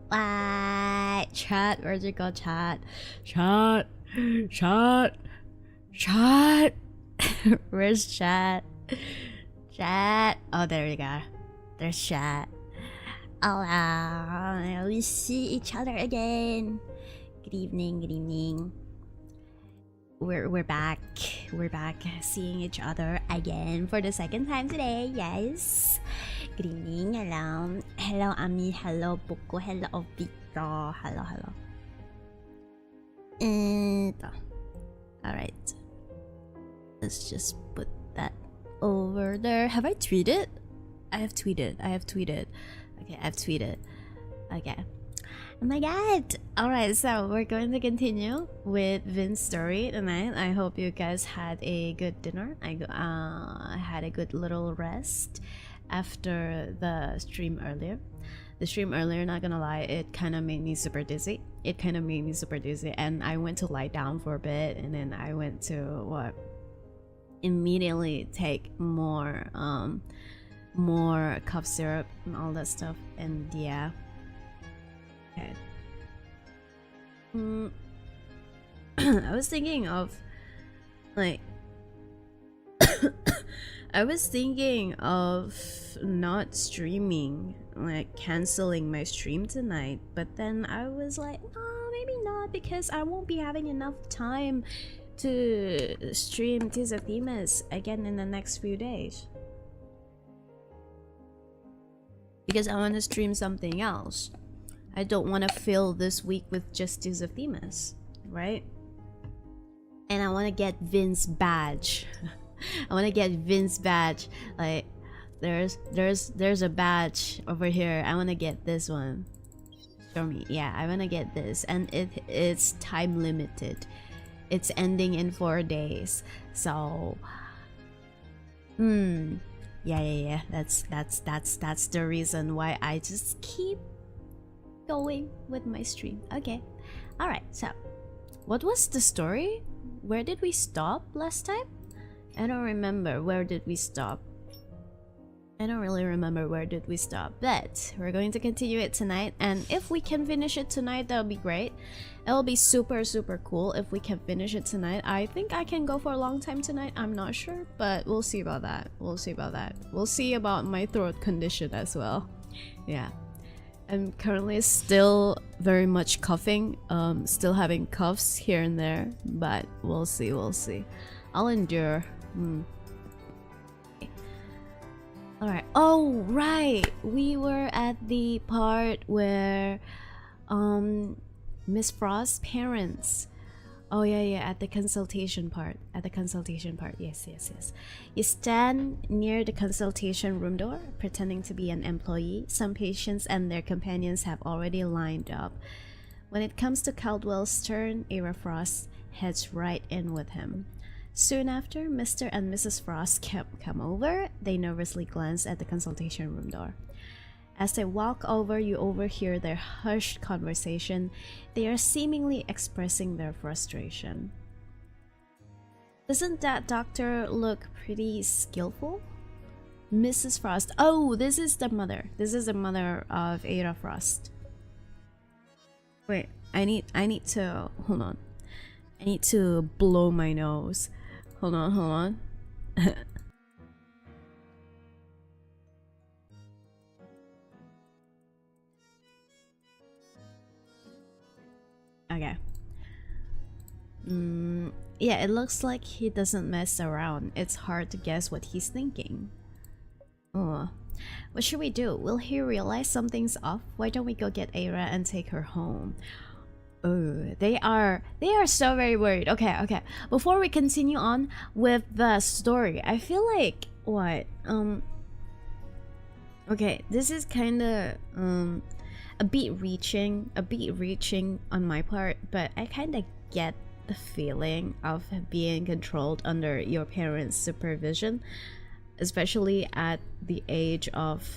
What? Chat, where'd you go, chat? Chat. Chat. Chat. Where's chat? Chat. Oh, there we go. There's chat. Oh, we see each other again. Good evening, good evening. We're back. We're back seeing each other again for the second time today. Yes. Good evening. Hello. Hello, Ami. Hello, Boko. Hello, Obito. Hello, hello. Alright. Let's just put that over there. Have I tweeted? I have tweeted. Okay, I've tweeted. Okay. Oh my god! Alright, so we're going to continue with Vin's story tonight. I hope you guys had a good dinner. I had a good little rest after the stream earlier. The stream earlier, not gonna lie, it kind of made me super dizzy. And I went to lie down for a bit, and then I went to immediately take more cough syrup and all that stuff, and yeah. Okay. I was thinking of not streaming, like canceling my stream tonight, but then I was like, oh, maybe not, because I won't be having enough time to stream Tears of Themis again in the next few days, because I want to stream something else. I don't want to fill this week with just Tears of Themis, right? And I want to get Vin's badge. I want to get Vin's badge. Like, there's a badge over here. I want to get this one. Show me. Yeah, I want to get this, and it's time limited. It's ending in 4 days. So, yeah. That's the reason why I just keep going with my stream. Okay. Alright, so what was the story? Where did we stop last time? I don't remember. Where did we stop? I don't really remember where did we stop, but we're going to continue it tonight, and if we can finish it tonight, that would be great. It'll be super cool if we can finish it tonight. I think I can go for a long time tonight. I'm not sure, but we'll see about that. We'll see about my throat condition as well. Yeah. I'm currently still very much coughing, still having coughs here and there, but we'll see. I'll endure. Alright. Oh, right! We were at the part where Miss Frost's parents... Oh yeah, at the consultation part. Yes. You stand near the consultation room door, pretending to be an employee. Some patients and their companions have already lined up. When it comes to Caldwell's turn, Era Frost heads right in with him. Soon after, Mr. and Mrs. Frost come over. They nervously glance at the consultation room door. As they walk over, you overhear their hushed conversation. They are seemingly expressing their frustration. Doesn't that doctor look pretty skillful? Mrs. Frost. Oh, this is the mother. This is the mother of Ada Frost. Wait, I need to... Hold on. I need to blow my nose. Hold on. Okay. Yeah, it looks like he doesn't mess around. It's hard to guess what he's thinking. Oh. What should we do? Will he realize something's off? Why don't we go get Aira and take her home? Oh, they are so very worried. Okay. Before we continue on with the story, I feel like okay, this is kinda a bit reaching on my part, but I kind of get the feeling of being controlled under your parents' supervision, especially at the age of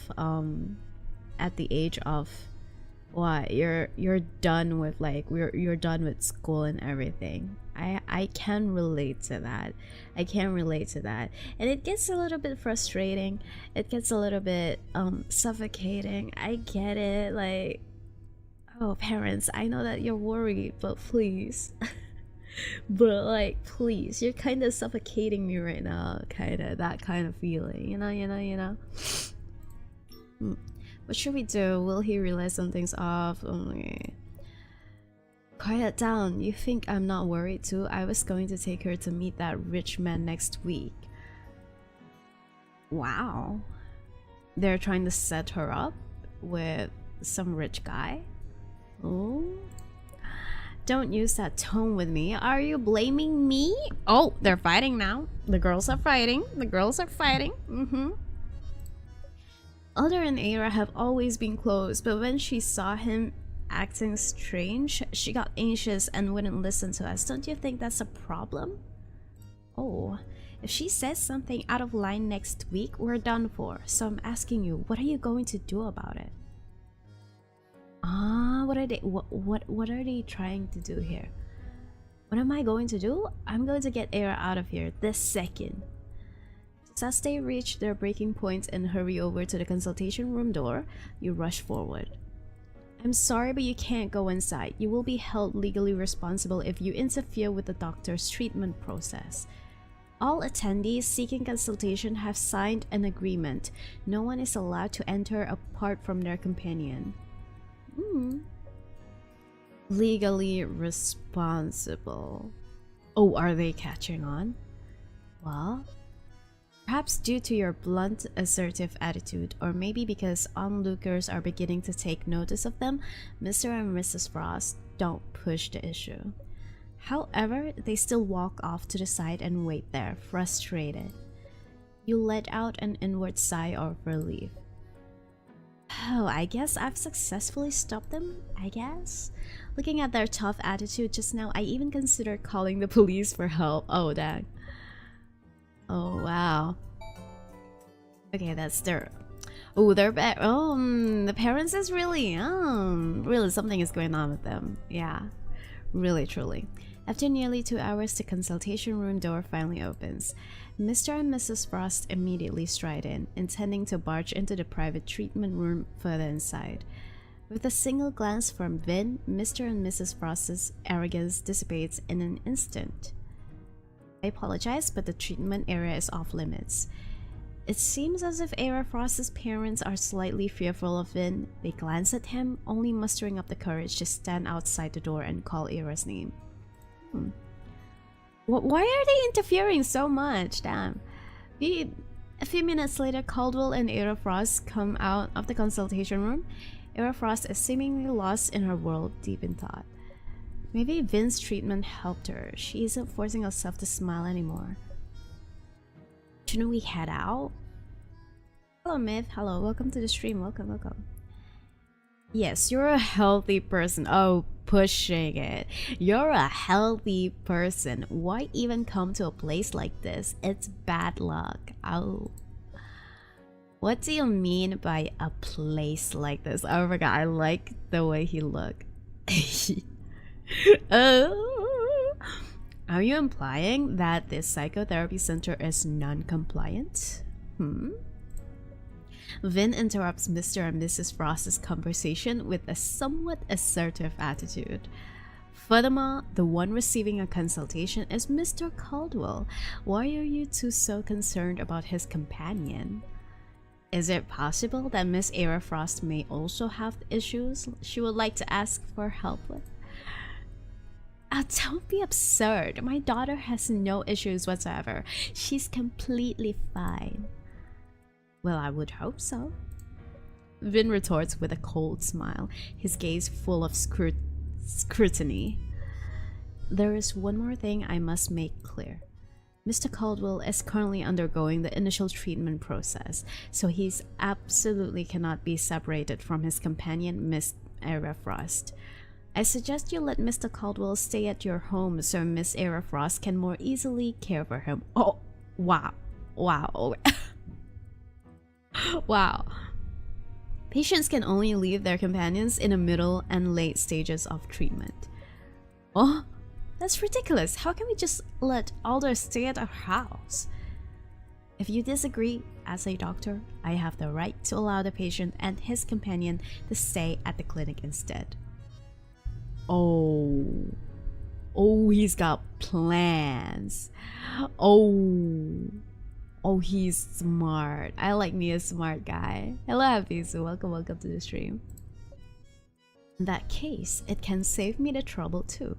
What? You're done with like you're done with school and everything. I can relate to that. I can relate to that. And it gets a little bit frustrating. It gets a little bit suffocating. I get it. Like, oh, parents, I know that you're worried, but please. But like, please, you're kind of suffocating me right now. Kind of that kind of feeling, you know. What should we do? Will he realize something's off? Only quiet down. You think I'm not worried too? I was going to take her to meet that rich man next week. Wow, they're trying to set her up with some rich guy. Oh, don't use that tone with me. Are you blaming me? Oh, they're fighting now. The girls are fighting. The girls are fighting. Alder and Era have always been close, but when she saw him acting strange, she got anxious and wouldn't listen to us. Don't you think that's a problem? Oh, if she says something out of line next week, we're done for. So I'm asking you, what are you going to do about it? What are they trying to do here? What am I going to do? I'm going to get Era out of here this second. Just as they reach their breaking point and hurry over to the consultation room door, you rush forward. I'm sorry, but you can't go inside. You will be held legally responsible if you interfere with the doctor's treatment process. All attendees seeking consultation have signed an agreement. No one is allowed to enter apart from their companion. Legally responsible. Oh, are they catching on? Well, perhaps due to your blunt, assertive attitude, or maybe because onlookers are beginning to take notice of them, Mr. and Mrs. Frost don't push the issue. However, they still walk off to the side and wait there, frustrated. You let out an inward sigh of relief. Oh, I guess I've successfully stopped them, I guess? Looking at their tough attitude just now, I even considered calling the police for help. Oh, dang. Oh, wow. Okay, that's their... Oh, they're back. Oh, the parents is really... really something is going on with them. Yeah, really, truly. After nearly 2 hours, the consultation room door finally opens. Mr. and Mrs. Frost immediately stride in, intending to barge into the private treatment room further inside. With a single glance from Vin, Mr. and Mrs. Frost's arrogance dissipates in an instant. I apologize, but the treatment area is off limits. It seems as if Era Frost's parents are slightly fearful of Vin. They glance at him, only mustering up the courage to stand outside the door and call Era's name. Why are they interfering so much? Damn. A few minutes later, Caldwell and Era Frost come out of the consultation room. Era Frost is seemingly lost in her world, deep in thought. Maybe Vin's treatment helped her. She isn't forcing herself to smile anymore. Shouldn't we head out? Hello, Myth. Hello, welcome to the stream. Welcome. Yes, you're a healthy person. Oh, pushing it. You're a healthy person. Why even come to a place like this? It's bad luck. Oh. What do you mean by a place like this? Oh my god, I like the way he looked. Are you implying that this psychotherapy center is non-compliant? Vin interrupts Mr. and Mrs. Frost's conversation with a somewhat assertive attitude. Furthermore, the one receiving a consultation is Mr. Caldwell. Why are you two so concerned about his companion? Is it possible that Miss Era Frost may also have issues she would like to ask for help with? Don't be absurd. My daughter has no issues whatsoever. She's completely fine. Well, I would hope so. Vin retorts with a cold smile, his gaze full of scrutiny. There is one more thing I must make clear. Mr. Caldwell is currently undergoing the initial treatment process, so he's absolutely cannot be separated from his companion, Miss Era Frost. I suggest you let Mr. Caldwell stay at your home so Miss Era Frost can more easily care for him. Oh, wow. Wow. Wow. Patients can only leave their companions in the middle and late stages of treatment. Oh, that's ridiculous. How can we just let Alder stay at our house? If you disagree, as a doctor, I have the right to allow the patient and his companion to stay at the clinic instead. Oh, he's got plans. Oh, he's smart. I like me a smart guy. Hello, Hafizu. Welcome to the stream. In that case, it can save me the trouble too.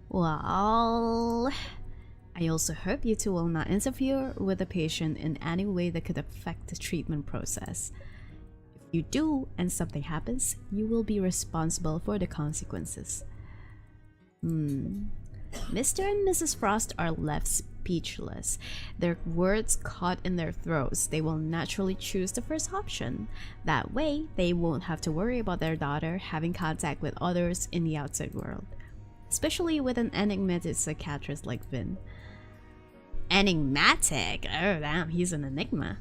Well, I also hope you two will not interfere with the patient in any way that could affect the treatment process. If you do and something happens, you will be responsible for the consequences. Mr. and Mrs. Frost are left speechless, their words caught in their throats. They will naturally choose the first option. That way, they won't have to worry about their daughter having contact with others in the outside world, especially with an enigmatic psychiatrist like Vin. Enigmatic? Oh damn, he's an enigma.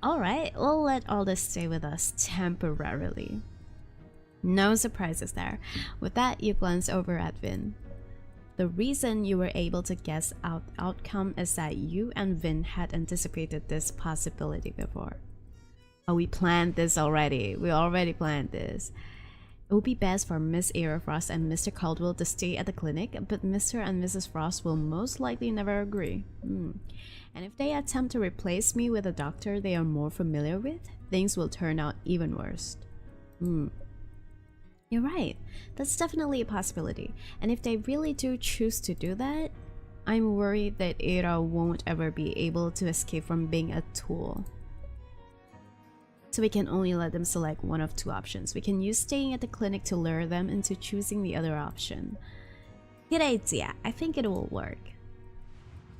Alright, we'll let all this stay with us temporarily. No surprises there. With that, you glance over at Vin. The reason you were able to guess outcome is that you and Vin had anticipated this possibility before. Oh, we planned this already. We already planned this. It would be best for Miss Era Frost and Mr. Caldwell to stay at the clinic, but Mr. and Mrs. Frost will most likely never agree. And if they attempt to replace me with a doctor they are more familiar with, things will turn out even worse. You're right. That's definitely a possibility. And if they really do choose to do that, I'm worried that Era won't ever be able to escape from being a tool. So we can only let them select one of two options. We can use staying at the clinic to lure them into choosing the other option. Good idea. I think it will work.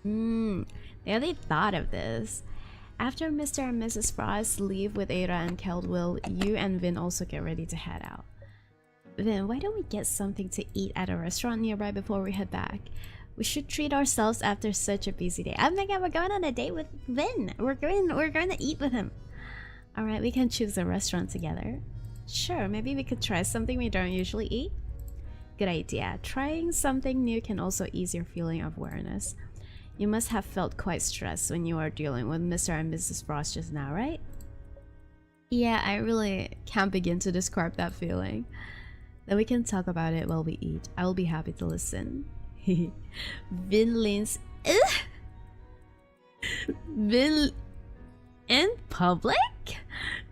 They already thought of this. After Mr. and Mrs. Frost leave with Era and Caldwell, you and Vin also get ready to head out. Vin, why don't we get something to eat at a restaurant nearby before we head back? We should treat ourselves after such a busy day. Oh my god, we're going on a date with Vin. We're going to eat with him. Alright, we can choose a restaurant together. Sure, maybe we could try something we don't usually eat. Good idea. Trying something new can also ease your feeling of weariness. You must have felt quite stressed when you were dealing with Mr. and Mrs. Frost just now, right? Yeah, I really can't begin to describe that feeling. Then we can talk about it while we eat. I will be happy to listen. Vin leans... Vin... in public?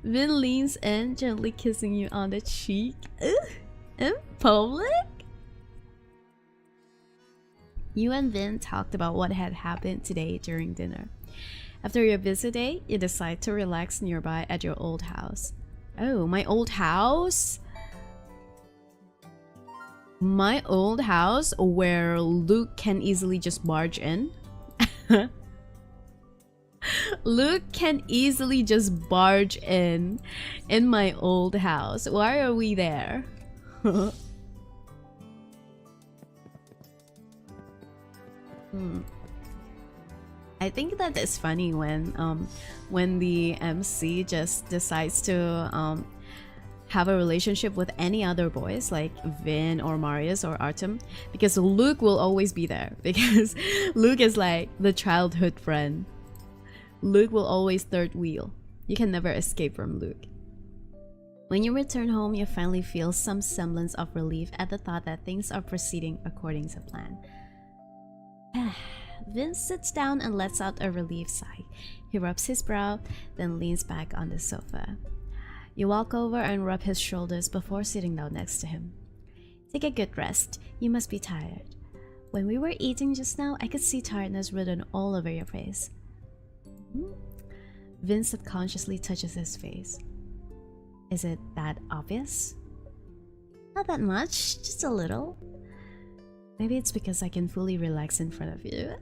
Vin leans in, gently kissing you on the cheek. In public? You and Vin talked about what had happened today during dinner. After your busy day, you decide to relax nearby at your old house. Oh, my old house? My old house where Luke can easily just barge in? Luke can easily just barge in my old house. Why are we there? I think that it's funny when the MC just decides to have a relationship with any other boys like Vin or Marius or Artem, because Luke will always be there, because Luke is like the childhood friend. Luke will always third wheel. You can never escape from Luke. When you return home, you finally feel some semblance of relief at the thought that things are proceeding according to plan. Vince sits down and lets out a relieved sigh. He rubs his brow, then leans back on the sofa. You walk over and rub his shoulders before sitting down next to him. Take a good rest. You must be tired. When we were eating just now, I could see tiredness written all over your face. Vince subconsciously touches his face. Is it that obvious? Not that much, just a little. Maybe it's because I can fully relax in front of you.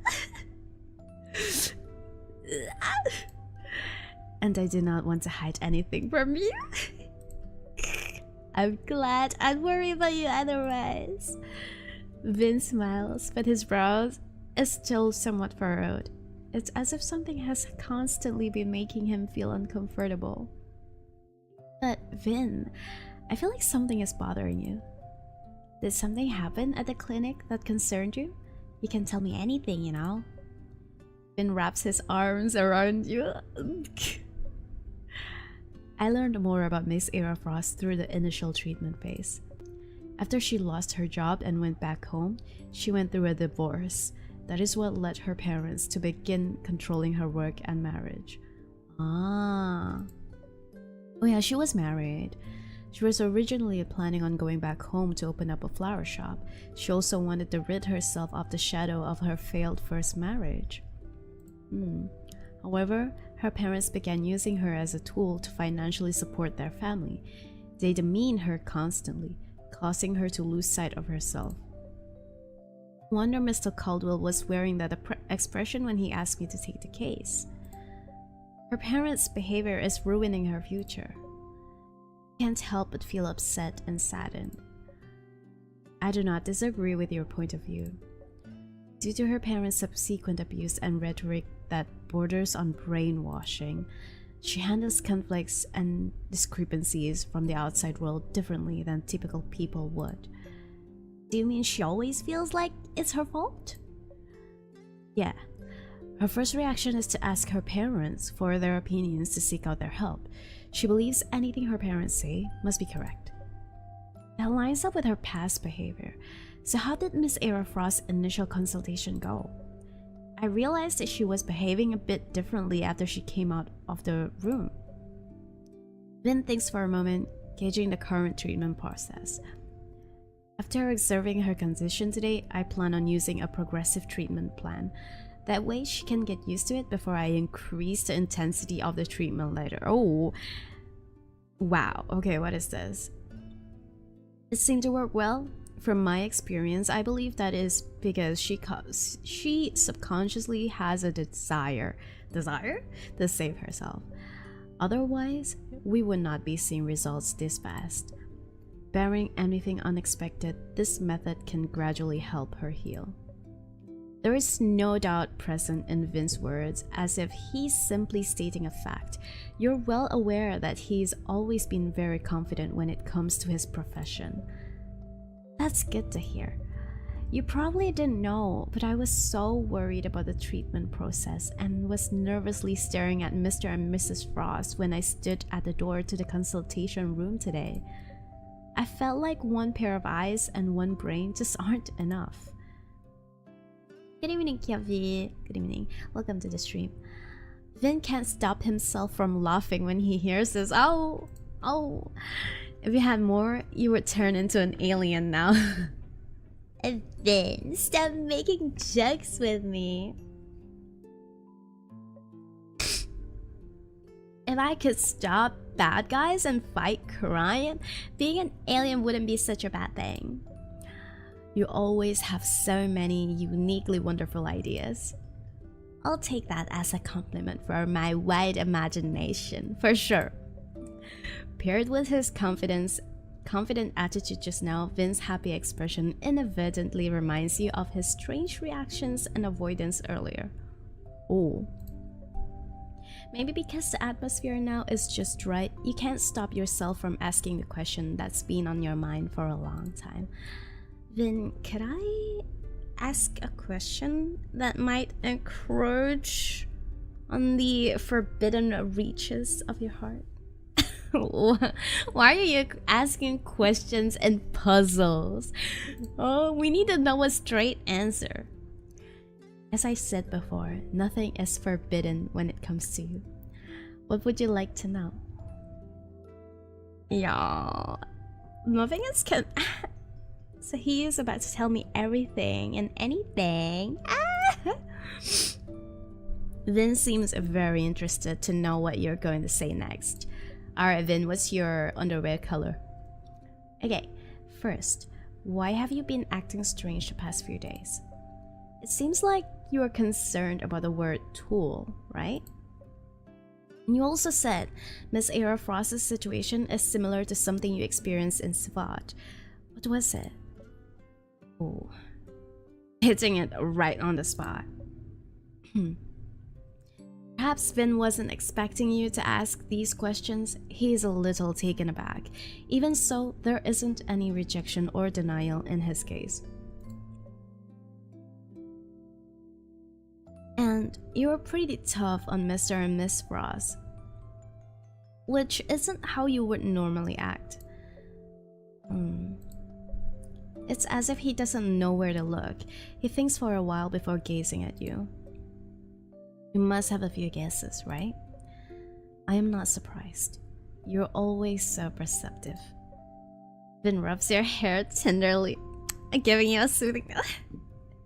And I do not want to hide anything from you. I'm glad. I'd worry about you otherwise. Vin smiles, but his brows is still somewhat furrowed. It's as if something has constantly been making him feel uncomfortable. But Vin, I feel like something is bothering you. Did something happen at the clinic that concerned you? You can tell me anything, you know? Vin wraps his arms around you. I learned more about Miss Era Frost through the initial treatment phase. After she lost her job and went back home, she went through a divorce. That is what led her parents to begin controlling her work and marriage. Ah. Oh yeah, she was married. She was originally planning on going back home to open up a flower shop. She also wanted to rid herself of the shadow of her failed first marriage. However, her parents began using her as a tool to financially support their family. They demeaned her constantly, causing her to lose sight of herself. I wonder Mr. Caldwell was wearing that expression when he asked me to take the case. Her parents' behavior is ruining her future. I can't help but feel upset and saddened. I do not disagree with your point of view. Due to her parents' subsequent abuse and rhetoric that borders on brainwashing, she handles conflicts and discrepancies from the outside world differently than typical people would. Do you mean she always feels like it's her fault? Yeah. Her first reaction is to ask her parents for their opinions to seek out their help. She believes anything her parents say must be correct. That lines up with her past behavior. So how did Miss Era Frost's initial consultation go? I realized that she was behaving a bit differently after she came out of the room. Vin thinks for a moment, gauging the current treatment process. After observing her condition today, I plan on using a progressive treatment plan. That way she can get used to it before I increase the intensity of the treatment later. Oh, wow. Okay, what is this? It seemed to work well. From my experience, I believe that is because she subconsciously has a desire to save herself. Otherwise, we would not be seeing results this fast. Barring anything unexpected, this method can gradually help her heal. There is no doubt present in Vin's words, as if he's simply stating a fact. You're well aware that he's always been very confident when it comes to his profession. That's good to hear. You probably didn't know, but I was so worried about the treatment process and was nervously staring at Mr. and Mrs. Frost when I stood at the door to the consultation room today. I felt like one pair of eyes and one brain just aren't enough. Good evening, Kiavi. Good evening. Welcome to the stream. Vin can't stop himself from laughing when he hears this. Oh. If you had more, you would turn into an alien now. Vin, stop making jokes with me. If I could stop bad guys and fight crime, being an alien wouldn't be such a bad thing. You always have so many uniquely wonderful ideas. I'll take that as a compliment for my wide imagination, for sure. Paired with his confident attitude just now, Vin's happy expression inadvertently reminds you of his strange reactions and avoidance earlier. Oh. Maybe because the atmosphere now is just right, you can't stop yourself from asking the question that's been on your mind for a long time. Vin, could I ask a question that might encroach on the forbidden reaches of your heart? Why are you asking questions and puzzles? Oh, we need to know a straight answer. As I said before, nothing is forbidden when it comes to you. What would you like to know? Yeah, nothing is So he is about to tell me everything and anything. Vin seems very interested to know what you're going to say next. Alright, Vin, what's your underwear color? Okay, first, why have you been acting strange the past few days? It seems like you are concerned about the word tool, right? And you also said Miss Era Frost's situation is similar to something you experienced in Svat. What was it? Oh, hitting it right on the spot. Perhaps Vin wasn't expecting you to ask these questions. He's a little taken aback. Even so, there isn't any rejection or denial in his case. And you were pretty tough on Mr. and Miss Ross, which isn't how you would normally act. It's as if he doesn't know where to look. He thinks for a while before gazing at you. You must have a few guesses, right? I am not surprised. You're always so perceptive. Vin rubs your hair tenderly, giving you a soothing...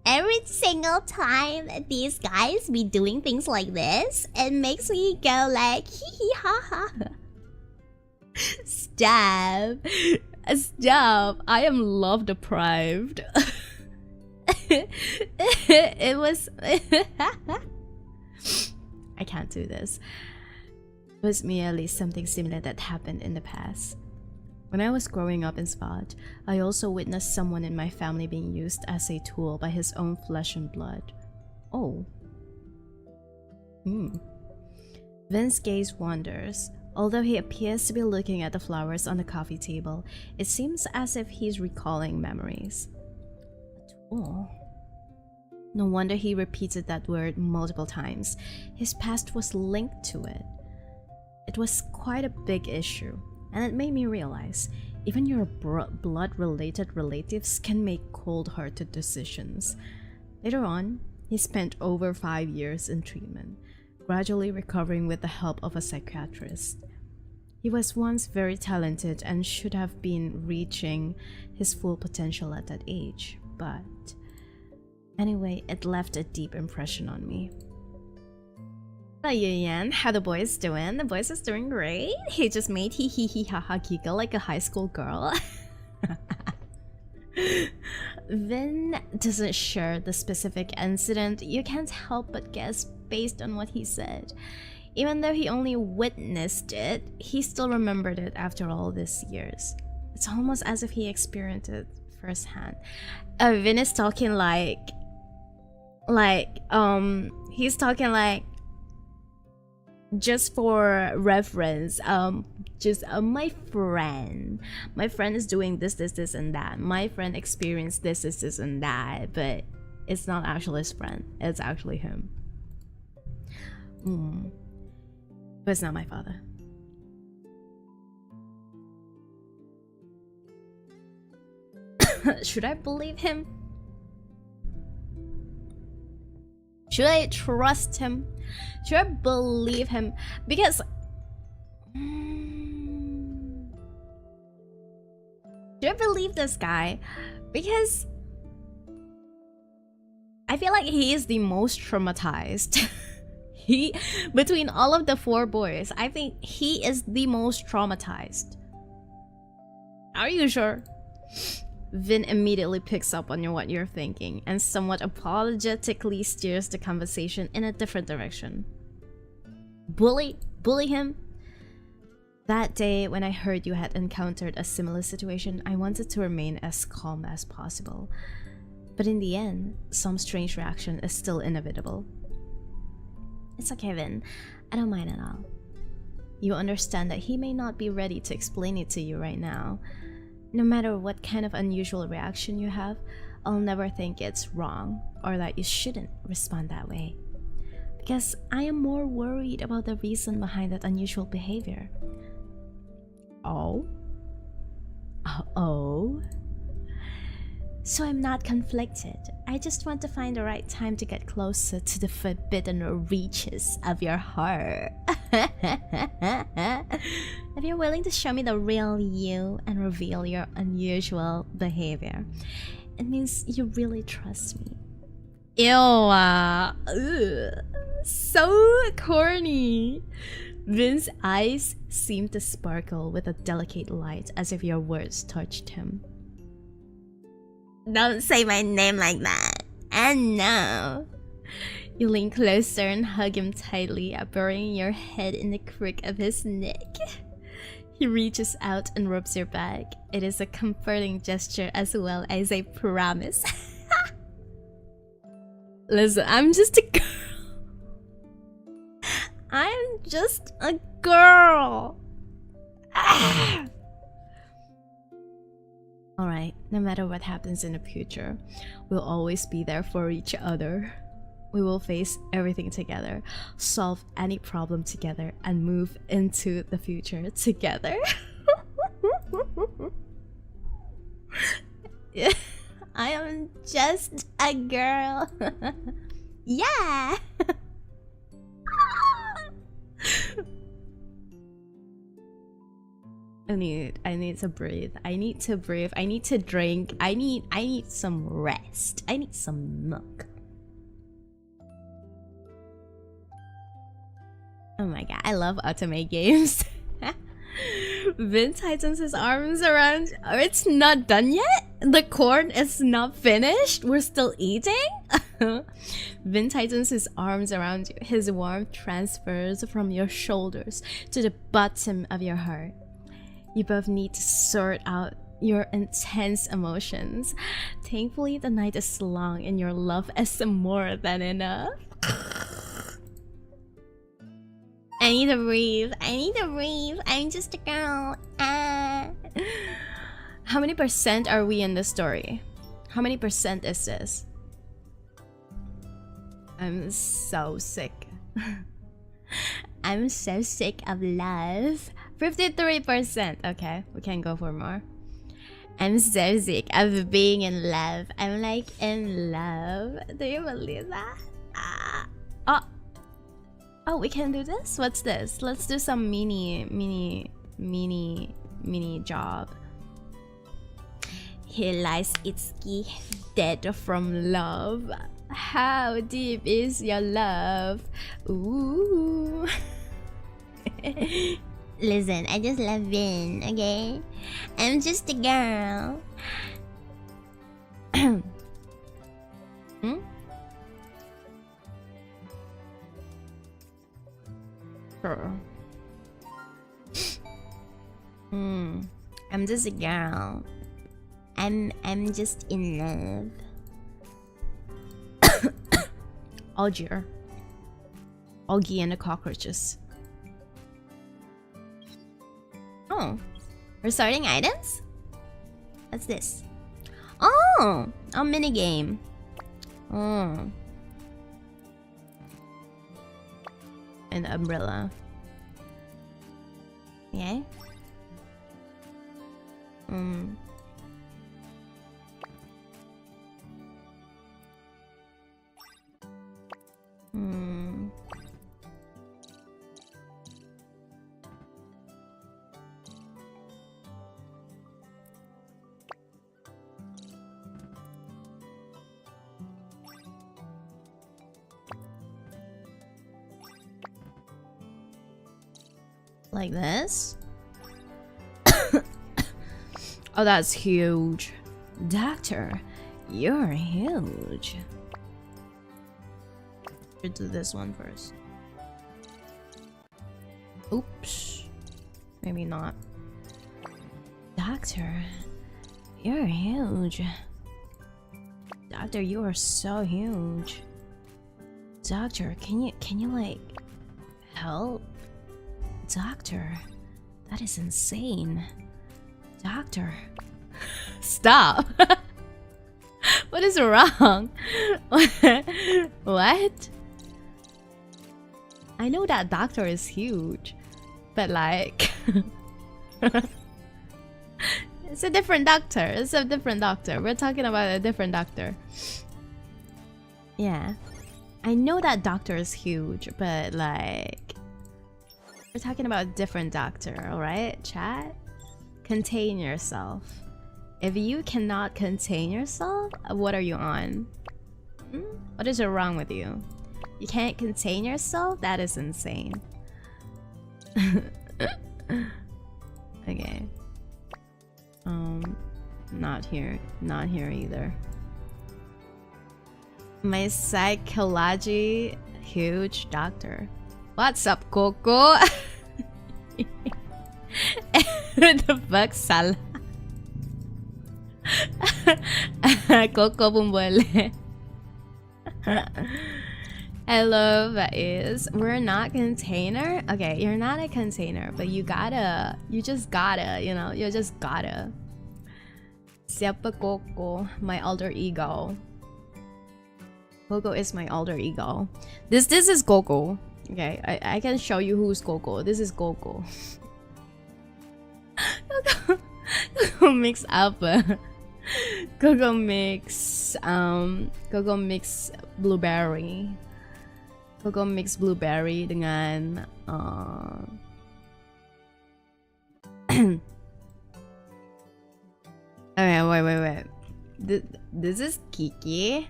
Every single time these guys be doing things like this, it makes me go like hee hee ha ha. Stop. Stop. I am love deprived. It was... I can't do this. It was merely something similar that happened in the past. When I was growing up in Spot, I also witnessed someone in my family being used as a tool by his own flesh and blood. Oh. Vin's gaze wanders. Although he appears to be looking at the flowers on the coffee table, it seems as if he's recalling memories. A tool? No wonder he repeated that word multiple times. His past was linked to it. It was quite a big issue, and it made me realize even your blood-related relatives can make cold-hearted decisions. Later on, he spent over 5 years in treatment, gradually recovering with the help of a psychiatrist. He was once very talented and should have been reaching his full potential at that age, but anyway, it left a deep impression on me. Hello Yuyan, how the boys doing? The boys is doing great. He just made hee hee hee ha ha giggle like a high school girl. Vin doesn't share the specific incident. You can't help but guess based on what he said. Even though he only witnessed it, he still remembered it after all these years. It's almost as if he experienced it firsthand. Vin is talking he's talking like, just for reference, my friend is doing this and that. My friend experienced this and that, but it's not actually his friend, it's actually him. But it's not my father. Should I believe him? Should I trust him? Should I believe him? Because... should I believe this guy? Because... I feel like he is the most traumatized. Between all of the 4 boys, I think he is the most traumatized. Are you sure? Vin immediately picks up on what you're thinking and somewhat apologetically steers the conversation in a different direction. Bully him? That day when I heard you had encountered a similar situation, I wanted to remain as calm as possible. But in the end, some strange reaction is still inevitable. It's okay, Vin. I don't mind at all. You understand that he may not be ready to explain it to you right now. No matter what kind of unusual reaction you have, I'll never think it's wrong or that you shouldn't respond that way. Because I am more worried about the reason behind that unusual behavior. Oh? Oh? So I'm not conflicted. I just want to find the right time to get closer to the forbidden reaches of your heart. If you're willing to show me the real you and reveal your unusual behavior, it means you really trust me. Ew, so corny. Vin's eyes seem to sparkle with a delicate light as if your words touched him. Don't say my name like that. And no. You lean closer and hug him tightly, burying your head in the crook of his neck. He reaches out and rubs your back. It is a comforting gesture as well as a promise. Listen, I'm just a girl. just a girl. Alright, no matter what happens in the future, we'll always be there for each other. We will face everything together, solve any problem together, and move into the future together. I am just a girl. Yeah. I need to breathe. I need to breathe. I need to drink. I need some rest. I need some milk. Oh my god, I love ultimate games. Vin tightens his arms around. Oh, it's not done yet? The corn is not finished? We're still eating? Vin tightens his arms around you. His warmth transfers from your shoulders to the bottom of your heart. You both need to sort out your intense emotions. Thankfully, the night is long and your love is more than enough. I need to breathe. I need to breathe. I'm just a girl. How many percent are we in this story? How many percent is this? I'm so sick. I'm so sick of love. 53%. Okay, we can go for more. I'm so sick of being in love. I'm like in love. Do you believe that? Oh, we can do this? What's this? Let's do some mini job. Here lies Itsuki, dead from love. How deep is your love? Ooh. Listen, I just love Vin, okay? I'm just a girl. Sure. I'm just a girl. I'm just in love. Algier. Augie and the cockroaches. Oh, we're sorting items? What's this? Oh, a minigame. Oh. An umbrella. Yeah. Like this? Oh, that's huge. Doctor, you're huge. Should do this one first. Oops. Maybe not. Doctor, you're huge. Doctor, you are so huge. Doctor, can you like help? Doctor, that is insane. Doctor, stop. What is wrong? What? I know that doctor is huge, but like it's a different doctor. It's a different doctor. We're talking about a different doctor. Yeah, I know that doctor is huge, but like we're talking about a different doctor, alright, chat? Contain yourself. If you cannot contain yourself, what are you on? What is wrong with you? You can't contain yourself? That is insane. Okay. Not here. Not here either. My psychology huge doctor. What's up, Coco? The fuck, Sal? Coco pun boleh. I love is we're not container. Okay, you're not a container, but you just gotta, you just gotta. Siapa Coco, my alter ego. Coco is my alter ego. This is Coco. Okay, I can show you who's Coco. This is Coco. Coco mix apa? Coco mix blueberry. Coco mix blueberry dengan Okay, wait. This is Kiki.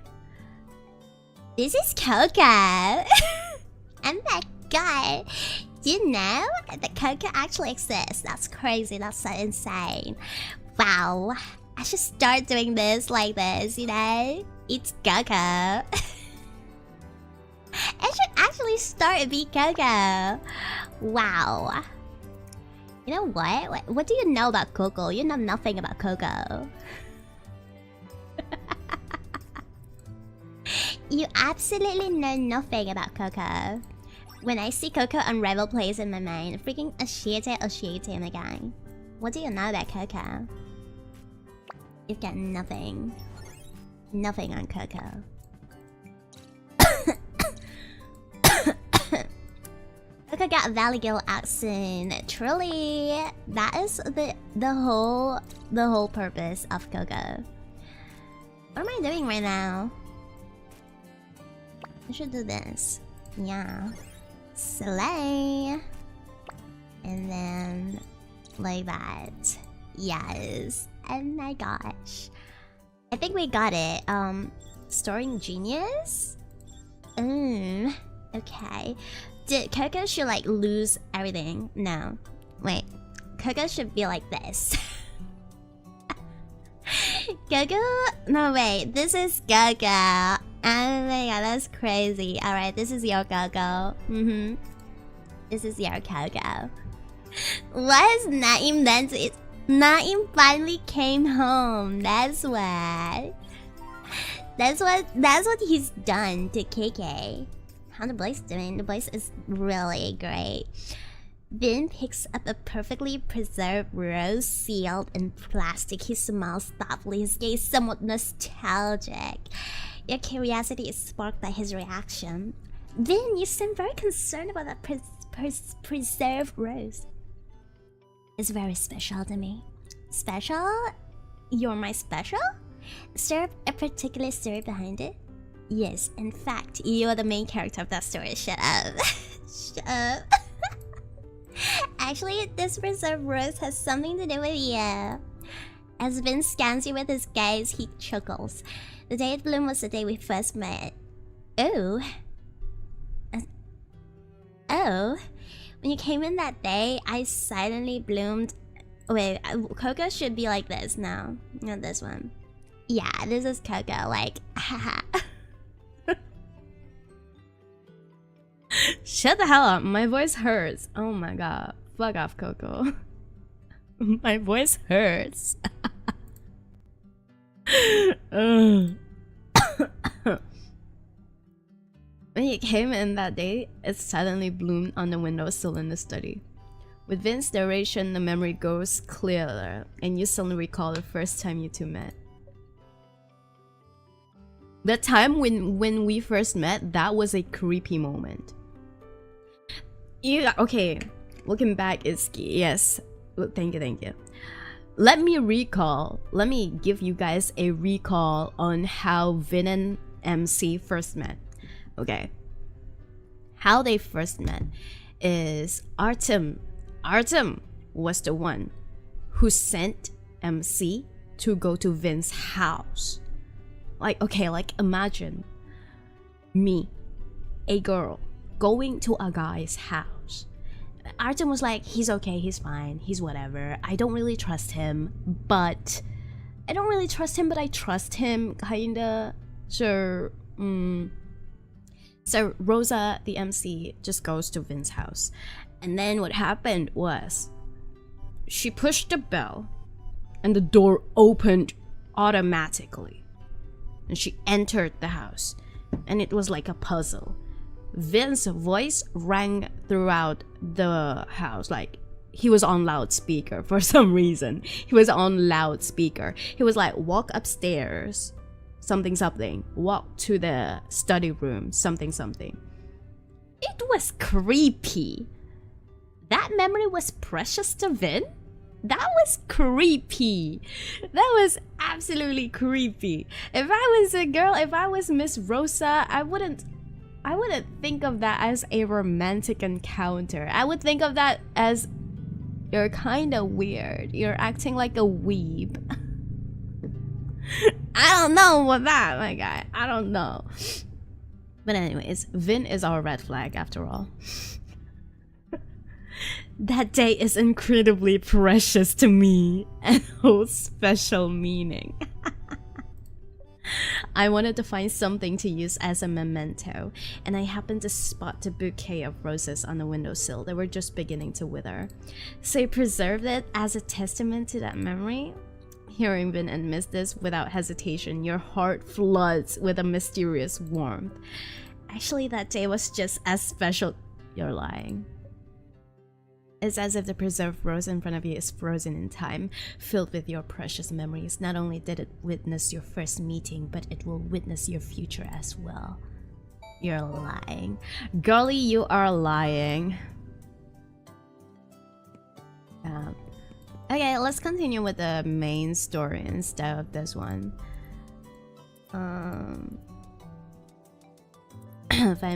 This is Coco. Oh my god. You know that Coco actually exists. That's crazy. That's so insane. Wow. I should start doing this like this, It's Coco. I should actually start be Coco. Wow. You know what? What do you know about Coco? You know nothing about Coco. You absolutely know nothing about Coco. When I see Coco unravel plays in my mind, freaking associate in the gang. What do you know about Coco? You've got nothing. Nothing on Coco. Coco got a Valley Girl accent. Truly, that is the whole purpose of Coco. What am I doing right now? I should do this. Yeah. Slay. And then like that. Yes. Oh my gosh. I think we got it. Storing genius? Okay. Did Coco should like lose everything? No. Wait. Coco should be like this. Coco? No, wait. This is Coco. Oh my god, that's crazy. Alright, this is your Coco. This is your Coco. What is Naim done to it? Naim finally came home. That's why. That's what he's done to KK. How the Blaze doing? The Blaze is really great. Vin picks up a perfectly preserved rose sealed in plastic. He smiles thoughtfully. His gaze somewhat nostalgic. Your curiosity is sparked by his reaction. Vin, you seem very concerned about that preserved rose. It's very special to me. Special? You're my special? Is there a particular story behind it? Yes, in fact, you are the main character of that story. Shut up. Shut up. Actually, this preserved rose has something to do with you. As Vin scans you with his gaze, he chuckles. The day it bloomed was the day we first met. Oh. Oh. When you came in that day, I silently bloomed. Wait, Coco should be like this now. Not this one. Yeah, this is Coco, like, haha. Shut the hell up. My voice hurts. Oh my god. Fuck off, Coco. My voice hurts. When you came in that day, it suddenly bloomed on the windowsill in the study. With Vin's narration, the memory goes clearer, and you suddenly recall the first time you two met. The time when we first met, that was a creepy moment. Yeah, okay. Looking back, Itsuki, yes. Thank you. Let me give you guys a recall on how Vin and MC first met. Okay. How they first met is Artem was the one who sent MC to go to Vin's house. Like, okay, like imagine me, a girl, going to a guy's house. Artem was like, he's okay, he's fine, he's whatever. I don't really trust him, but I trust him, kinda. So Rosa, the MC, just goes to Vin's house. And then what happened was, she pushed the bell, and the door opened automatically. And she entered the house, and it was like a puzzle. Vin's voice rang throughout the house. Like, he was on loudspeaker for some reason. He was on loudspeaker. He was like, walk upstairs, something something. Walk to the study room, something something. It was creepy. That memory was precious to Vin? That was creepy. That was absolutely creepy. If I was a girl, if I was Miss Rosa, I wouldn't think of that as a romantic encounter. I would think of that as, you're kind of weird. You're acting like a weeb. I don't know what that, my guy. I don't know. But anyways, Vin is our red flag after all. That day is incredibly precious to me and holds special meaning. I wanted to find something to use as a memento, and I happened to spot a bouquet of roses on the windowsill that were just beginning to wither. So I preserved it as a testament to that memory. Hearing Vin admit this without hesitation, your heart floods with a mysterious warmth. Actually, that day was just as special. You're lying. It's as if the preserved rose in front of you is frozen in time, filled with your precious memories. Not only did it witness your first meeting, but it will witness your future as well. You're lying. Girlie, you are lying. Okay, let's continue with the main story instead of this one. Find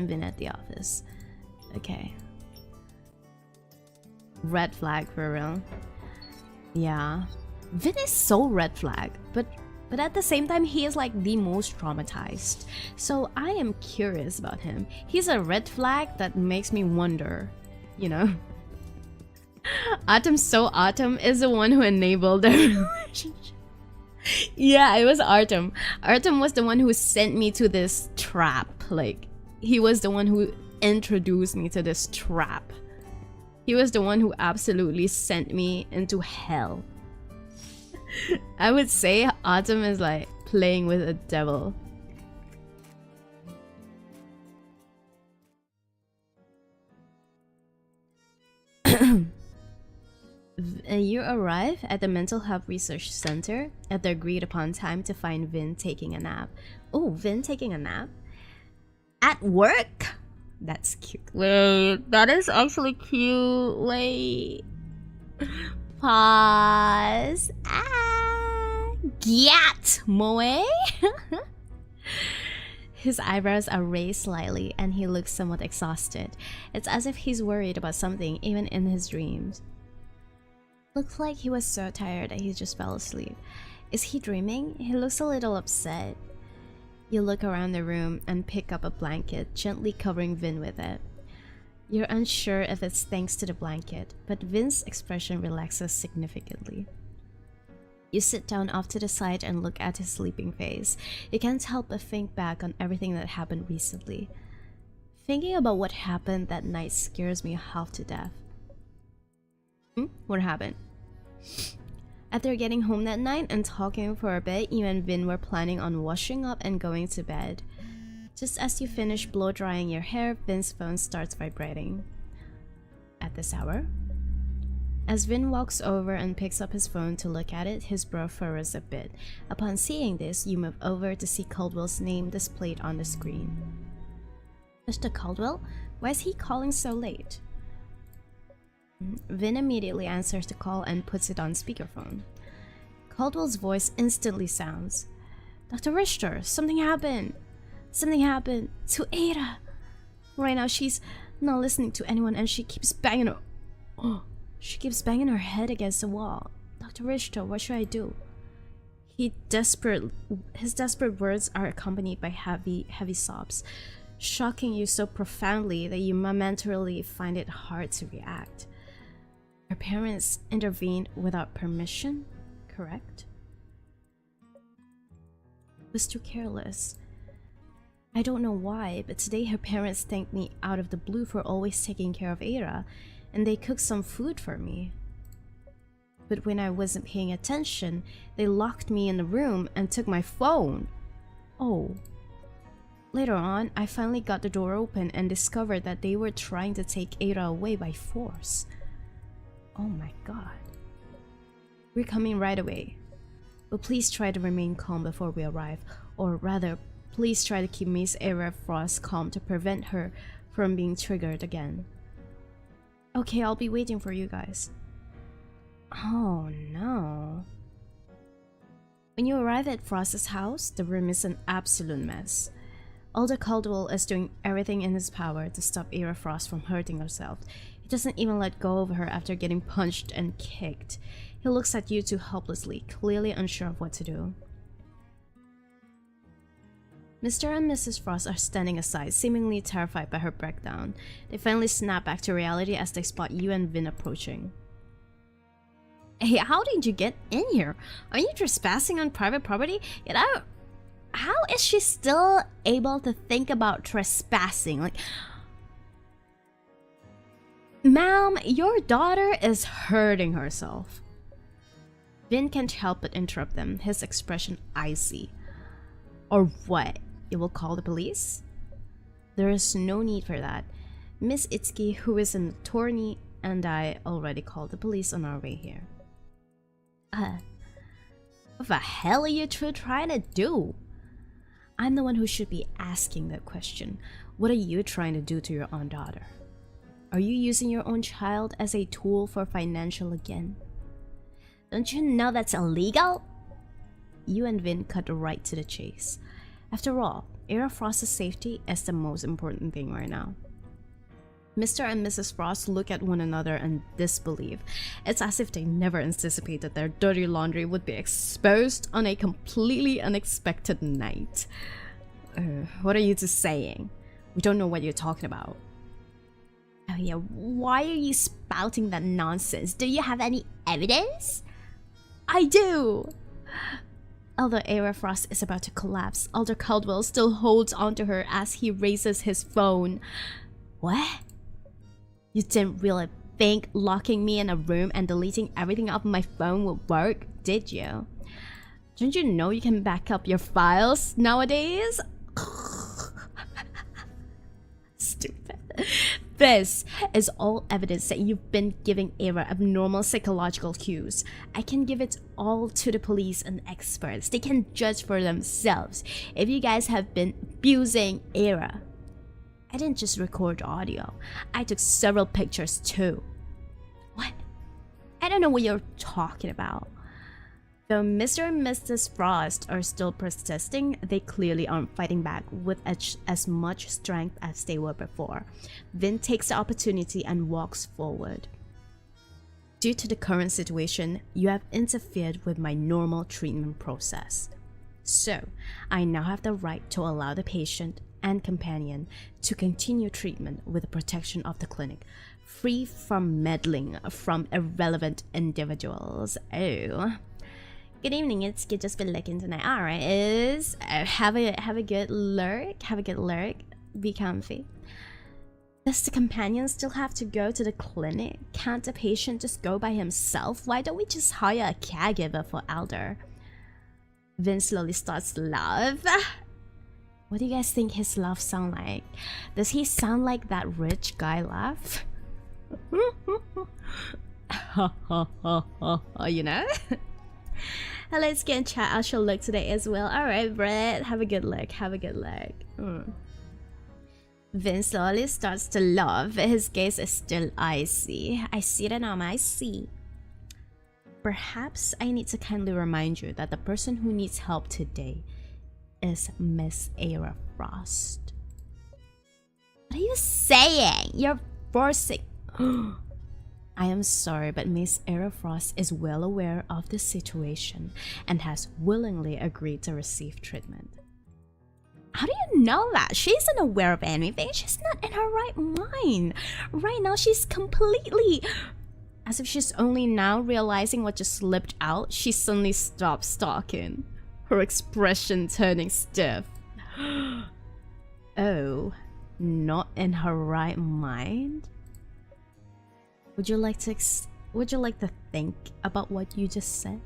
Vin at the office. Okay. Red flag for real. Yeah. Vin is so red flag, but at the same time he is like the most traumatized. So I am curious about him. He's a red flag that makes me wonder, you know. Autumn is the one who enabled the relationship. Yeah, it was Artem. Artem was the one who sent me to this trap. Like, he was the one who introduced me to this trap. He was the one who absolutely sent me into hell. I would say Autumn is like playing with a devil. You arrive at the Mental Health Research Center at the agreed upon time to find Vin taking a nap. Oh, Vin taking a nap? At work? That's cute. Wait, that is actually cute. Wait. Pause. Gyat moe. His eyebrows are raised slightly and he looks somewhat exhausted. It's as if he's worried about something even in his dreams. Looks like he was so tired that he just fell asleep. Is he dreaming? He looks a little upset. You look around the room and pick up a blanket, gently covering Vin with it. You're unsure if it's thanks to the blanket, but Vin's expression relaxes significantly. You sit down off to the side and look at his sleeping face. You can't help but think back on everything that happened recently. Thinking about what happened that night scares me half to death. What happened? After getting home that night and talking for a bit, you and Vin were planning on washing up and going to bed. Just as you finish blow drying your hair, Vin's phone starts vibrating. At this hour? As Vin walks over and picks up his phone to look at it, his brow furrows a bit. Upon seeing this, you move over to see Caldwell's name displayed on the screen. Mr. Caldwell? Why is he calling so late? Vin immediately answers the call and puts it on speakerphone. Caldwell's voice instantly sounds. Dr. Richter, something happened. Something happened to Ada. Right now she's not listening to anyone and she keeps banging her... She keeps banging her head against the wall. Dr. Richter, what should I do? His desperate words are accompanied by heavy sobs, shocking you so profoundly that you momentarily find it hard to react. Her parents intervened without permission, correct? Was too careless. I don't know why, but today her parents thanked me out of the blue for always taking care of Ada, and they cooked some food for me. But when I wasn't paying attention, they locked me in the room and took my phone. Oh. Later on, I finally got the door open and discovered that they were trying to take Ada away by force. Oh my god. We're coming right away. But please try to remain calm before we arrive, or rather, please try to keep Miss Era Frost calm to prevent her from being triggered again. Okay, I'll be waiting for you guys. Oh no. When you arrive at Frost's house, the room is an absolute mess. Alder Caldwell is doing everything in his power to stop Era Frost from hurting herself. He doesn't even let go of her after getting punched and kicked. He looks at you two helplessly, clearly unsure of what to do. Mr. and Mrs. Frost are standing aside, seemingly terrified by her breakdown. They finally snap back to reality as they spot you and Vin approaching. Hey, how did you get in here? Are you trespassing on private property? You know, how is she still able to think about trespassing? Like, ma'am, your daughter is hurting herself. Vin can't help but interrupt them, his expression icy. Or what? You will call the police? There is no need for that. Miss Itsuki, who is an attorney, and I already called the police on our way here. What the hell are you two trying to do? I'm the one who should be asking that question. What are you trying to do to your own daughter? Are you using your own child as a tool for financial gain? Don't you know that's illegal? You and Vin cut right to the chase. After all, Era Frost's safety is the most important thing right now. Mr. and Mrs. Frost look at one another in disbelief. It's as if they never anticipated their dirty laundry would be exposed on a completely unexpected night. What are you two saying? We don't know what you're talking about. Oh yeah, why are you spouting that nonsense? Do you have any evidence? I do! Although Era Frost is about to collapse, Alder Caldwell still holds onto her as he raises his phone. What? You didn't really think locking me in a room and deleting everything off my phone would work, did you? Don't you know you can back up your files nowadays? Stupid. This is all evidence that you've been giving Era abnormal psychological cues. I can give it all to the police and experts. They can judge for themselves if you guys have been abusing Era. I didn't just record audio. I took several pictures too. What? I don't know what you're talking about. Though Mr. and Mrs. Frost are still persisting, they clearly aren't fighting back with as much strength as they were before. Vin takes the opportunity and walks forward. Due to the current situation, you have interfered with my normal treatment process. So, I now have the right to allow the patient and companion to continue treatment with the protection of the clinic, free from meddling from irrelevant individuals. Oh. Good evening, it's just been looking tonight. Alright, have a good lurk, be comfy. Does the companion still have to go to the clinic? Can't the patient just go by himself? Why don't we just hire a caregiver for Alder? Vin slowly starts to laugh. What do you guys think his laugh sound like? Does he sound like that rich guy laugh? You know? Let's get in chat. I shall look today as well. Alright, Brett. Have a good look. Vin slowly starts to laugh. His gaze is still icy. I see the name, I see. Perhaps I need to kindly remind you that the person who needs help today is Miss Era Frost. What are you saying? You're forcing... I am sorry, but Miss Era Frost is well aware of the situation and has willingly agreed to receive treatment. How do you know that? She isn't aware of anything. She's not in her right mind. Right now, she's completely... As if she's only now realizing what just slipped out, she suddenly stops talking, her expression turning stiff. Oh, not in her right mind? Would you like to think about what you just said?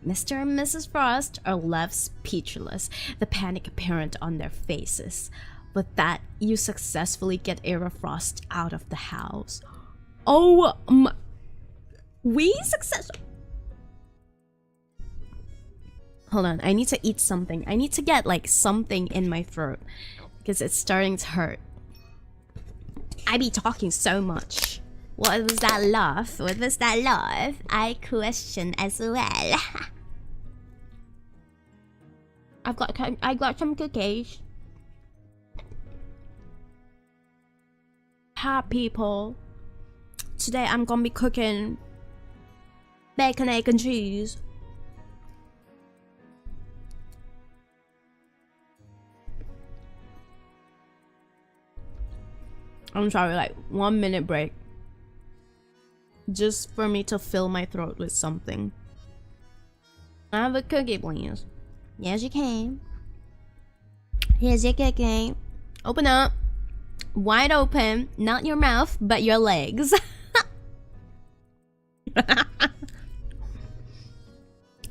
Mr. and Mrs. Frost are left speechless, the panic apparent on their faces. With that, you successfully get Era Frost out of the house. Oh my... We success... Hold on, I need to eat something. I need to get like something in my throat because it's starting to hurt. I be talking so much. What was that laugh? What was that laugh? I question as well. I got some cookies. Hi people. Today I'm gonna be cooking bacon, egg and cheese. I'm sorry, like 1 minute break. Just for me to fill my throat with something. I have a cookie, please. Yes, you can. Here's your cookie. Open up. Wide open. Not your mouth, but your legs.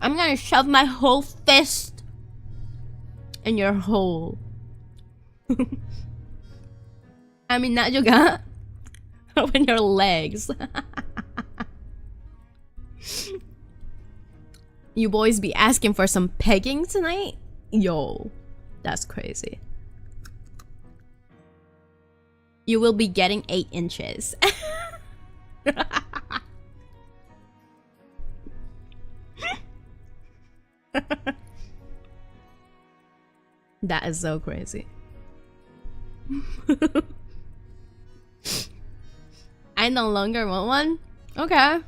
I'm gonna shove my whole fist in your hole. I mean, not juga. Open your legs. You boys be asking for some pegging tonight? Yo, that's crazy. You will be getting 8 inches. That is so crazy. I no longer want one? Okay.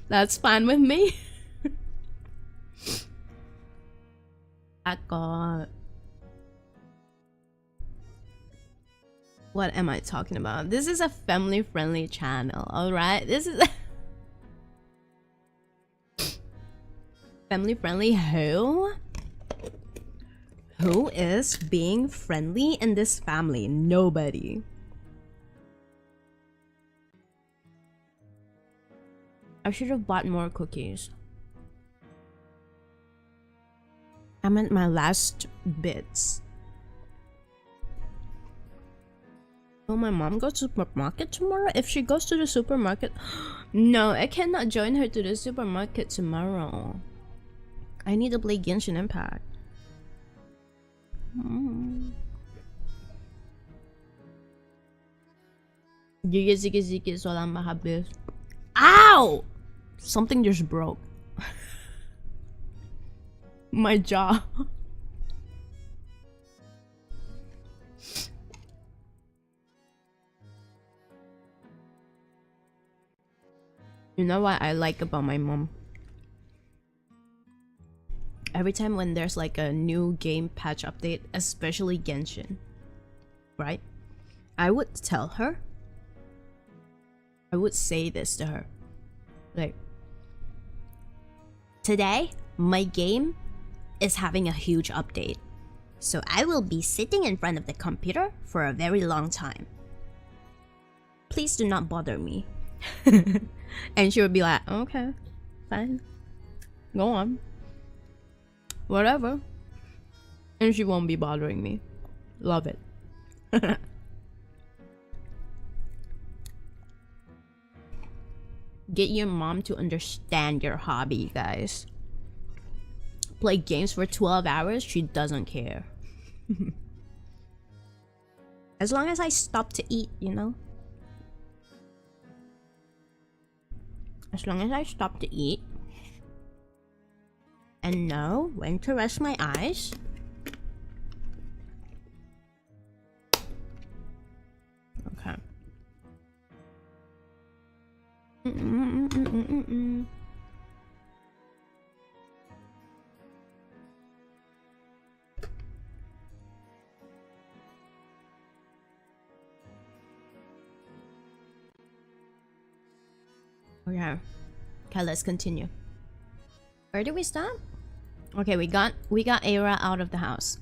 That's fine with me. I got... What am I talking about? This is a family-friendly channel, alright? This is... Family-friendly who? Who is being friendly in this family? Nobody. I should have bought more cookies. I meant my last bits. Will my mom go to the supermarket tomorrow? If she goes to the supermarket... No, I cannot join her to the supermarket tomorrow. I need to play Genshin Impact. Gigit so lang mahabis. Ow! Something just broke. My jaw. You know what I like about my mom? Every time when there's like a new game patch update, especially Genshin, right? I would tell her. I would say this to her. Like, today, my game is having a huge update. So I will be sitting in front of the computer for a very long time. Please do not bother me. And she would be like, okay, fine. Go on. Whatever. And she won't be bothering me. Love it. Get your mom to understand your hobby, guys. Play games for 12 hours, she doesn't care. As long as I stop to eat, you know? As long as I stop to eat and know when to rest my eyes. Okay. Okay. Okay, let's continue. Where did we stop? Okay, we got Era out of the house.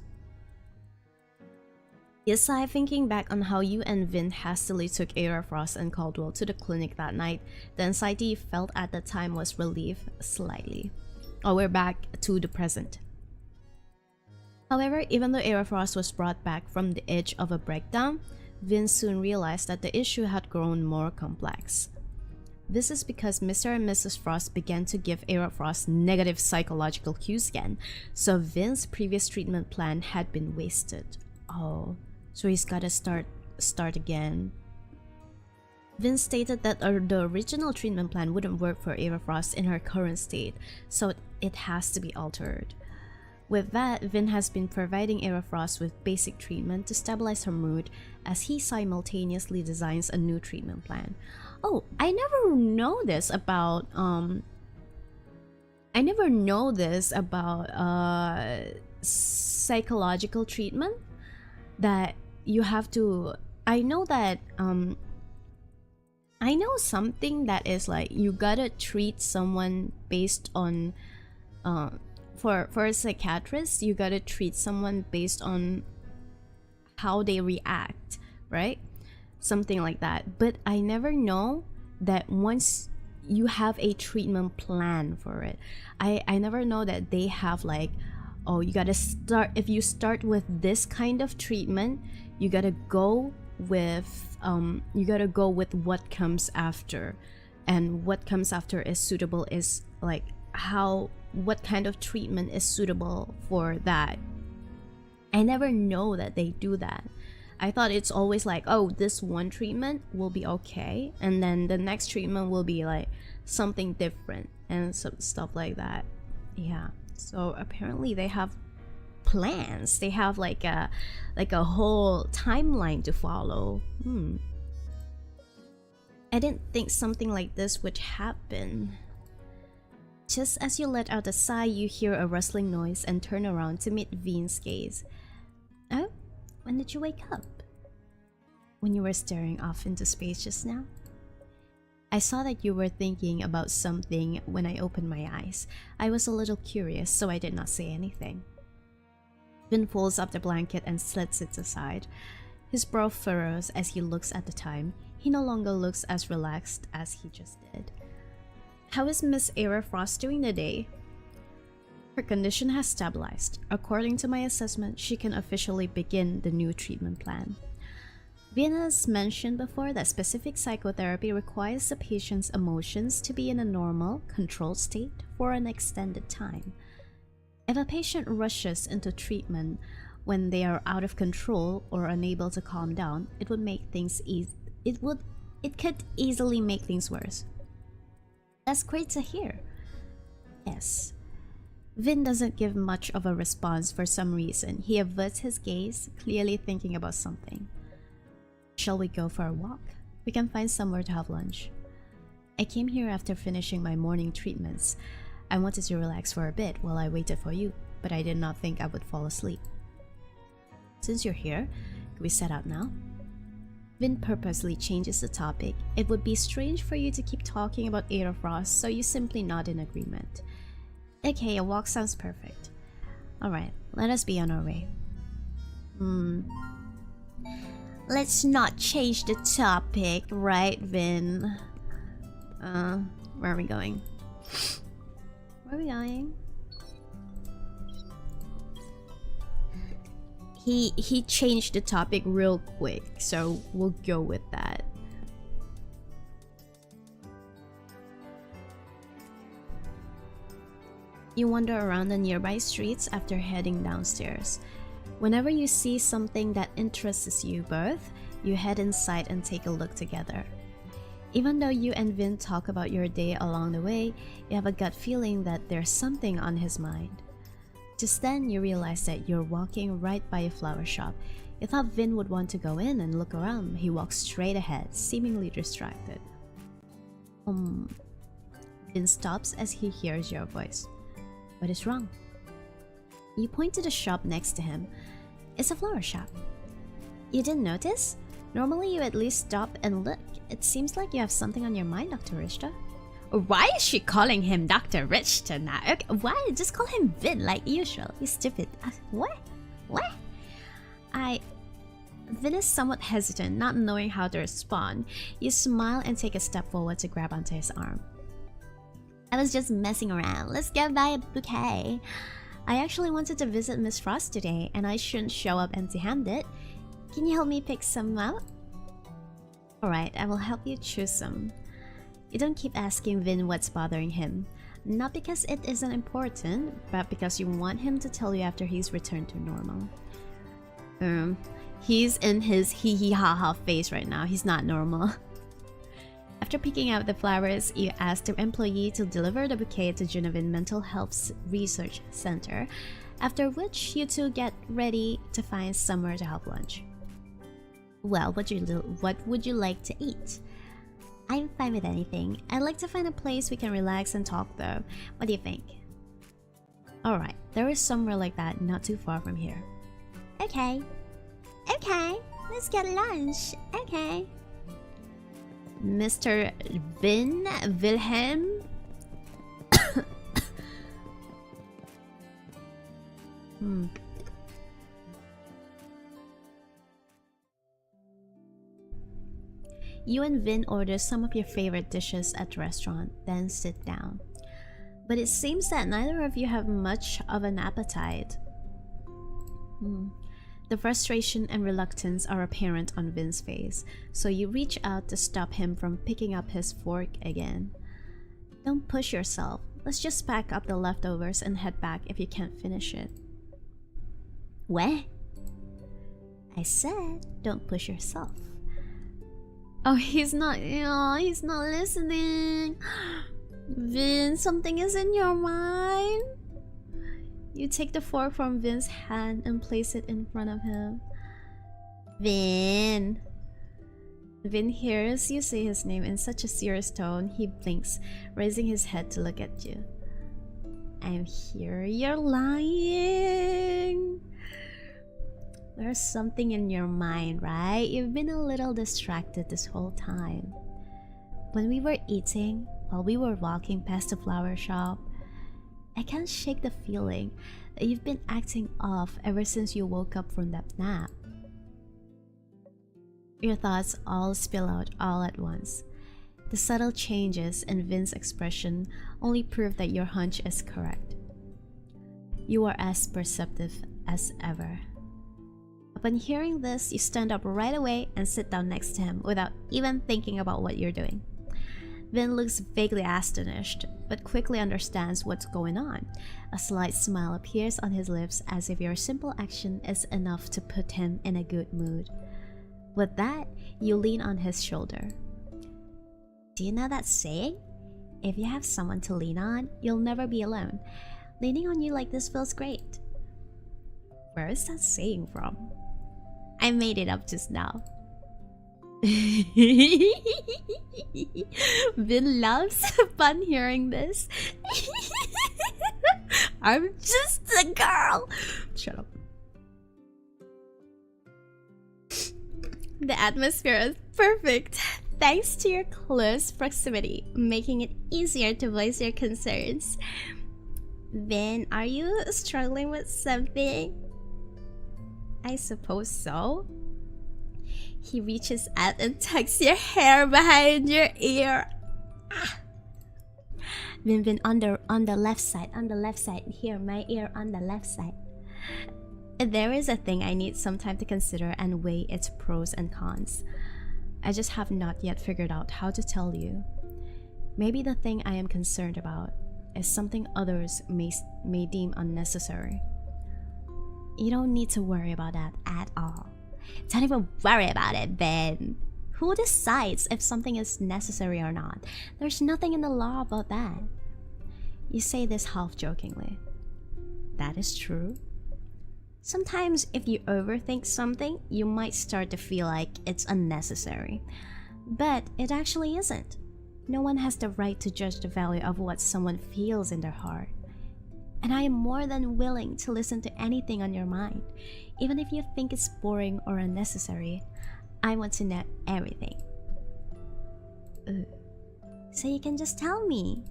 Yesai, thinking back on how you and Vin hastily took Aerofrost and Caldwell to the clinic that night, the anxiety you felt at the time was relieved slightly. Oh, we're back to the present. However, even though Aerofrost was brought back from the edge of a breakdown, Vin soon realized that the issue had grown more complex. This is because Mr. and Mrs. Frost began to give Aerofrost negative psychological cues again, so Vin's previous treatment plan had been wasted. Oh, so he's gotta start again. Vin stated that the original treatment plan wouldn't work for Aerofrost in her current state, so it has to be altered. With that, Vin has been providing Aerofrost with basic treatment to stabilize her mood as he simultaneously designs a new treatment plan. Oh, I never know this about psychological treatment, that you have to. I know that I know something that is like you gotta treat someone based on for a psychiatrist, you gotta treat someone based on how they react, right? Something like that. But I never know that once you have a treatment plan for it, I never know that they have like, oh, you gotta start, if you start with this kind of treatment, you gotta go with what comes after, and what comes after is suitable, is like what kind of treatment is suitable for that. I never know that they do that. I thought it's always like, oh, this one treatment will be okay, and then the next treatment will be like something different and some stuff like that. Yeah, so apparently they have plans. They have like a whole timeline to follow. I didn't think something like this would happen. Just as you let out a sigh, you hear a rustling noise and turn around to meet Vin's gaze. Oh, when did you wake up? When you were staring off into space just now? I saw that you were thinking about something when I opened my eyes. I was a little curious, so I did not say anything. Vin folds up the blanket and slits it aside. His brow furrows as he looks at the time. He no longer looks as relaxed as he just did. How is Miss Aerofrost doing today? Her condition has stabilized. According to my assessment, she can officially begin the new treatment plan. Vin has mentioned before that specific psychotherapy requires the patient's emotions to be in a normal, controlled state for an extended time. If a patient rushes into treatment when they are out of control or unable to calm down, it could easily make things worse. That's great to hear. Yes. Vin doesn't give much of a response for some reason. He averts his gaze, clearly thinking about something. Shall we go for a walk? We can find somewhere to have lunch. I came here after finishing my morning treatments. I wanted to relax for a bit while I waited for you, but I did not think I would fall asleep. Since you're here, can we set out now? Vin purposely changes the topic. It would be strange for you to keep talking about Aerofrost, so you simply nod in agreement. Okay, a walk sounds perfect. Alright, let us be on our way. Let's not change the topic, right, Vin? Where are we going? Where are we going? He changed the topic real quick, so we'll go with that. You wander around the nearby streets after heading downstairs. Whenever you see something that interests you both, you head inside and take a look together. Even though you and Vin talk about your day along the way, you have a gut feeling that there's something on his mind. Just then, you realize that you're walking right by a flower shop. You thought Vin would want to go in and look around. He walks straight ahead, seemingly distracted. Vin stops as he hears your voice. What is wrong? You point to the shop next to him. It's a flower shop. You didn't notice? Normally you at least stop and look. It seems like you have something on your mind, Dr. Richter. Why is she calling him Dr. Richter now? Okay, why? Just call him Vin like usual. He's stupid. What? Vin is somewhat hesitant, not knowing how to respond. You smile and take a step forward to grab onto his arm. I was just messing around. Let's go buy a bouquet. I actually wanted to visit Miss Frost today, and I shouldn't show up empty-handed. Can you help me pick some out? Alright, I will help you choose some. You don't keep asking Vin what's bothering him. Not because it isn't important, but because you want him to tell you after he's returned to normal. He's in his hee hee ha ha phase right now. He's not normal. After picking out the flowers, you ask the employee to deliver the bouquet to Junavin Mental Health Research Center, after which you two get ready to find somewhere to have lunch. Well, what would you like to eat? I'm fine with anything. I'd like to find a place we can relax and talk though. What do you think? Alright, there is somewhere like that not too far from here. Okay. Okay, let's get lunch. Okay. Mr. Vin Wilhelm? You and Vin order some of your favorite dishes at the restaurant, then sit down. But it seems that neither of you have much of an appetite. The frustration and reluctance are apparent on Vin's face, so you reach out to stop him from picking up his fork again. Don't push yourself. Let's just pack up the leftovers and head back if you can't finish it. What? I said, don't push yourself. Oh, he's not listening. Vin, something is in your mind. You take the fork from Vin's hand and place it in front of him. Vin. Vin hears you say his name in such a serious tone, he blinks, raising his head to look at you. I'm here, you're lying. There's something in your mind, right? You've been a little distracted this whole time. When we were eating, while we were walking past the flower shop, I can't shake the feeling that you've been acting off ever since you woke up from that nap. Your thoughts all spill out all at once. The subtle changes in Vin's expression only prove that your hunch is correct. You are as perceptive as ever. Upon hearing this, you stand up right away and sit down next to him without even thinking about what you're doing. Vin looks vaguely astonished, but quickly understands what's going on. A slight smile appears on his lips as if your simple action is enough to put him in a good mood. With that, you lean on his shoulder. Do you know that saying? If you have someone to lean on, you'll never be alone. Leaning on you like this feels great. Where is that saying from? I made it up just now. Vin loves upon hearing this. I'm just a girl. Shut up. The atmosphere is perfect thanks to your close proximity, making it easier to voice your concerns. Vin, are you struggling with something? I suppose so. He reaches out and tucks your hair behind your ear. Vin, on the left side, here, my ear on the left side. There is a thing I need some time to consider and weigh its pros and cons. I just have not yet figured out how to tell you. Maybe the thing I am concerned about is something others may deem unnecessary. You don't need to worry about that at all. Don't even worry about it, Ben. Who decides if something is necessary or not? There's nothing in the law about that. You say this half-jokingly. That is true. Sometimes if you overthink something, you might start to feel like it's unnecessary. But it actually isn't. No one has the right to judge the value of what someone feels in their heart. And I am more than willing to listen to anything on your mind. Even if you think it's boring or unnecessary, I want to know everything. So you can just tell me.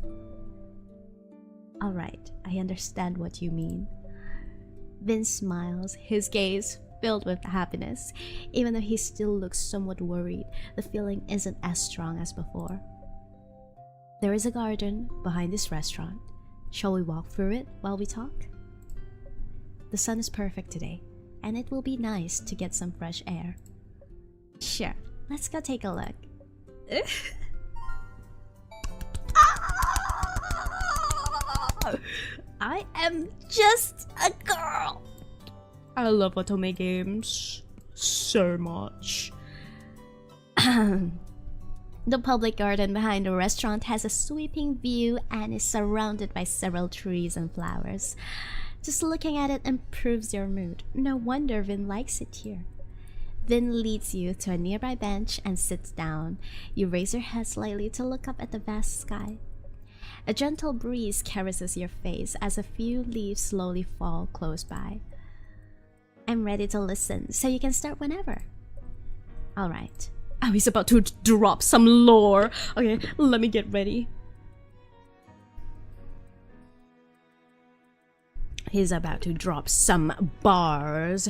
Alright, I understand what you mean. Vin smiles, his gaze filled with happiness. Even though he still looks somewhat worried, the feeling isn't as strong as before. There is a garden behind this restaurant. Shall we walk through it while we talk? The sun is perfect today, and it will be nice to get some fresh air. Sure, let's go take a look. I am just a girl. I love otome games so much. The public garden behind the restaurant has a sweeping view and is surrounded by several trees and flowers. Just looking at it improves your mood. No wonder Vin likes it here. Vin leads you to a nearby bench and sits down. You raise your head slightly to look up at the vast sky. A gentle breeze caresses your face as a few leaves slowly fall close by. I'm ready to listen, so you can start whenever. Alright. Oh, he's about to drop some lore. Okay, let me get ready. He's about to drop some bars.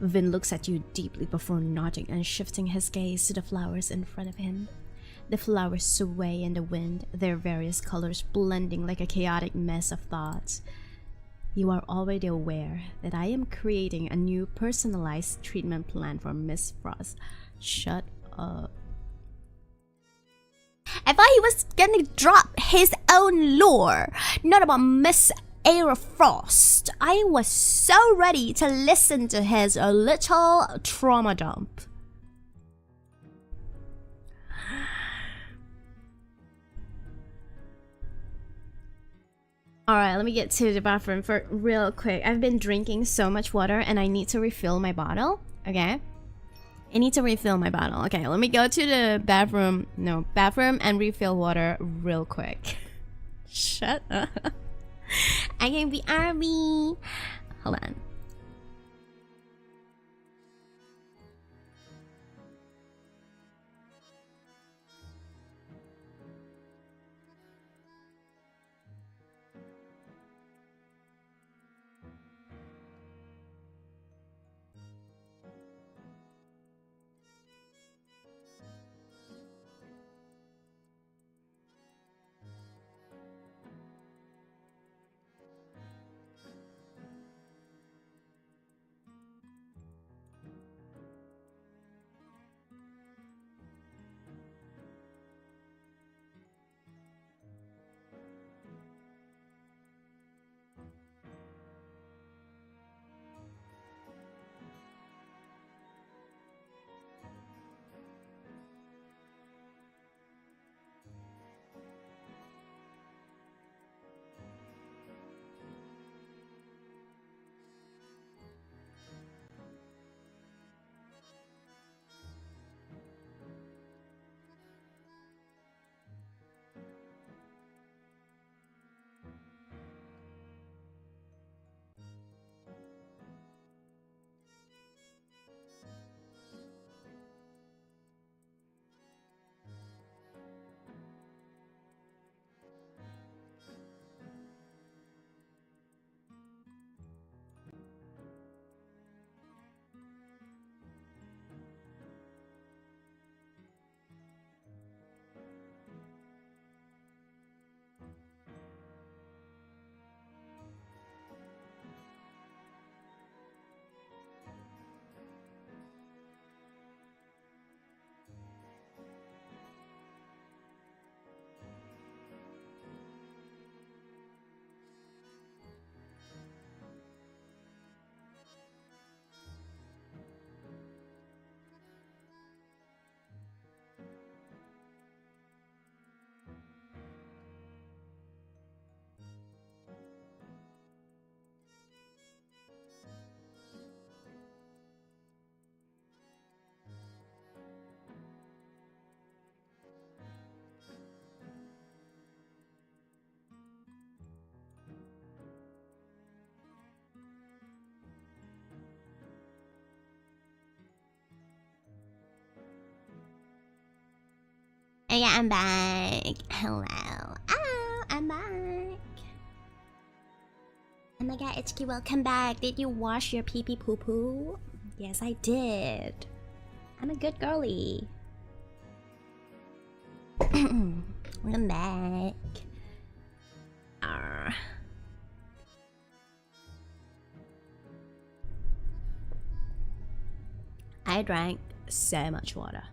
Vin looks at you deeply before nodding and shifting his gaze to the flowers in front of him. The flowers sway in the wind, their various colors blending like a chaotic mess of thoughts. You are already aware that I am creating a new personalized treatment plan for Miss Frost. Shut up. I thought he was gonna drop his own lore, not about Miss Frost. I was so ready to listen to his little trauma dump. Alright, let me get to the bathroom for real quick. I've been drinking so much water and I need to refill my bottle. Okay? I need to refill my bottle. Okay, let me go to the bathroom. No, bathroom and refill water real quick. Shut up. I can be army. Hold on. Okay, I'm back. Hello. Oh, I'm back. Am my god, Itsuki, welcome back. Did you wash your pee pee poo poo? Yes, I did. I'm a good girly. Welcome back. Arr. I drank so much water.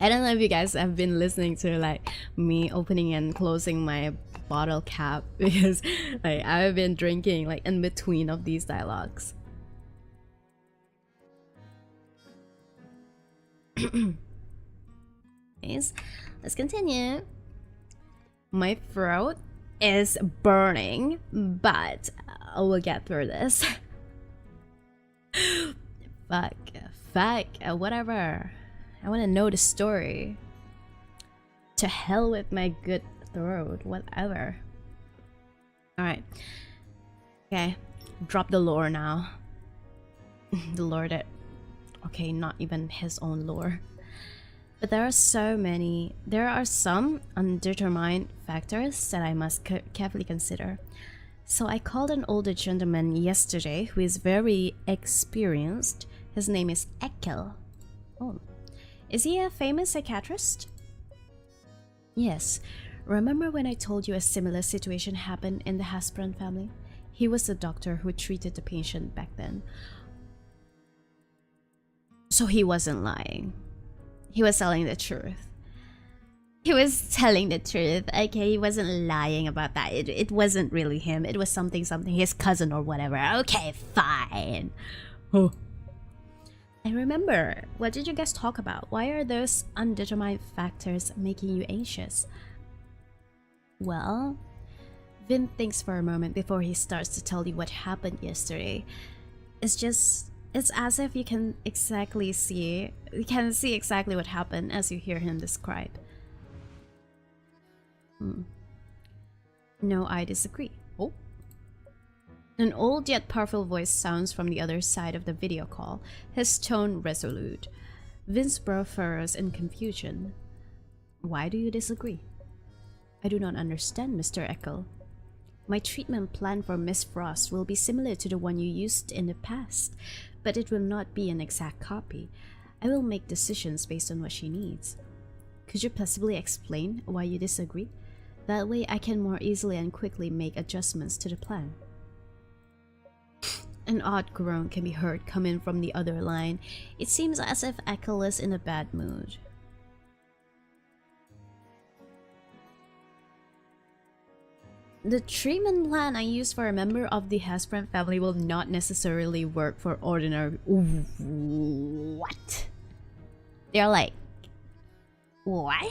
I don't know if you guys have been listening to like me opening and closing my bottle cap because like I've been drinking like in between of these dialogues. Anyways, let's continue. My throat is burning, but we'll get through this. Fuck, whatever. I want to know the story. To hell with my good throat, whatever. Alright. Okay, drop the lore now. The lore that... Okay, not even his own lore. But there are some undetermined factors that I must carefully consider. So I called an older gentleman yesterday who is very experienced. His name is Ekel. Oh. Is he a famous psychiatrist? Yes. Remember when I told you a similar situation happened in the Hasbron family? He was the doctor who treated the patient back then. So he wasn't lying. He was telling the truth. He was telling the truth. Okay, he wasn't lying about that. It wasn't really him. It was something, his cousin or whatever. Okay, fine. Oh. I remember. What did you guys talk about? Why are those undetermined factors making you anxious? Well, Vin thinks for a moment before he starts to tell you what happened yesterday. It's as if you can see exactly what happened as you hear him describe. No, I disagree. Oh. An old yet powerful voice sounds from the other side of the video call, his tone resolute. Vin's brow furrows in confusion. Why do you disagree? I do not understand, Mr. Ekel. My treatment plan for Miss Frost will be similar to the one you used in the past, but it will not be an exact copy. I will make decisions based on what she needs. Could you possibly explain why you disagree? That way I can more easily and quickly make adjustments to the plan. An odd groan can be heard coming from the other line. It seems as if Ekel is in a bad mood. The treatment plan I use for a member of the Hasbron family will not necessarily work for ordinary... What? They're like... What?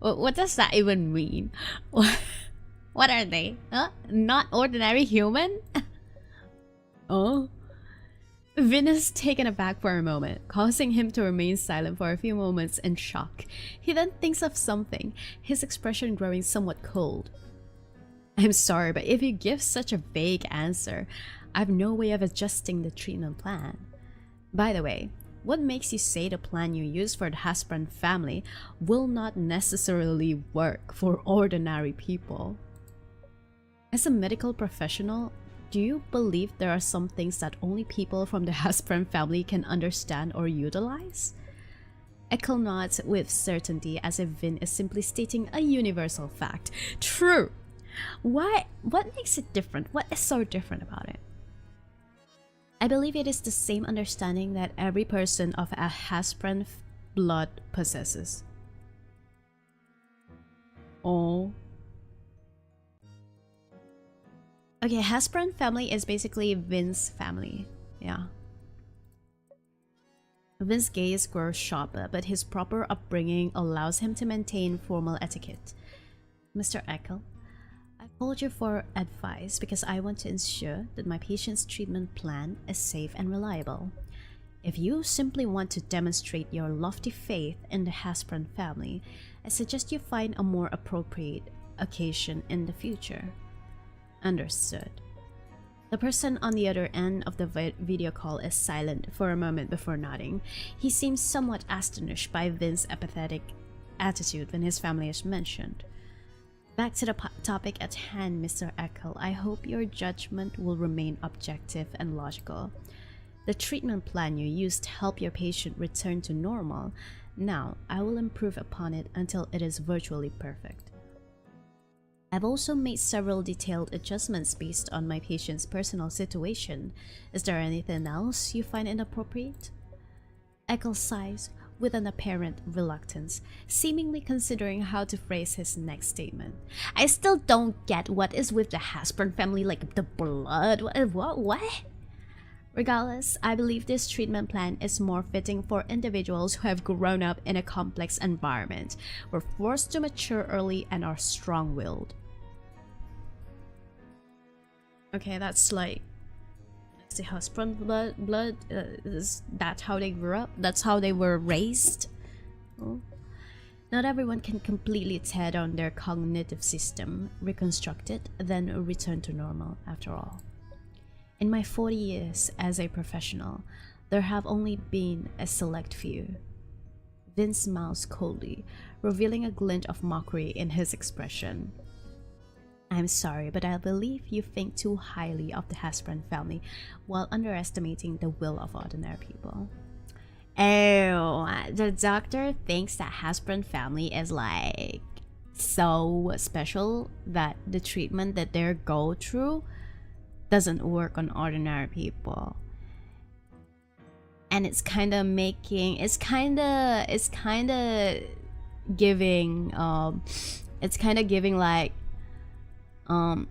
What does that even mean? What are they? Huh? Not ordinary human? Oh? Vin is taken aback for a moment, causing him to remain silent for a few moments in shock. He then thinks of something, his expression growing somewhat cold. I'm sorry, but if you give such a vague answer, I have no way of adjusting the treatment plan. By the way, what makes you say the plan you use for the Hasbron family will not necessarily work for ordinary people? As a medical professional, do you believe there are some things that only people from the Hasbron family can understand or utilize? Ekel nods with certainty as if Vin is simply stating a universal fact. True! What makes it different? What is so different about it? I believe it is the same understanding that every person of a Hasbron blood possesses. Oh. Okay, Hasbron family is basically Vin's family. Yeah. Vin's gaze grows sharper, but his proper upbringing allows him to maintain formal etiquette. Mr. Ekel, I called you for advice because I want to ensure that my patient's treatment plan is safe and reliable. If you simply want to demonstrate your lofty faith in the Hasbron family, I suggest you find a more appropriate occasion in the future. Understood. The person on the other end of the video call is silent for a moment before nodding. He seems somewhat astonished by Vin's apathetic attitude when his family is mentioned. Back to the topic at hand, Mr. Eckel. I hope your judgment will remain objective and logical. The treatment plan you used helped your patient return to normal. Now, I will improve upon it until it is virtually perfect. I've also made several detailed adjustments based on my patient's personal situation. Is there anything else you find inappropriate? Eckel sighs with an apparent reluctance, seemingly considering how to phrase his next statement. I still don't get what is with the Hasbro family, like the blood. What? Regardless, I believe this treatment plan is more fitting for individuals who have grown up in a complex environment, were forced to mature early, and are strong-willed. Okay, that's like, let's see, husband blood, is that how they grew up? That's how they were raised? Oh. Not everyone can completely tear down their cognitive system, reconstruct it, then return to normal after all. In my 40 years as a professional, there have only been a select few. Vin smiles coldly, revealing a glint of mockery in his expression. I'm sorry, but I believe you think too highly of the Hasbro family while underestimating the will of ordinary people. Oh, the doctor thinks that Hasbro family is like so special that the treatment that they go through doesn't work on ordinary people. And it's kind of making, it's kind of giving like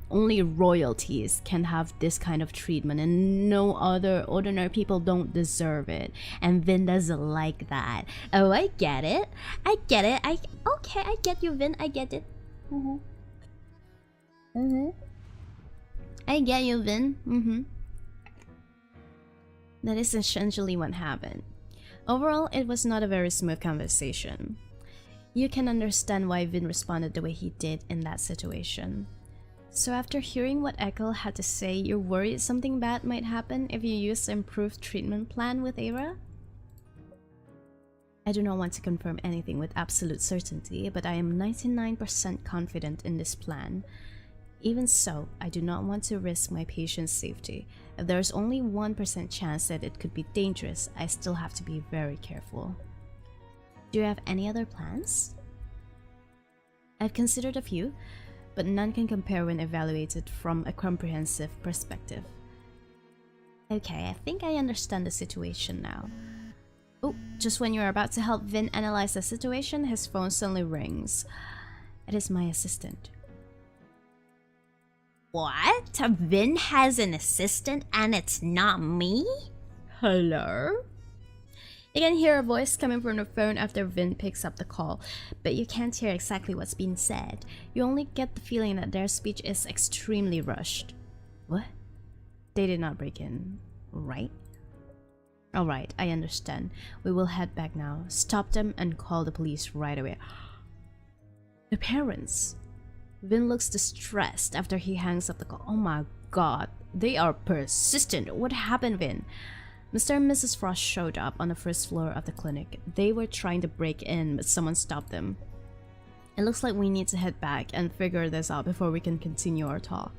only royalties can have this kind of treatment and no other ordinary people don't deserve it, and Vin doesn't like that. Oh, I get it, I get you, Vin, I get it. I get you, Vin. That is essentially what happened. Overall, it was not a very smooth conversation. You can understand why Vin responded the way he did in that situation. So after hearing what Eckel had to say, you're worried something bad might happen if you use the improved treatment plan with Era? I do not want to confirm anything with absolute certainty, but I am 99% confident in this plan. Even so, I do not want to risk my patient's safety. If there is only 1% chance that it could be dangerous, I still have to be very careful. Do you have any other plans? I've considered a few, but none can compare when evaluated from a comprehensive perspective. Okay, I think I understand the situation now. Oh, just when you're about to help Vin analyze the situation, his phone suddenly rings. It is my assistant. What? Vin has an assistant and it's not me? Hello? You can hear a voice coming from the phone after Vin picks up the call, but you can't hear exactly what's being said. You only get the feeling that their speech is extremely rushed. What? They did not break in, right? Alright, I understand. We will head back now. Stop them and call the police right away. The parents. Vin looks distressed after he hangs up the call. Oh my god, they are persistent. What happened, Vin? Mr. and Mrs. Frost showed up on the first floor of the clinic. They were trying to break in, but someone stopped them. It looks like we need to head back and figure this out before we can continue our talk.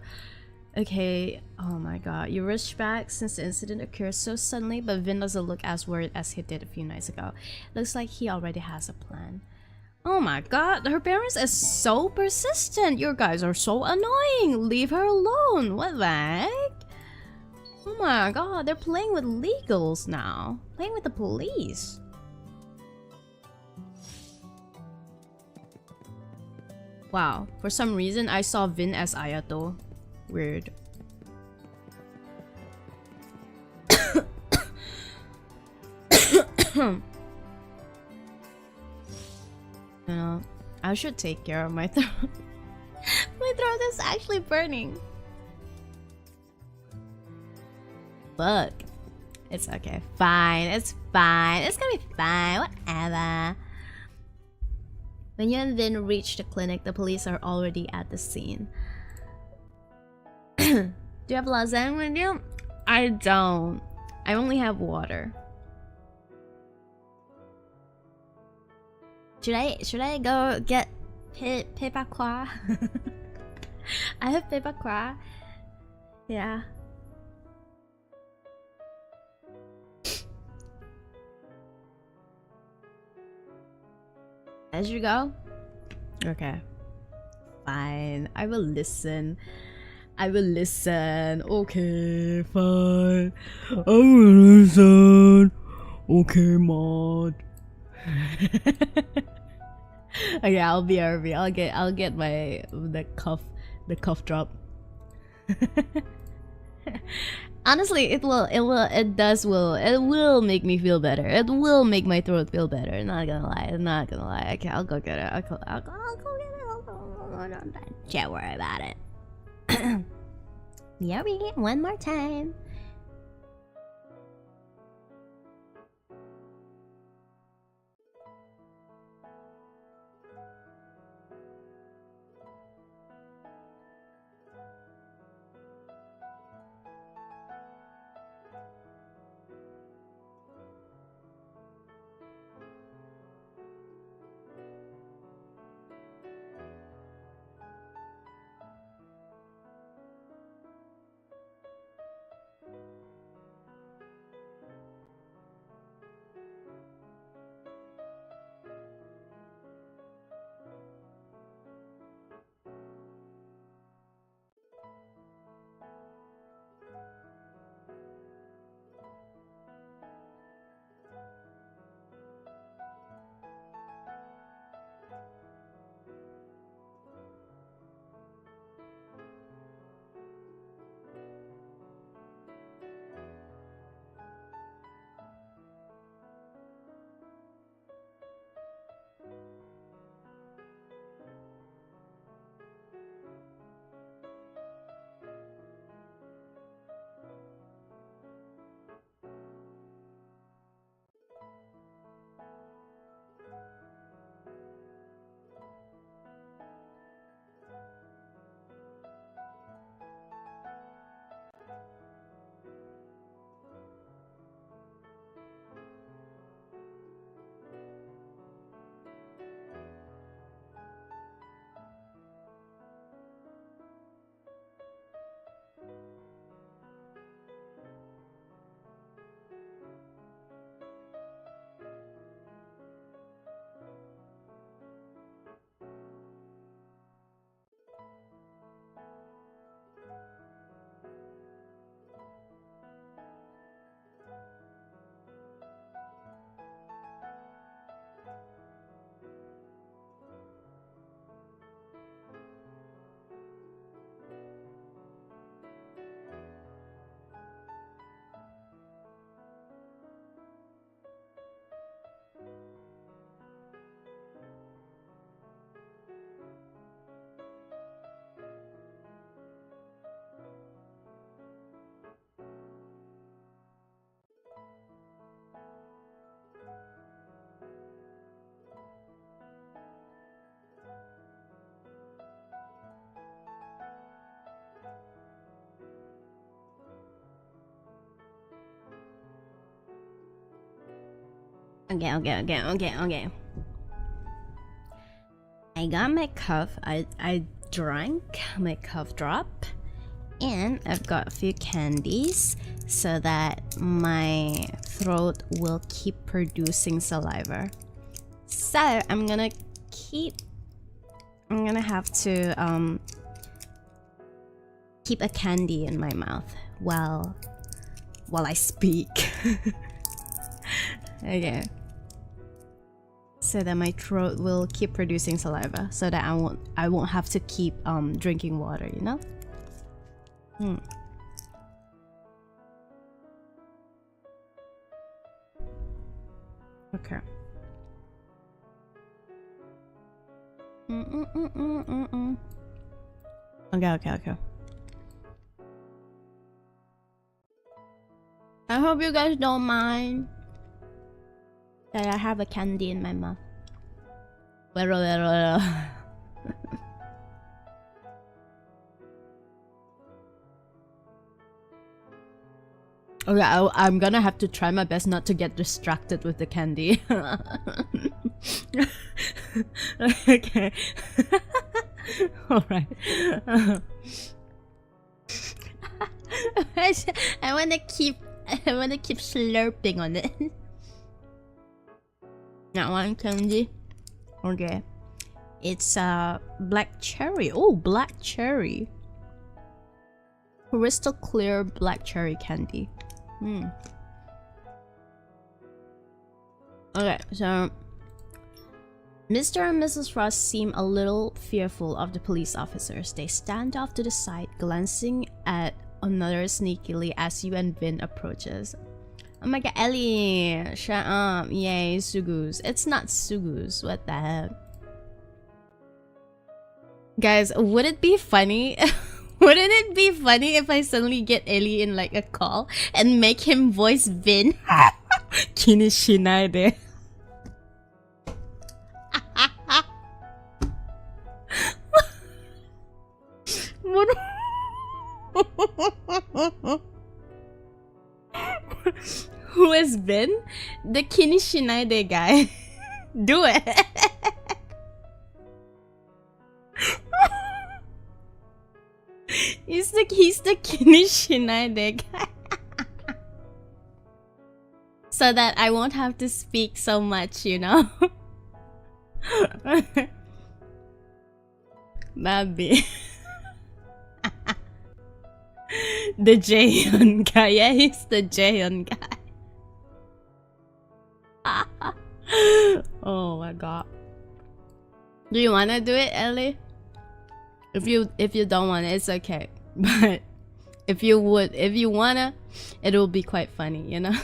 Okay, oh my god, you rushed back since the incident occurred so suddenly, but Vin doesn't look as worried as he did a few nights ago. Looks like he already has a plan. Oh my god, her parents are so persistent. You guys are so annoying. Leave her alone. What the heck? Oh my god, they're playing with legals now. Playing with the police. Wow, for some reason I saw Vin as Ayato. Weird. You know, I should take care of my throat. My throat is actually burning. Look, it's okay. Fine, it's fine. It's gonna be fine. Whatever. When you and Vin reach the clinic, the police are already at the scene. Do you have lasagna with you? I don't. I only have water. Should I go get Pepakwa. I have pepakwa. Yeah. As you go? Okay. Fine. I will listen. Okay, fine. I will listen. Okay, mod. Okay, I'll be RV. I'll get the cough drop. Honestly, it will make me feel better. It will make my throat feel better. Not gonna lie. Okay, I'll go get it. I'll go get it. Don't worry about it. Yuri, one more time. Okay. I got my cough. I drank my cough drop, and I've got a few candies so that my throat will keep producing saliva. So I'm gonna have to keep a candy in my mouth while I speak. Okay. So that my throat will keep producing saliva, so that I won't have to keep drinking water, you know? Okay. Okay. I hope you guys don't mind that I have a candy in my mouth. Well. Okay, I'm gonna have to try my best not to get distracted with the candy. Okay. Alright. I wanna keep slurping on it. That one candy. Okay. It's black cherry. Oh, black cherry. Crystal clear black cherry candy. Okay, so Mr. and Mrs. Frost seem a little fearful of the police officers. They stand off to the side, glancing at another sneakily as you and Vin approaches. Oh my god, Ellie! Shut up. Yay, Sugus. It's not Sugus. What the heck? Guys, would it be funny? Wouldn't it be funny if I suddenly get Ellie in like a call and make him voice Vin? Kinishinai. Who is Vin? The Kinishinai guy. Do it. He's the Kinishinai guy. So that I won't have to speak so much, you know. Baby. The Jaehyun guy. Yeah, he's the Jaehyun guy. Oh my god. Do you wanna do it, Ellie? If you don't wanna, it's okay. But if you wanna, it will be quite funny, you know.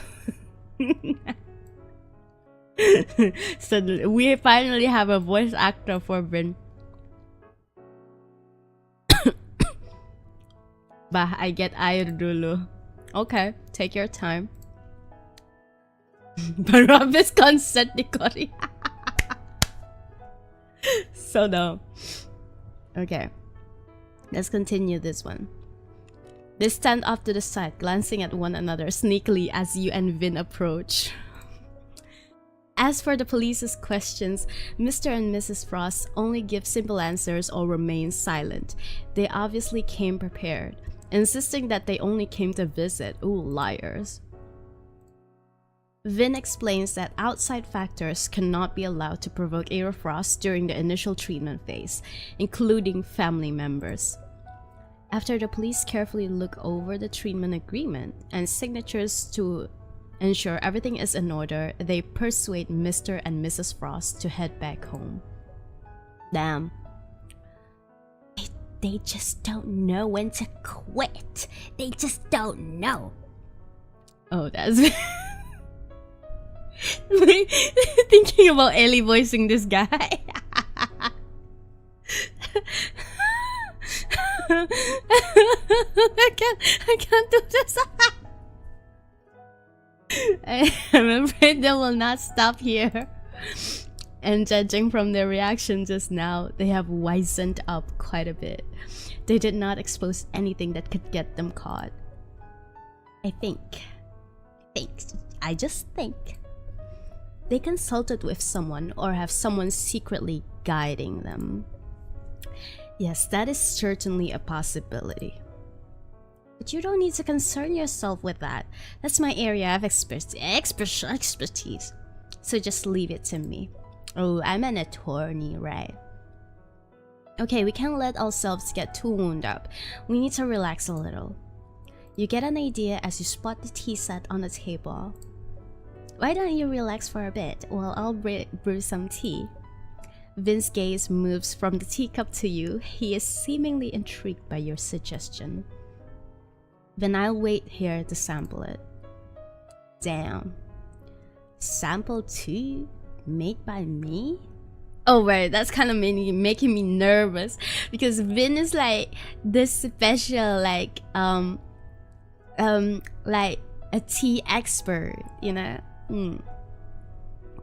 So we finally have a voice actor for Vin. Bah, I get air dulu. Okay, take your time. Barabas consent di Korea. So dumb. Okay, let's continue this one. They stand off to the side, glancing at one another sneakily as you and Vin approach. As for the police's questions, Mr. and Mrs. Frost only give simple answers or remain silent. They obviously came prepared, insisting that they only came to visit. Ooh, liars. Vin explains that outside factors cannot be allowed to provoke Aero Frost during the initial treatment phase, including family members. After the police carefully look over the treatment agreement and signatures to ensure everything is in order, they persuade Mr. and Mrs. Frost to head back home. Damn. They just don't know when to quit. They just don't know. Oh, that's... Thinking about Ellie voicing this guy. I can't do this. I'm afraid they will not stop here. And judging from their reaction just now, they have wizened up quite a bit. They did not expose anything that could get them caught. I just think they consulted with someone or have someone secretly guiding them. Yes, that is certainly a possibility. But you don't need to concern yourself with that. That's my area of expertise. So just leave it to me. Oh, I'm an attorney, right? Okay, we can't let ourselves get too wound up. We need to relax a little. You get an idea as you spot the tea set on the table. Why don't you relax for a bit while I'll brew some tea? Vin's gaze moves from the teacup to you. He is seemingly intrigued by your suggestion. Then I'll wait here to sample it. Damn. Sample tea made by me? Oh right, that's kind of making me nervous because Vin is like this special like a tea expert, you know.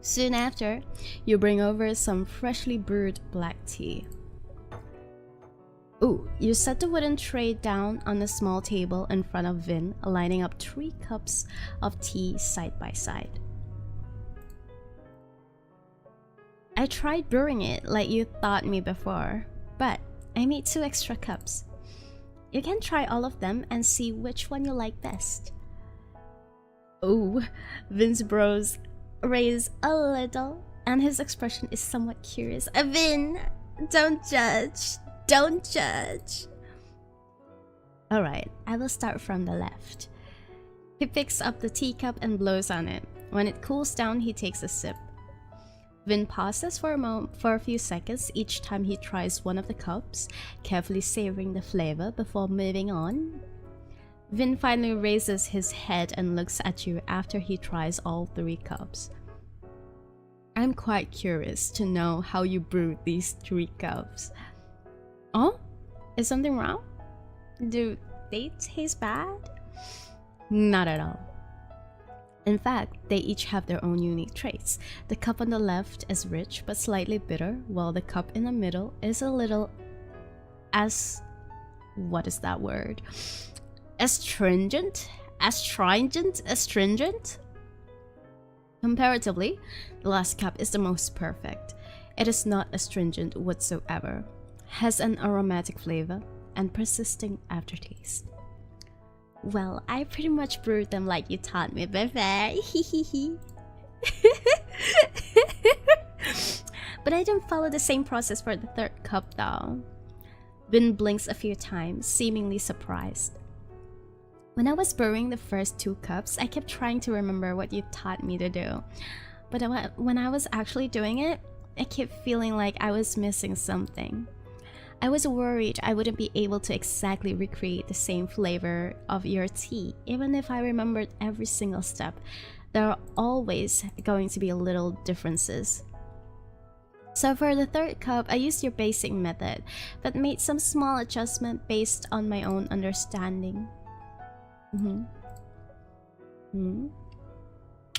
Soon after, you bring over some freshly brewed black tea. Ooh, you set the wooden tray down on a small table in front of Vin, lining up 3 cups of tea side by side. I tried brewing it like you taught me before, but I made 2 extra cups. You can try all of them and see which one you like best. Oh, Vin's brows raise a little, and his expression is somewhat curious. Vin, don't judge. Don't judge. Alright, I will start from the left. He picks up the teacup and blows on it. When it cools down, he takes a sip. Vin pauses for a few seconds each time he tries one of the cups, carefully savoring the flavor before moving on. Vin finally raises his head and looks at you after he tries all 3 cups. I'm quite curious to know how you brewed these 3 cups. Oh? Is something wrong? Do they taste bad? Not at all. In fact, they each have their own unique traits. The cup on the left is rich but slightly bitter, while the cup in the middle is a little what is that word? Astringent? Astringent? Comparatively, the last cup is the most perfect. It is not astringent whatsoever, has an aromatic flavor, and persisting aftertaste. Well, I pretty much brewed them like you taught me before. But I didn't follow the same process for the 3rd cup though. Vin blinks a few times, seemingly surprised. When I was brewing the first 2 cups, I kept trying to remember what you taught me to do. But when I was actually doing it, I kept feeling like I was missing something. I was worried I wouldn't be able to exactly recreate the same flavor of your tea. Even if I remembered every single step, there are always going to be little differences. So for the 3rd cup, I used your basic method, but made some small adjustment based on my own understanding.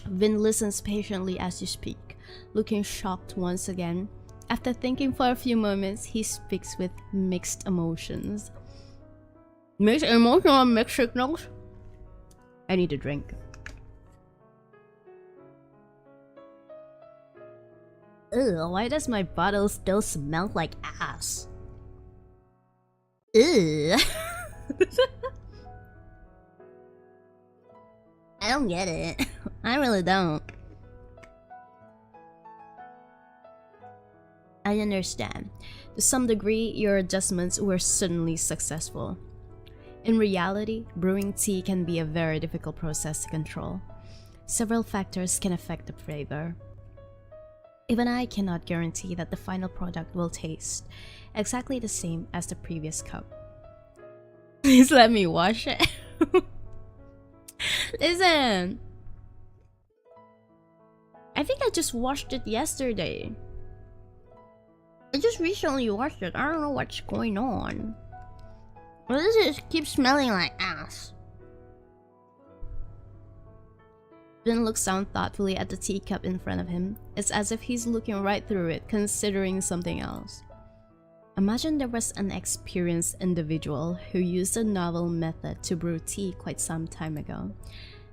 Vin listens patiently as you speak, looking shocked once again. After thinking for a few moments, he speaks with mixed emotions. Mixed emotions or mixed signals? I need a drink. Ugh, why does my bottle still smell like ass? Ugh. I don't get it. I really don't. I understand. To some degree, your adjustments were certainly successful. In reality, brewing tea can be a very difficult process to control. Several factors can affect the flavor. Even I cannot guarantee that the final product will taste exactly the same as the previous cup. Please let me wash it. Listen, I think I just washed it yesterday. I just recently washed it. I don't know what's going on. Well, this just keeps smelling like ass. Vin looks down thoughtfully at the teacup in front of him. It's as if he's looking right through it, considering something else. Imagine there was an experienced individual who used a novel method to brew tea quite some time ago,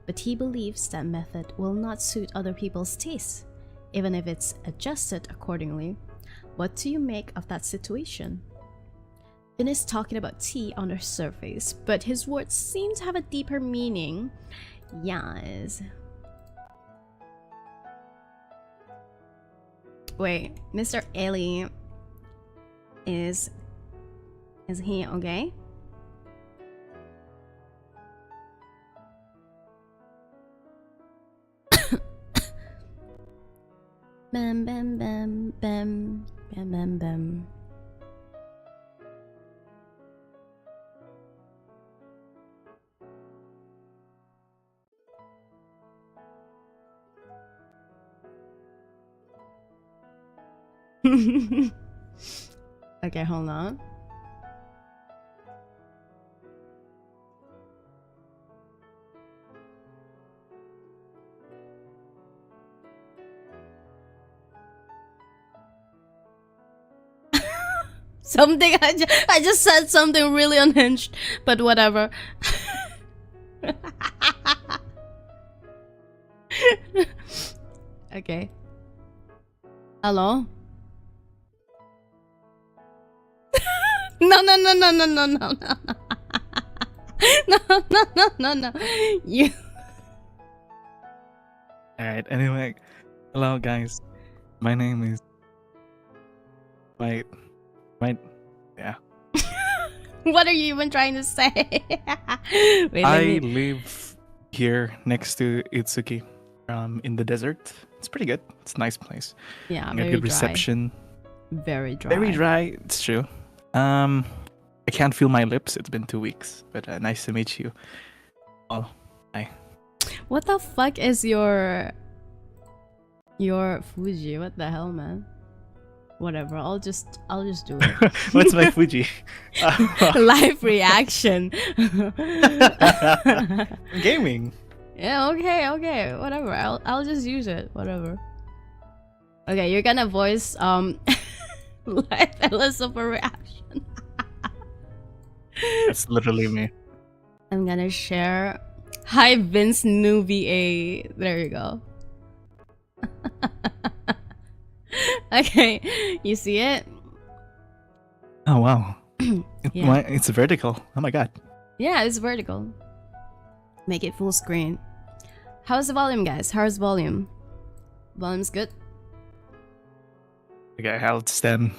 but he believes that method will not suit other people's tastes, even if it's adjusted accordingly. What do you make of that situation? Vin is talking about tea on the surface, but his words seem to have a deeper meaning. Yes. Wait, Mr. Ali is he okay? Bam bam bam bam bam bam bam. Okay, hold on. Something I just said something really unhinged, but whatever. Okay. Hello? No, no, no, no, no, no, no, no. No, no, no, no, no. You. Alright, anyway. Hello, guys. My name is... My... Yeah. What are you even trying to say? Wait, I live here next to Itsuki, in the desert. It's pretty good. It's a nice place. Yeah, I got very good dry. reception. Very dry. Very dry. It's true. I can't feel my lips. It's been 2 weeks, but nice to meet you. Oh, hi. What the fuck is your Fuji? What the hell, man? Whatever. I'll just do it. What's my Fuji? Live reaction. Gaming. Yeah. Okay. Whatever. I'll just use it. Whatever. Okay, you're gonna voice live Elizabeth reaction. That's literally me. I'm gonna share. Hi, Vince new VA. There you go. Okay, you see it? Oh wow. Yeah. It's vertical. Oh my god. Yeah, it's vertical. Make it full screen. How's the volume, guys? How's volume? Volume's good? Okay, I'll stand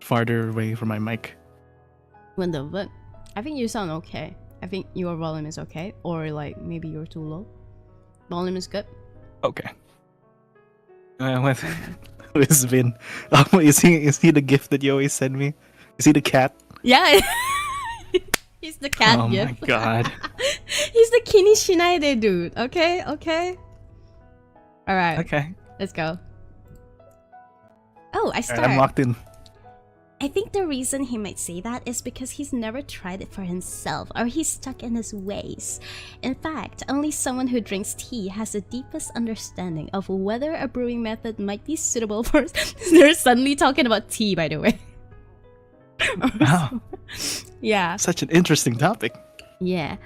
farther away from my mic. Window, but I think you sound okay. I think your volume is okay. Or like maybe you're too low. Volume is good. Okay. Who's been? Is he the gift that you always send me? Is he the cat? Yeah. He's the cat Oh gift. my god. He's the Kini Shinaide dude. Okay. Alright. Okay. Let's go. Oh, I start. Alright, I'm locked in. I think the reason he might say that is because he's never tried it for himself, or he's stuck in his ways. In fact, only someone who drinks tea has the deepest understanding of whether a brewing method might be suitable for... They're suddenly talking about tea, by the way. Wow. Yeah. Such an interesting topic. Yeah.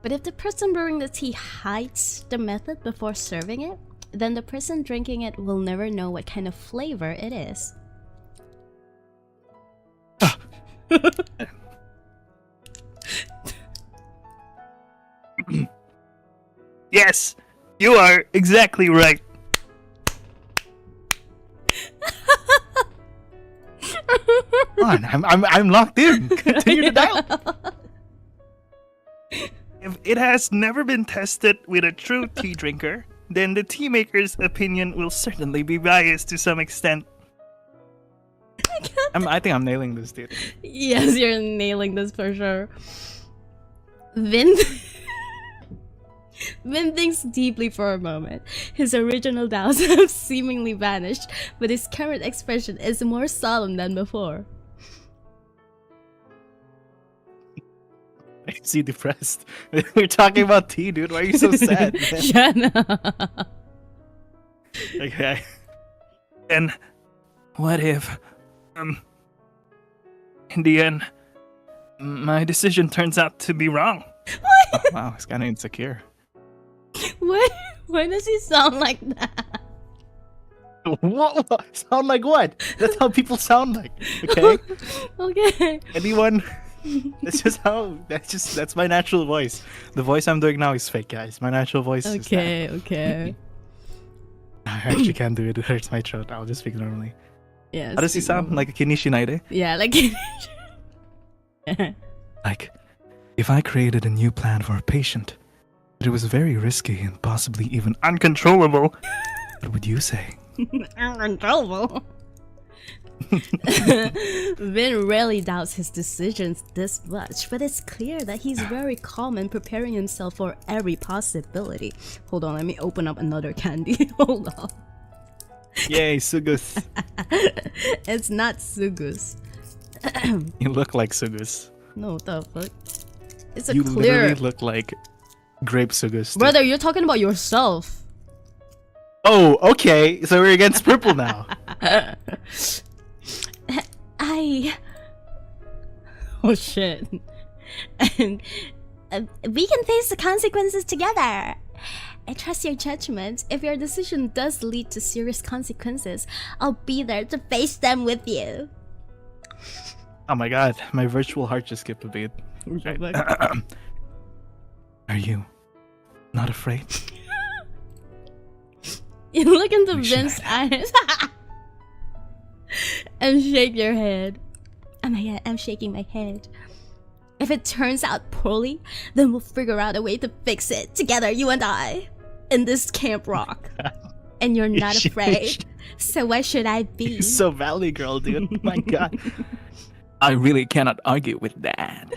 But if the person brewing the tea hides the method before serving it, then the person drinking it will never know what kind of flavor it is. Yes, you are exactly right. Come on, I'm locked in. Continue to dial. If it has never been tested with a true tea drinker, then the tea maker's opinion will certainly be biased to some extent. I think I'm nailing this, dude. Yes, you're nailing this for sure. Vin thinks deeply for a moment. His original doubts have seemingly vanished, but his current expression is more solemn than before. I see depressed. We're talking about tea, dude. Why are you so sad? Shut up. Okay. And what if, in the end, my decision turns out to be wrong? What? Oh, wow, he's kind of insecure. What? Why does he sound like that? What? Sound like what? That's how people sound like. Okay. Okay. Anyone? That's my natural voice. The voice I'm doing now is fake, guys. My natural voice is that. Okay. I actually can't do it. It hurts my throat. I'll just speak normally. Yeah. How does he sound? Like a Kinishi Naide? Yeah, like. Like, if I created a new plan for a patient, but it was very risky and possibly even uncontrollable, what would you say? Uncontrollable. Vin rarely doubts his decisions this much, but it's clear that he's very calm and preparing himself for every possibility. Hold on, let me open up another candy. Hold on. Yay, Sugus. It's not Sugus. You look like Sugus. No, what the fuck? It's a You clear... literally look like grape Sugus. dude. Brother, you're talking about yourself. Oh, okay. So we're against purple now. Oh shit. And we can face the consequences together. I trust your judgment. If your decision does lead to serious consequences, I'll be there to face them with you. Oh my god, my virtual heart just skipped a beat. Right. Are you not afraid? You look into We should Vince's eyes and shake your head. Oh my god, I'm shaking my head. If it turns out poorly, then we'll figure out a way to fix it together, you and I, in this Camp Rock. And you're not afraid, so why should I be? You're so Valley Girl, dude. My god. I really cannot argue with that.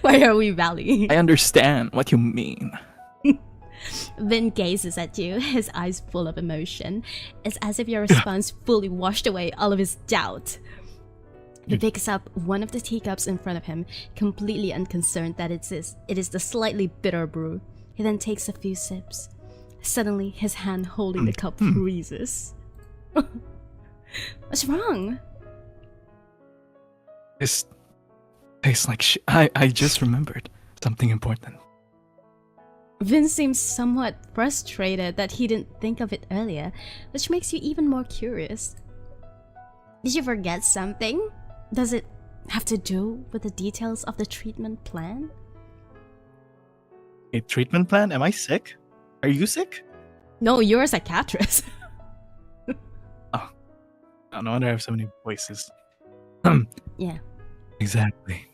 Why are we Valley? I understand what you mean. Vin gazes at you, his eyes full of emotion. It's as if your response fully washed away all of his doubt. He picks up one of the teacups in front of him, completely unconcerned that it is the slightly bitter brew. He then takes a few sips. Suddenly, his hand holding the cup freezes. What's wrong? This tastes like I just remembered something important. Vin seems somewhat frustrated that he didn't think of it earlier, which makes you even more curious. Did you forget something? Does it have to do with the details of the treatment plan? A treatment plan? Am I sick? Are you sick? No, you're a psychiatrist. Oh, no wonder I have so many voices. Yeah. Exactly.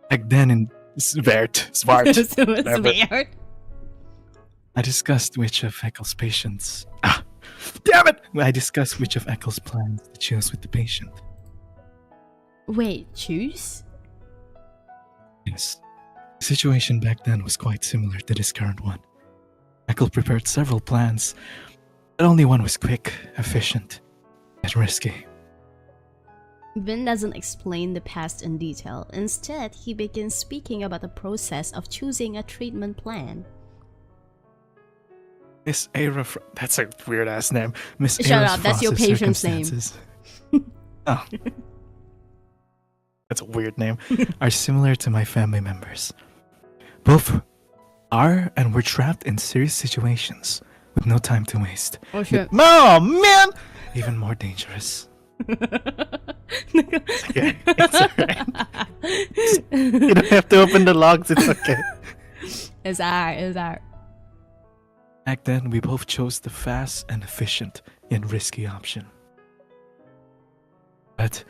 Back then in Svart, So it's whatever. weird. I discussed which of Eccles' patients. Damn it! I discussed which of Eccles' plans to choose with the patient. Wait, choose? Yes. The situation back then was quite similar to this current one. Eccles prepared several plans, but only one was quick, efficient, yet risky. Vin doesn't explain the past in detail. Instead, he begins speaking about the process of choosing a treatment plan. Miss Era that's a weird ass name. Miss Shut Era up, that's your Frost's patient's name. circumstances- Oh. That's a weird name. Are similar to my family members. Both are and were trapped in serious situations with no time to waste. Oh shit. Oh man! Even more dangerous. Okay, it's alright. You don't have to open the logs, it's okay. It's alright. Back then, we both chose the fast and efficient yet risky option. But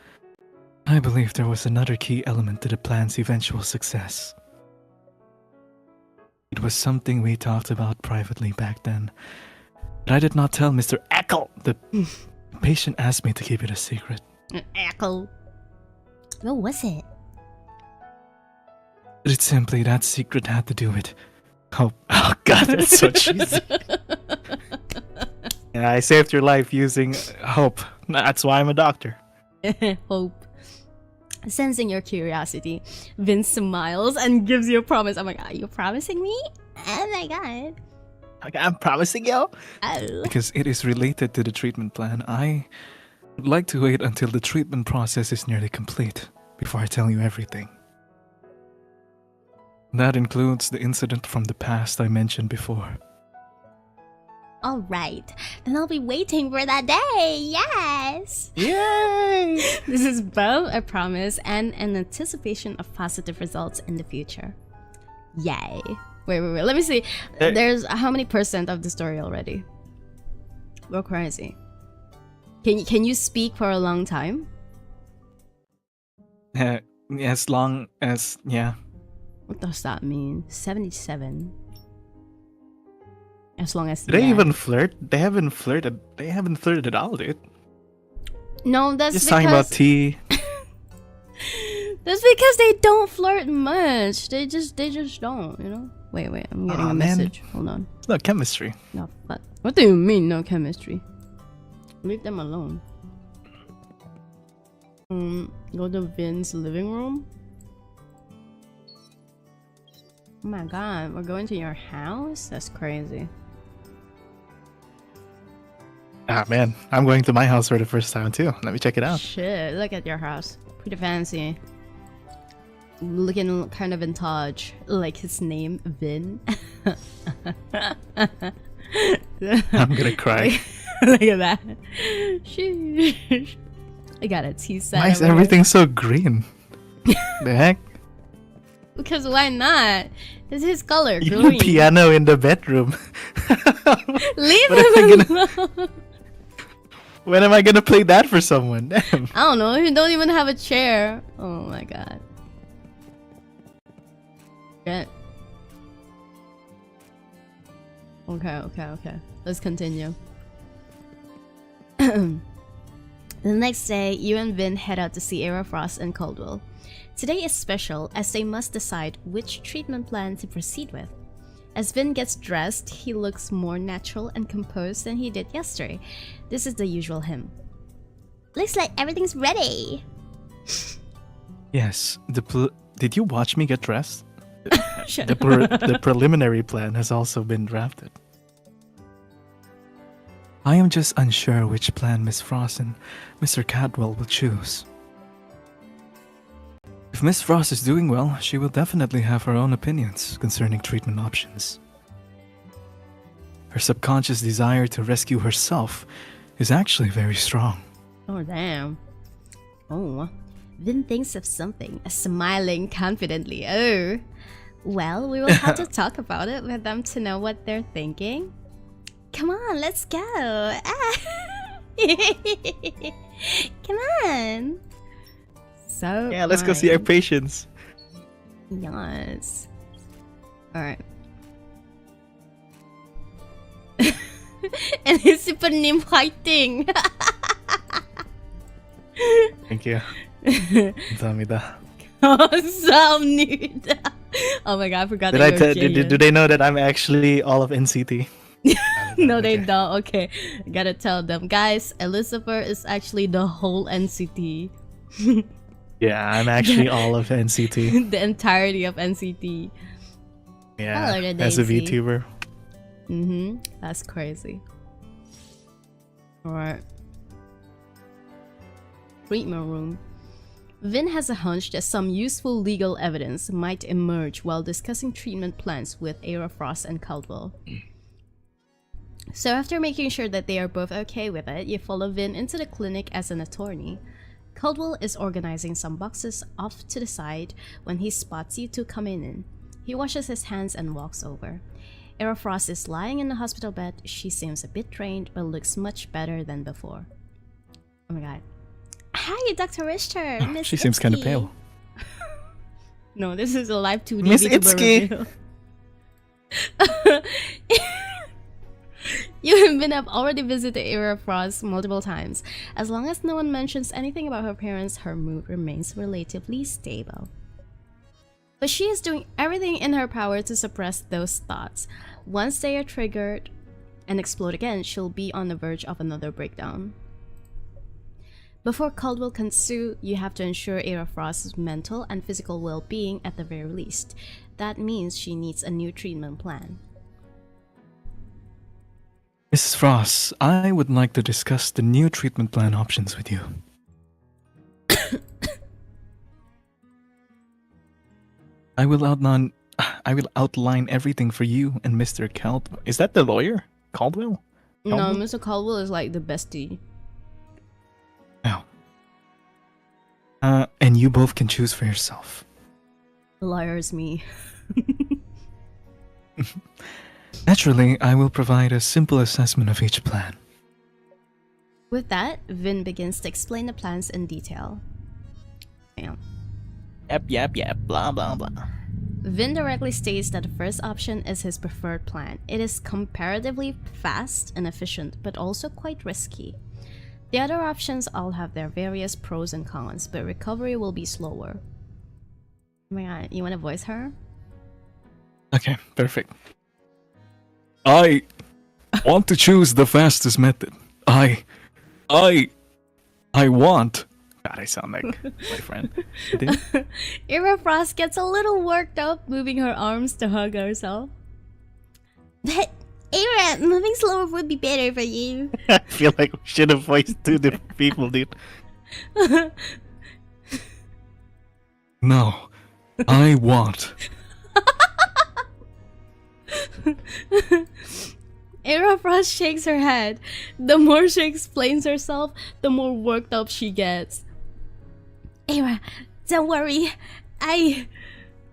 I believe there was another key element to the plan's eventual success. It was something we talked about privately back then, but I did not tell Mr. Eckel. The patient asked me to keep it a secret. Echo. What was it? But it's simply that secret had to do with hope. Oh god, that's so cheesy. Yeah, I saved your life using hope. That's why I'm a doctor. Hope. Sensing your curiosity, Vince smiles and gives you a promise. Oh my god, you're promising me? Oh my god. Okay, I'm promising you. Oh. Because it is related to the treatment plan, I would like to wait until the treatment process is nearly complete before I tell you everything. That includes the incident from the past I mentioned before. Alright. Then I'll be waiting for that day. Yes. Yay! This is both a promise and an anticipation of positive results in the future. Yay. Wait. Let me see. There's how many percent of the story already? We're crazy. Can you speak for a long time? As long as, yeah. What does that mean? 77. As long as Did they yeah. even flirt? They haven't flirted. They haven't flirted at all, dude. No, that's Just because talking about tea. that's because they don't flirt much. They just don't, you know. Wait, I'm getting Aw, a man. message. Hold on. It's not chemistry. No, but what do you mean no chemistry? Leave them alone. Go to Vin's living room. Oh my god, we're going to your house? That's crazy. Ah, man. I'm going to my house for the first time, too. Let me check it out. Shit, look at your house. Pretty fancy. Looking kind of vintage. Like his name, Vin. I'm gonna cry. Look at that. Sheesh. I got a tea set. Why is over here. everything so green? The heck? Because why not? This is his color, You green. have a piano in the bedroom. Leave What him am I alone. When am I gonna play that for someone? Damn. I don't know. You don't even have a chair. Oh my god. Yeah. Okay. Let's continue. The next day, you and Vin head out to see Era Frost and Caldwell. Today is special as they must decide which treatment plan to proceed with. As Vin gets dressed, he looks more natural and composed than he did yesterday. This is the usual him. Looks like everything's ready. Yes. Did you watch me get dressed? Shut The preliminary plan has also been drafted. I am just unsure which plan Miss Frost and Mr. Cadwell will choose. If Miss Frost is doing well, she will definitely have her own opinions concerning treatment options. Her subconscious desire to rescue herself is actually very strong. Oh, damn. Oh. Vin thinks of something, smiling confidently. Oh. Well, we will have to talk about it with them to know what they're thinking. Come on, let's go. Ah. Come on. So Yeah, let's go see our fine. patients. Yes. Alright. And he's super name fighting. Thank you. Kamsahamnida. So nude. Oh my god, I forgot Did that I you're tell? Jillian. Do they know that I'm actually all of NCT? No, they Okay. don't. Okay, I gotta tell them. Guys, Elizabeth is actually the whole NCT. Yeah, I'm actually all of NCT. The entirety of NCT. Yeah, Hello there, as a Daisy. VTuber. That's crazy. Alright. Treatment room. Vin has a hunch that some useful legal evidence might emerge while discussing treatment plans with Era Frost and Caldwell. So after making sure that they are both okay with it, you follow Vin into the clinic as an attorney. Caldwell is organizing some boxes off to the side when he spots you two coming in. He washes his hands and walks over. Era Frost is lying in the hospital bed. She seems a bit drained but looks much better than before. Oh my god. Hi, Dr. Richter. Miss She seems kind of Itsuki. pale. No, this is a live 2D Miss VTuber Itsuki. review. You and Vin have already visited Era Frost multiple times. As long as no one mentions anything about her parents, her mood remains relatively stable. But she is doing everything in her power to suppress those thoughts. Once they are triggered and explode again, she'll be on the verge of another breakdown. Before Caldwell can sue, you have to ensure Era Frost's mental and physical well-being at the very least. That means she needs a new treatment plan. Mrs. Frost, I would like to discuss the new treatment plan options with you. I will outline everything for you and Mr. Caldwell. Is that the lawyer? Caldwell? No, Caldwell? Mr. Caldwell is like the bestie. No. And you both can choose for yourself. The lawyer is me. Naturally, I will provide a simple assessment of each plan. With that, Vin begins to explain the plans in detail. Damn. Yep, blah, blah, blah. Vin directly states that the first option is his preferred plan. It is comparatively fast and efficient, but also quite risky. The other options all have their various pros and cons, but recovery will be slower. Oh my god, you wanna voice her? Okay, perfect. I want to choose the fastest method. I want. God, I sound like my friend. Era Frost gets a little worked up, moving her arms to hug herself. But, Era, moving slower would be better for you. I feel like we should have voiced two different people, dude. No, I want. Era Frost shakes her head. The more she explains herself, the more worked up she gets. Era, don't worry.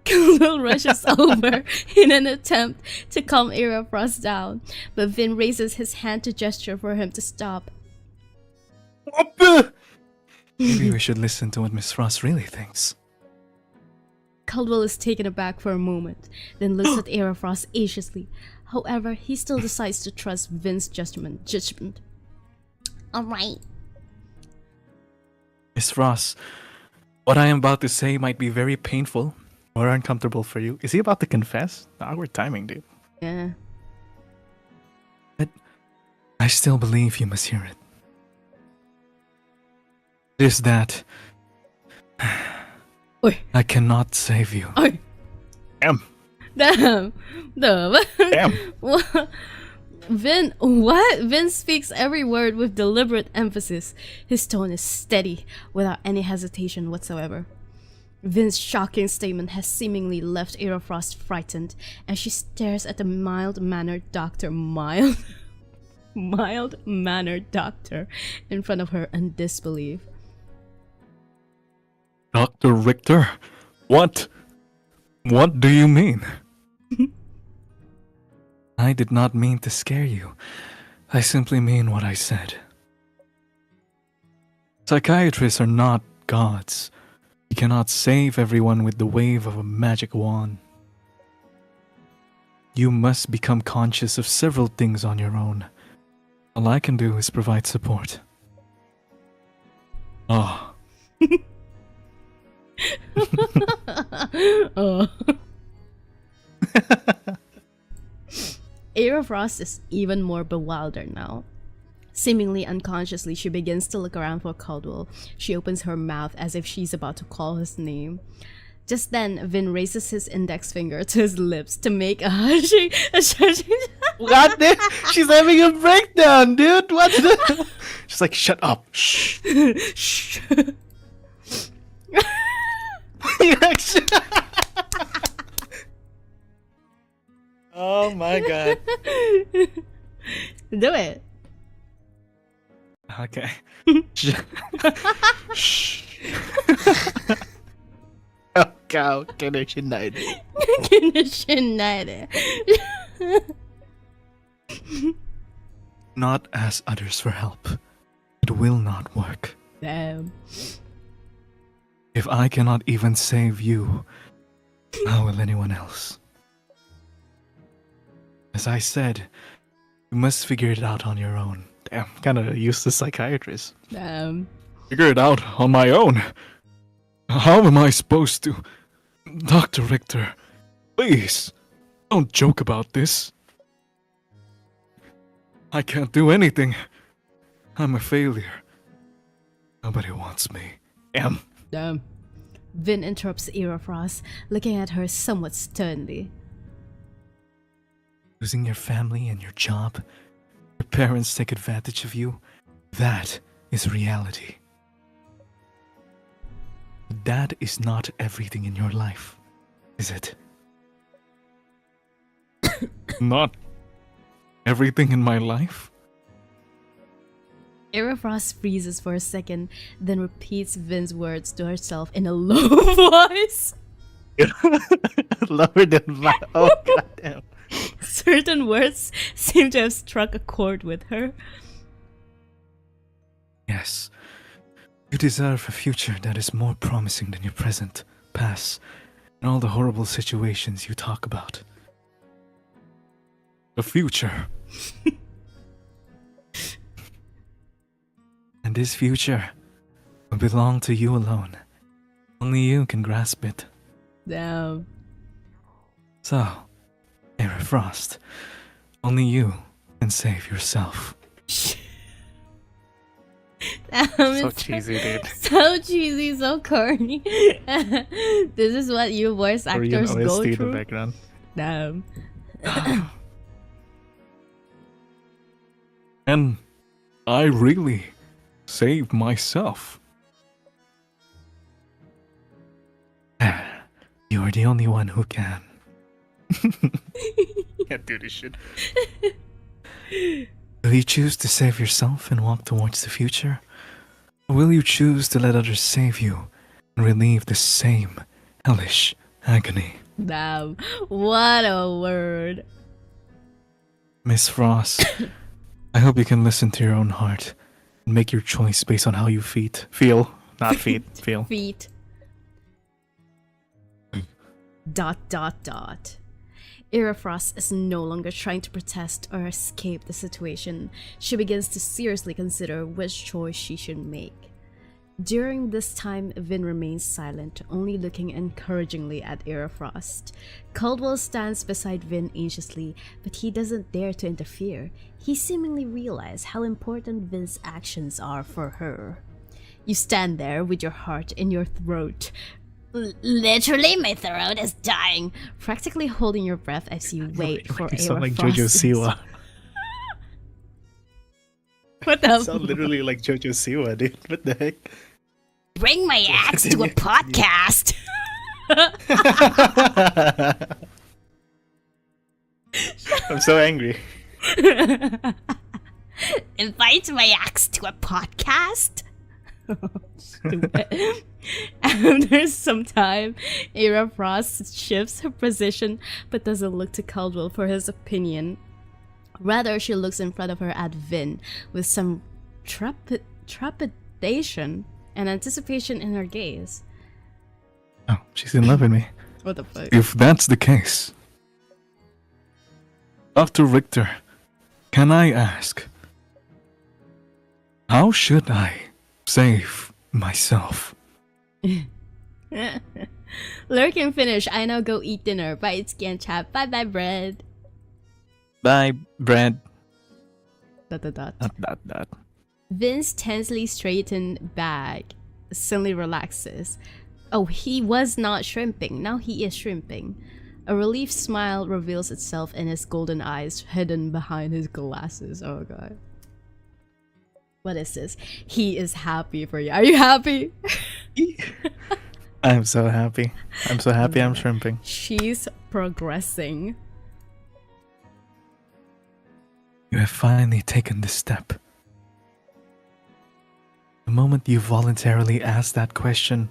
Caldwell rushes over in an attempt to calm Era Frost down, but Vin raises his hand to gesture for him to stop. Maybe we should listen to what Miss Frost really thinks. Caldwell is taken aback for a moment, then looks at Era Frost anxiously. However, he still decides to trust Vin's judgment. Alright. Miss Frost, what I am about to say might be very painful or uncomfortable for you. Is he about to confess? Awkward timing, dude. Yeah. But I still believe you must hear it. It is that Oi. I cannot save you. Oi. Damn. Damn. Damn. Vin speaks every word with deliberate emphasis. His tone is steady, without any hesitation whatsoever. Vin's shocking statement has seemingly left Era Frost frightened, and she stares at the mild-mannered doctor mild-mannered doctor in front of her in disbelief. Dr. Richter, what? What do you mean? I did not mean to scare you. I simply mean what I said. Psychiatrists are not gods. You cannot save everyone with the wave of a magic wand. You must become conscious of several things on your own. All I can do is provide support. Oh. Oh. Era Frost is even more bewildered now. Seemingly unconsciously, she begins to look around for Caldwell. She opens her mouth as if she's about to call his name. Just then, Vin raises his index finger to his lips to make a hushing. What? She's having a breakdown, dude. What? She's like, shut up. Shh. Shh. Oh my god. Do it. Okay. Shh. Ikaw, kinishinay. Kinishinay. Not ask others for help. It will not work. Damn. If I cannot even save you, how will anyone else? As I said, you must figure it out on your own. Damn, kinda useless psychiatrist. Damn. Figure it out on my own? How am I supposed to? Dr. Richter, please, don't joke about this. I can't do anything. I'm a failure. Nobody wants me. Damn. Damn. Vin interrupts Era Frost, looking at her somewhat sternly. Losing your family and your job, your parents take advantage of you, that is reality. That is not everything in your life, is it? Not everything in my life? Era Frost freezes for a second, then repeats Vin's words to herself in a low voice. Lower than my. Oh, goddamn. Certain words seem to have struck a chord with her. Yes. You deserve a future that is more promising than your present, past, and all the horrible situations you talk about. A future. And this future will belong to you alone. Only you can grasp it. Damn. So, Era Frost, only you can save yourself. Damn, So it's cheesy, dude. so cheesy, so corny. This is what you voice actors Korean go OST in the through. background. Damn. And I really saved myself. You're the only one who can. Can't do this shit. Will you choose to save yourself and walk towards the future? Or will you choose to let others save you and relieve the same hellish agony? Damn, what a word. Miss Frost, I hope you can listen to your own heart and make your choice based on how you feel. Not feet, feel. Feet. Dot. Frost is no longer trying to protest or escape the situation. She begins to seriously consider which choice she should make. During this time, Vin remains silent, only looking encouragingly at Frost. Caldwell stands beside Vin anxiously, but he doesn't dare to interfere. He seemingly realizes how important Vin's actions are for her. You stand there with your heart in your throat. Literally, my throat is dying. Practically holding your breath as you wait for You sound like Frost. Jojo Siwa. What the You sound literally like Jojo Siwa, dude. What the heck? Bring my axe to a podcast. I'm so angry. Invite my axe to a podcast. Stupid. After some time, Frost shifts her position but doesn't look to Caldwell for his opinion. Rather, she looks in front of her at Vin with some trepidation and anticipation in her gaze. Oh, she's in love with me. What the fuck? If that's the case, Dr. Richter, can I ask, how should I save myself? Lurk and finish. I now go eat dinner. Bye, Itsuki and chat. Bye bye, bread. Bye, Brad. ... Dot. Vin's tensely straightened back suddenly relaxes. Oh, he was not shrimping. Now he is shrimping. A relieved smile reveals itself in his golden eyes hidden behind his glasses. Oh god. What is this? He is happy for you. Are you happy? I'm so happy. I'm so happy I'm shrimping. She's progressing. You have finally taken this step. The moment you voluntarily asked that question,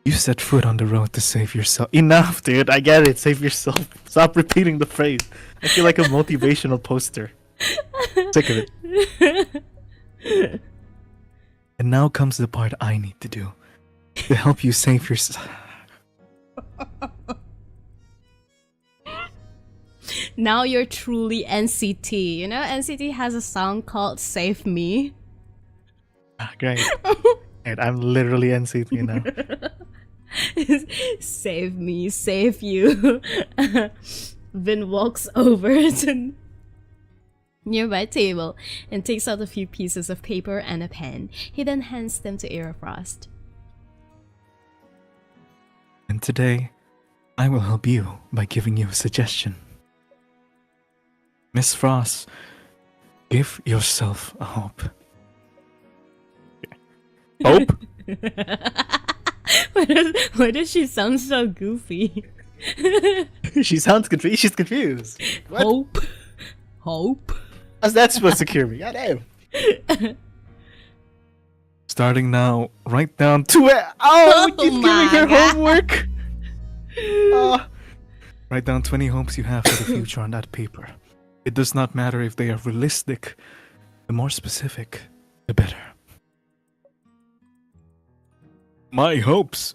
you set foot on the road to save yourself. Enough, dude. I get it. Save yourself. Stop repeating the phrase. I feel like a motivational poster. Sick of it. And now comes the part I need to do to help you save yourself. Now you're truly NCT. You know, NCT has a song called Save Me. Great. Right, I'm literally NCT now. Save me, save you. Vin walks over to nearby table and takes out a few pieces of paper and a pen. He then hands them to Frost. And today, I will help you by giving you a suggestion. Miss Frost, give yourself a hope. Hope? Why does she sound so goofy? She sounds confused. She's confused. What? Hope. How's that supposed to cure me? Goddamn. Starting now, write down to it. Oh, she's giving her homework. Write down 20 hopes you have for the future on that paper. It does not matter if they are realistic. The more specific, the better. My hopes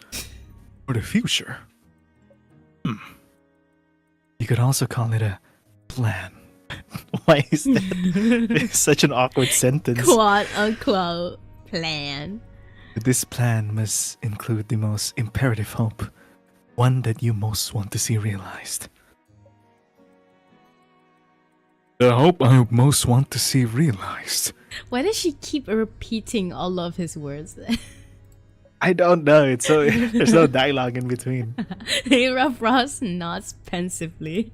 for the future. You could also call it a plan. Why is that such an awkward sentence? Quote unquote plan. This plan must include the most imperative hope, one that you most want to see realized. The hope I most want to see realized. Why does she keep repeating all of his words? I don't know. It's so there's no dialogue in between. Frost nods pensively.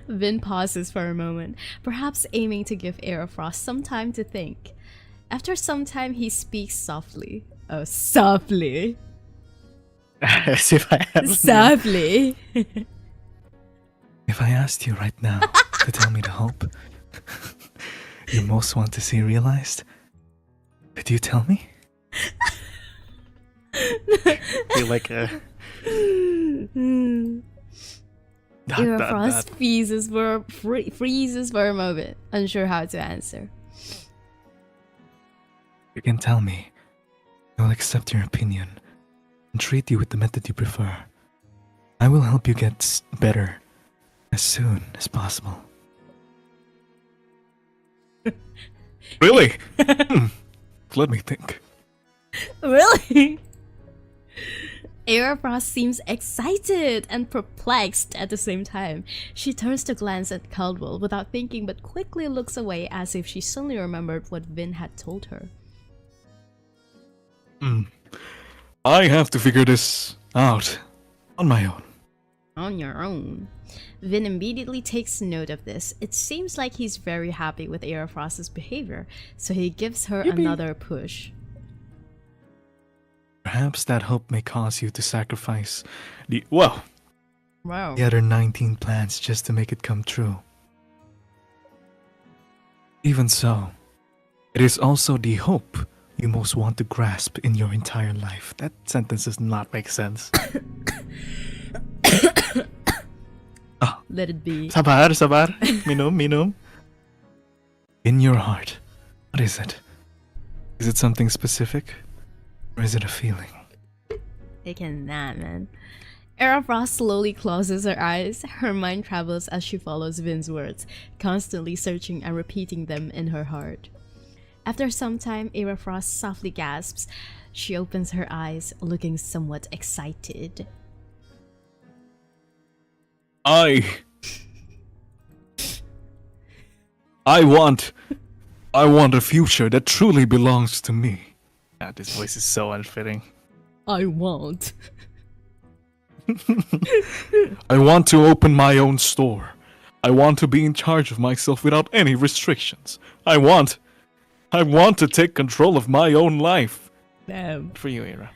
Vin pauses for a moment, perhaps aiming to give Frost some time to think. After some time, he speaks softly. Oh, softly. As if I have. Softly. If I asked you right now to tell me the hope, you most want to see realized? Could you tell me? Feel like a Frost freezes for a moment, unsure how to answer. You can tell me. I will accept your opinion and treat you with the method you prefer. I will help you get better as soon as possible. Really? Let me think. Really? Aerofrost seems excited and perplexed at the same time. She turns to glance at Caldwell without thinking, but quickly looks away as if she suddenly remembered what Vin had told her. I have to figure this out on my own. On your own. Vin immediately takes note of this. It seems like he's very happy with Aerofrost's behavior, so he gives her another push. Perhaps that hope may cause you to sacrifice the other 19 plans just to make it come true. Even so, it is also the hope you most want to grasp in your entire life. That sentence does not make sense. Let it be. Sabar. Minum. In your heart, what is it? Is it something specific? Or is it a feeling? I cannot, man. Aerofrost slowly closes her eyes. Her mind travels as she follows Vin's words, constantly searching and repeating them in her heart. After some time, Aerofrost softly gasps. She opens her eyes, looking somewhat excited. I want a future that truly belongs to me. God, this voice is so unfitting. I want. I want to open my own store. I want to be in charge of myself without any restrictions. I want to take control of my own life. Damn. For you, Ira.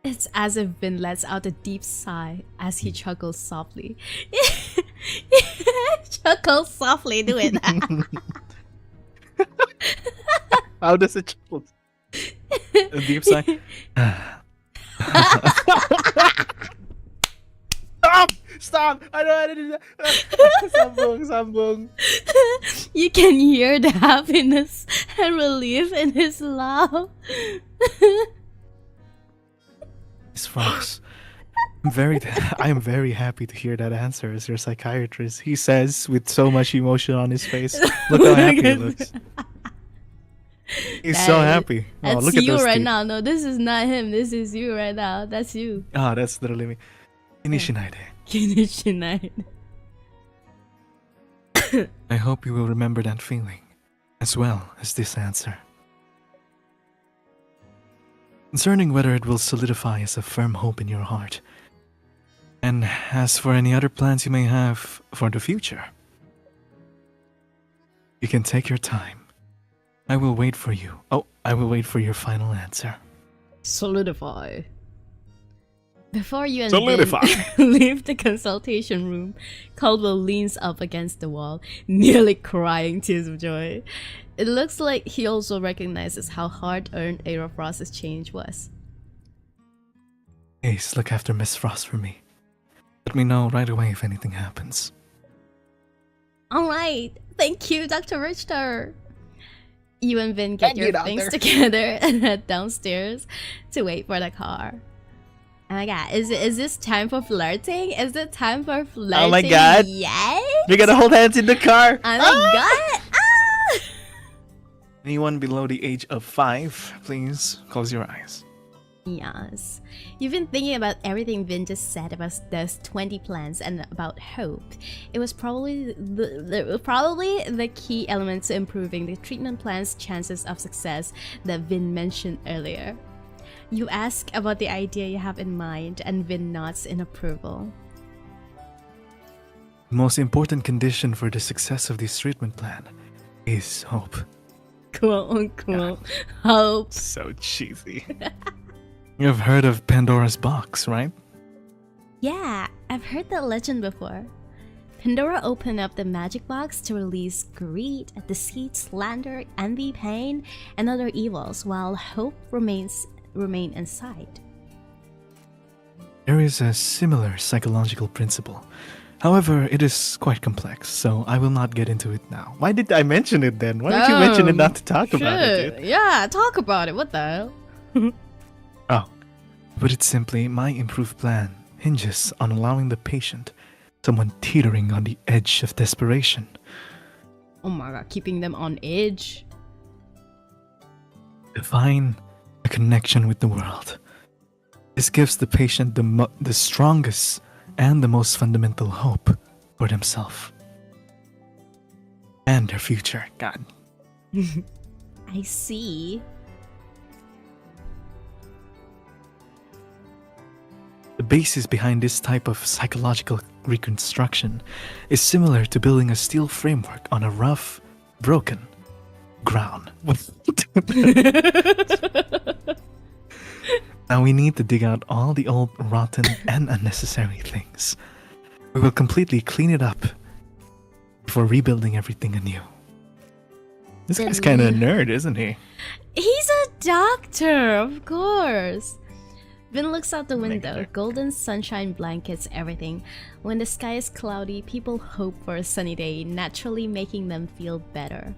It's as if Vin lets out a deep sigh as he chuckles softly. Chuckles softly, do it. How does it chuckle? A deep sigh. Stop! I don't want to do that. Sambung. You can hear the happiness and relief in his laugh. Miss Fox, I am very happy to hear that answer as your psychiatrist. He says with so much emotion on his face. Look how happy he looks. He's so happy. That's look at you those right teeth. now. No, this is not him. This is you right now. That's you. That's literally me. Inishinai. Kinishinai. I hope you will remember that feeling, as well as this answer. Concerning whether it will solidify as a firm hope in your heart, and as for any other plans you may have for the future, you can take your time. I will wait for you. I will wait for your final answer. Solidify. Before you and Solidify. Vin leave the consultation room, Caldwell leans up against the wall, nearly crying tears of joy. It looks like he also recognizes how hard-earned Aerofrost's change was. Please look after Miss Frost for me. Let me know right away if anything happens. Alright, thank you, Dr. Richter. You and Vin get your things together and head downstairs to wait for the car. Oh my god, is this time for flirting? Is it time for flirting? Oh my god. Yes? We're gonna hold hands in the car. Oh my god! Ah! Anyone below the age of 5, please close your eyes. Yes. You've been thinking about everything Vin just said about those 20 plans and about hope. It was probably the key element to improving the treatment plan's chances of success that Vin mentioned earlier. You ask about the idea you have in mind, and Vin nods in approval. The most important condition for the success of this treatment plan is hope. Quote unquote. Hope. So cheesy. You've heard of Pandora's box, right? Yeah, I've heard that legend before. Pandora opened up the magic box to release greed, deceit, slander, envy, pain, and other evils, while hope remain inside. There is a similar psychological principle. However, it is quite complex, so I will not get into it now. Why did I mention it then? Why did you mention it not to talk about it, dude? Yeah, talk about it. What the hell? Oh, to put it simply, my improved plan hinges on allowing the patient, someone teetering on the edge of desperation, Oh my god, keeping them on edge. to find a connection with the world. This gives the patient the strongest and the most fundamental hope for themselves and their future. God. I see. The basis behind this type of psychological reconstruction is similar to building a steel framework on a rough, broken ground. Now we need to dig out all the old, rotten, and unnecessary things. We will completely clean it up before rebuilding everything anew. This guy's kind of a nerd, isn't he? He's a doctor, of course. Vin looks out the window. Golden sunshine blankets everything. When the sky is cloudy, people hope for a sunny day, naturally making them feel better.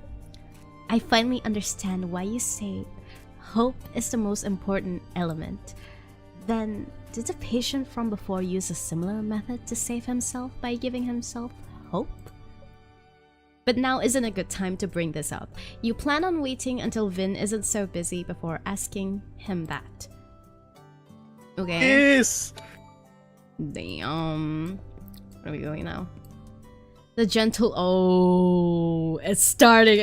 I finally understand why you say hope is the most important element. Then, did the patient from before use a similar method to save himself by giving himself hope? But now isn't a good time to bring this up. You plan on waiting until Vin isn't so busy before asking him that. Okay. Yes! Damn. Where are we going now? The gentle... Oh, it's starting.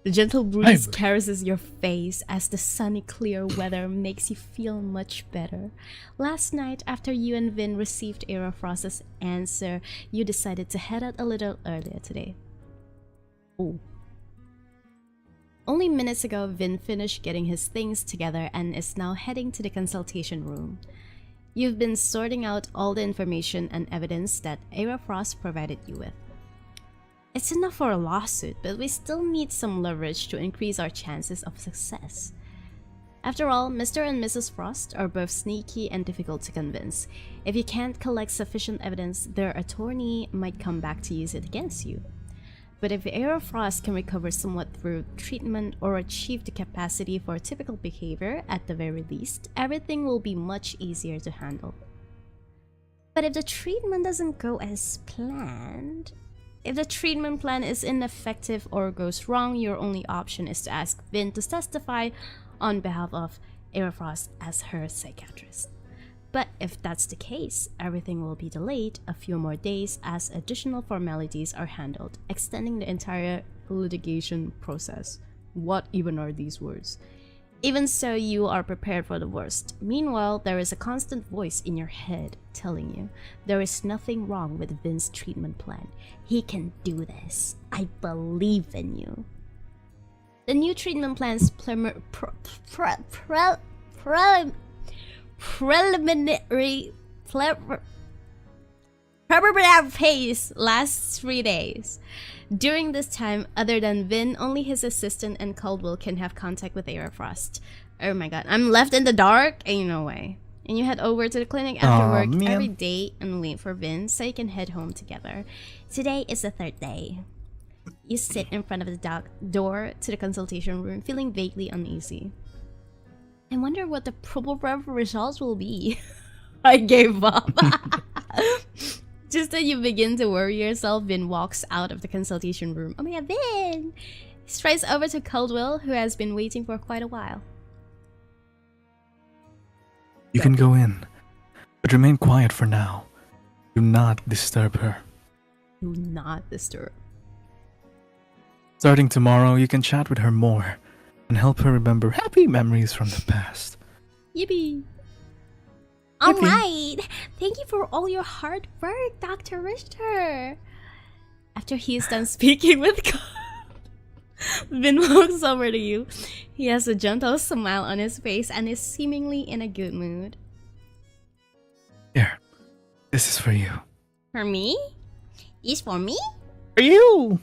The gentle breeze caresses your face as the sunny clear weather makes you feel much better. Last night, after you and Vin received Aerofrost's answer, you decided to head out a little earlier today. Oh. Only minutes ago, Vin finished getting his things together and is now heading to the consultation room. You've been sorting out all the information and evidence that Aerofrost provided you with. It's enough for a lawsuit, but we still need some leverage to increase our chances of success. After all, Mr. and Mrs. Frost are both sneaky and difficult to convince. If you can't collect sufficient evidence, their attorney might come back to use it against you. But if Aerofrost can recover somewhat through treatment or achieve the capacity for typical behavior at the very least, everything will be much easier to handle. But if the treatment doesn't go as planned... If the treatment plan is ineffective or goes wrong, your only option is to ask Vin to testify on behalf of Aerofrost as her psychiatrist. But if that's the case, everything will be delayed a few more days as additional formalities are handled, extending the entire litigation process. What even are these words? Even so, you are prepared for the worst. Meanwhile, there is a constant voice in your head telling you there is nothing wrong with Vin's treatment plan. He can do this. I believe in you. The new treatment plan's preliminary phase lasts 3 days. During this time, other than Vin, only his assistant and Caldwell can have contact with Aerofrost. Oh my god, I'm left in the dark? Ain't no way. And you head over to the clinic after work every day and wait for Vin so you can head home together. Today is the 3rd day. You sit in front of the door to the consultation room, feeling vaguely uneasy. I wonder what the probable results will be. I gave up. Just as you begin to worry yourself, Vin walks out of the consultation room. Oh my god, Vin! He strides over to Caldwell, who has been waiting for quite a while. You can go in, but remain quiet for now. Do not disturb her. Do not disturb. Starting tomorrow, you can chat with her more and help her remember happy memories from the past. Yippee! Alright! Thank you for all your hard work, Dr. Richter! After he is done speaking with Vin walks over to you. He has a gentle smile on his face and is seemingly in a good mood. Here, this is for you. For me? Is for me? For you!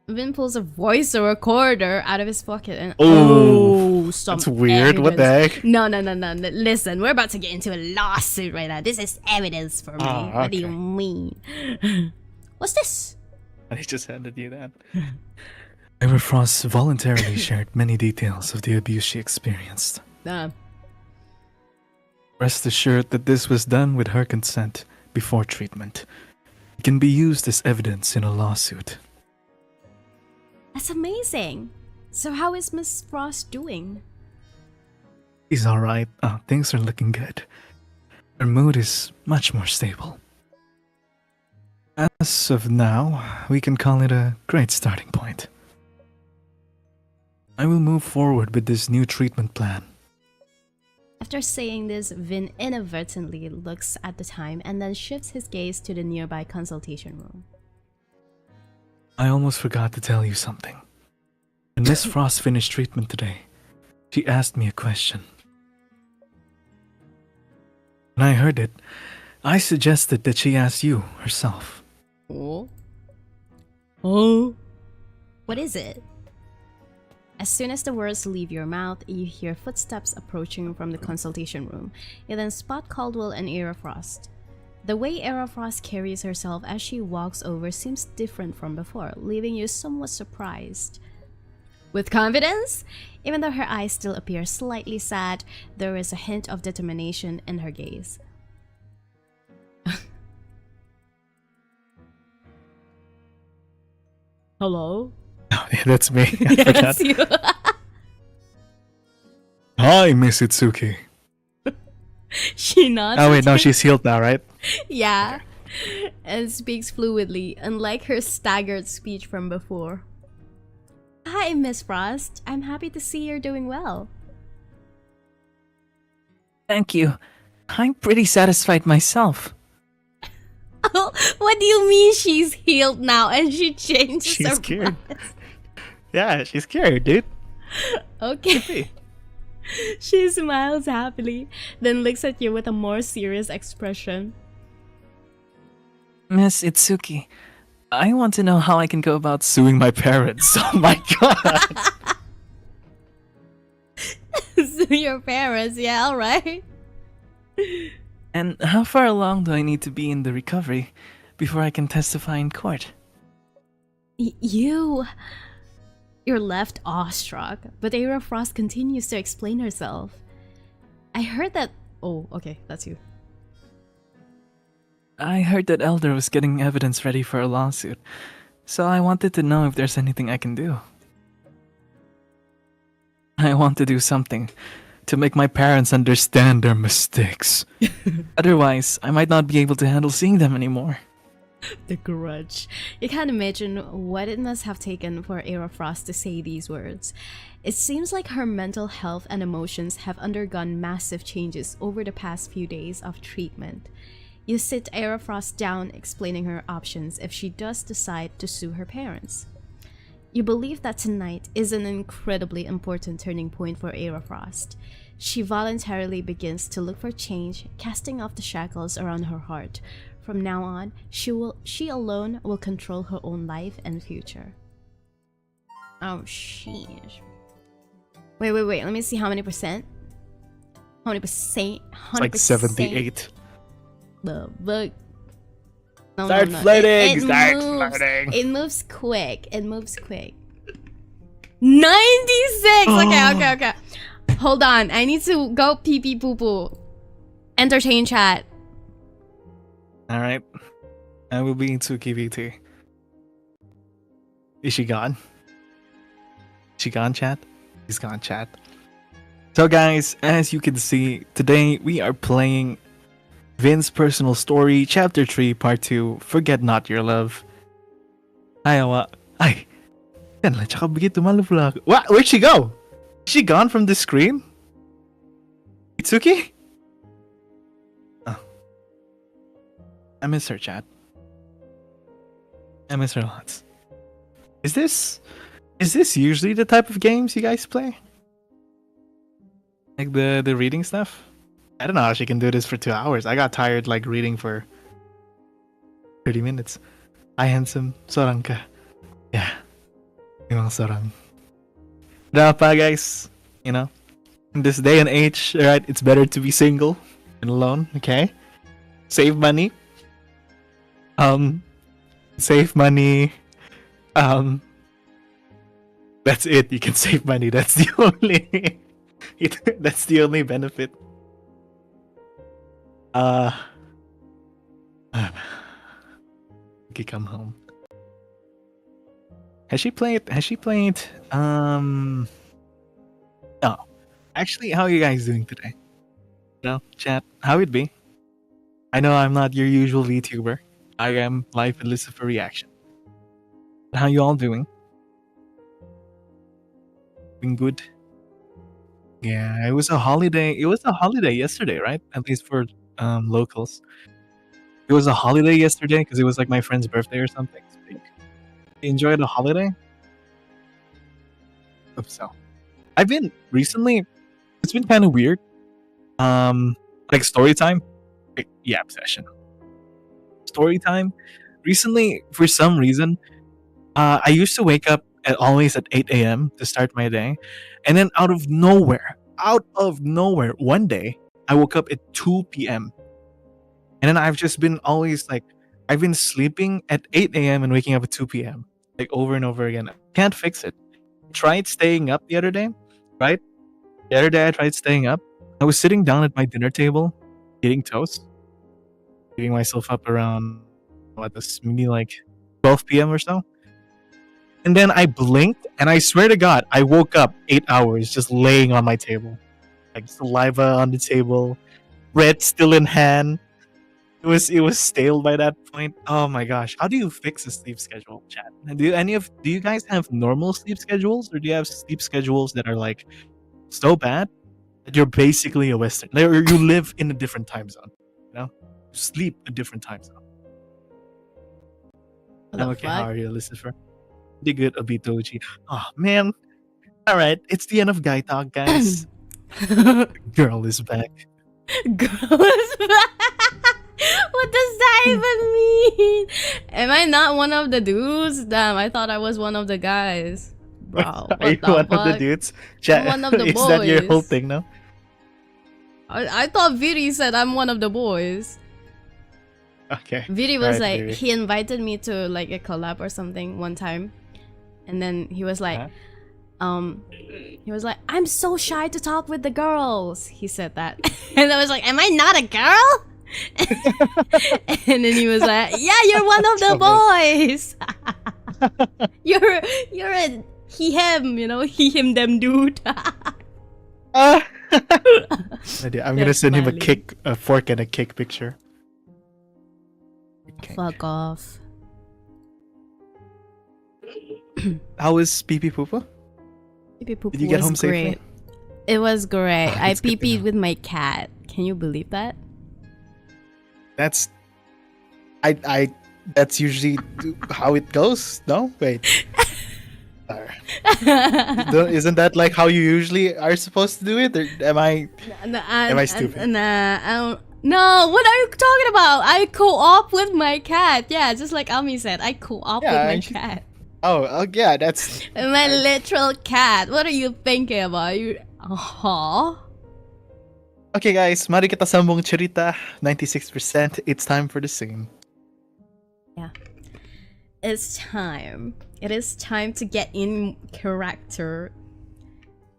Vin pulls a voice recorder out of his pocket and some that's weird. What the evidence. heck? No. Listen, we're about to get into a lawsuit right now. This is evidence for me. What do you Okay. mean? What's this? I just handed you that. Ira Frost voluntarily shared many details of the abuse she experienced. Rest assured that this was done with her consent before treatment. It can be used as evidence in a lawsuit. That's amazing. So how is Miss Frost doing? She's alright. Things are looking good. Her mood is much more stable. As of now, we can call it a great starting point. I will move forward with this new treatment plan. After saying this, Vin inadvertently looks at the time and then shifts his gaze to the nearby consultation room. I almost forgot to tell you something. When Miss Frost finished treatment today, she asked me a question. When I heard it, I suggested that she ask you herself. Oh? What is it? As soon as the words leave your mouth, you hear footsteps approaching from the consultation room. You then spot Caldwell and Ira Frost. The way Ira Frost carries herself as she walks over seems different from before, leaving you somewhat surprised. With confidence? Even though her eyes still appear slightly sad, there is a hint of determination in her gaze. Hello? Oh, yeah, that's me. I Yeah, forgot. that's you. Hi, Miss Itsuki. She nods. Oh wait, at no, you. she's healed now, right? Yeah. And speaks fluidly, unlike her staggered speech from before. Hi, Miss Frost. I'm happy to see you're doing well. Thank you. I'm pretty satisfied myself. What do you mean she's healed now and she changes her She's cured. voice? Yeah, she's cured, dude. Okay. She smiles happily, then looks at you with a more serious expression. Miss Itsuki, I want to know how I can go about suing my parents. Oh my god. So your parents, yeah, alright. And how far along do I need to be in the recovery before I can testify in court? You're left awestruck, but Ira Frost continues to explain herself. I heard that. Oh, okay, that's you. I heard that Elder was getting evidence ready for a lawsuit, so I wanted to know if there's anything I can do. I want to do something to make my parents understand their mistakes. Otherwise, I might not be able to handle seeing them anymore. The grudge. You can't imagine what it must have taken for Ira Frost to say these words. It seems like her mental health and emotions have undergone massive changes over the past few days of treatment. You sit Ira Frost down, explaining her options if she does decide to sue her parents. You believe that tonight is an incredibly important turning point for Ira Frost. She voluntarily begins to look for change, casting off the shackles around her heart. From now on, she alone will control her own life and future. Oh, sheesh. Wait. Let me see how many percent. How many percent? 100%. Like 78. The book. No, Start no. floating! Start moves. floating! It moves quick. 96! Okay. Hold on. I need to go pee pee poo poo. Entertain chat. Alright. I will be Itsuki VT. Is she gone? She gone, chat? She's gone, chat. So guys, as you can see, today we are playing Vin's Personal Story, Chapter 3, Part 2, Forget Not Your Love. Ayawa. Ay! Yan lang, tsaka bigay tumalabla. What? Where'd she go? Is she gone from the screen? Itsuki? Oh. I miss her, chat. I miss her lots. Is this usually the type of games you guys play? Like the reading stuff? I don't know how she can do this for 2 hours. I got tired like reading for 30 minutes. Hi, handsome. Sorang ka. Yeah. Yung sorang. Dapa, guys. You know, in this day and age, right, it's better to be single and alone, okay? Save money. Save money. That's it. You can save money. That's the only that's the only benefit. Okay, come home. Has she played? No. Actually, how are you guys doing today? No, chat. How it be? I know I'm not your usual VTuber. I am Life with Lucifer Reaction. How you all doing? Doing good? Yeah, it was a holiday. It was a holiday yesterday, right? At least for locals. It was a holiday yesterday because it was like my friend's birthday or something. So you enjoyed the holiday? Hope so. I've been recently. It's been kind of weird. Like story time. Yeah, obsession. Story time. Recently, for some reason, I used to wake up always at 8 a.m. to start my day, and then out of nowhere, one day I woke up at 2 p.m. And then I've just been always like, I've been sleeping at 8 a.m. and waking up at 2 p.m. like over and over again. Can't fix it. Tried staying up the other day, right? The other day I tried staying up. I was sitting down at my dinner table, eating toast, giving myself up around maybe like 12 p.m. or so. And then I blinked, and I swear to God, I woke up 8 hours just laying on my table, like saliva on the table, bread still in hand. It was stale by that point. Oh my gosh! How do you fix a sleep schedule, chat? Do you guys have normal sleep schedules, or do you have sleep schedules that are like so bad that you're basically a Western, or you live in a different time zone? You know, sleep a different time zone. Okay, how are you, Lucifer? Pretty good, Obitoji. Oh man! All right, it's the end of Guy Talk, guys. Girl is back. Girl is back. What does that even mean? Am I not one of the dudes? Damn, I thought I was one of the guys. Bro, Are you one of the dudes? I'm one of the Is that your whole boys. thing now? I thought Viri said I'm one of the boys. Okay. Viri was Alright, like, Viri. he invited me to like a collab or something one time. And then he was like, I'm so shy to talk with the girls. He said that. And I was like, am I not a girl? And then he was like, yeah, you're one of the boys. You're a he him, you know, he him them dude. I'm gonna That's send him funny. a fork and a cake picture. Okay. Fuck off. How was pee pee poopa? Did you get home safely? It was great. I That's good to pee-peed know. with my cat. Can you believe that? That's that's usually how it goes. No, wait. Isn't that like how you usually are supposed to do it? Or am I stupid? Nah, I don't. No, what are you talking about? I co-op with my cat. Yeah, just like Ami said, I co-op with my cat. Oh yeah, that's My literal cat. What are you thinking about? You. okay, guys. Mari kita sambung cerita. 96%. It's time for the scene. Yeah. It's time. It is time to get in character.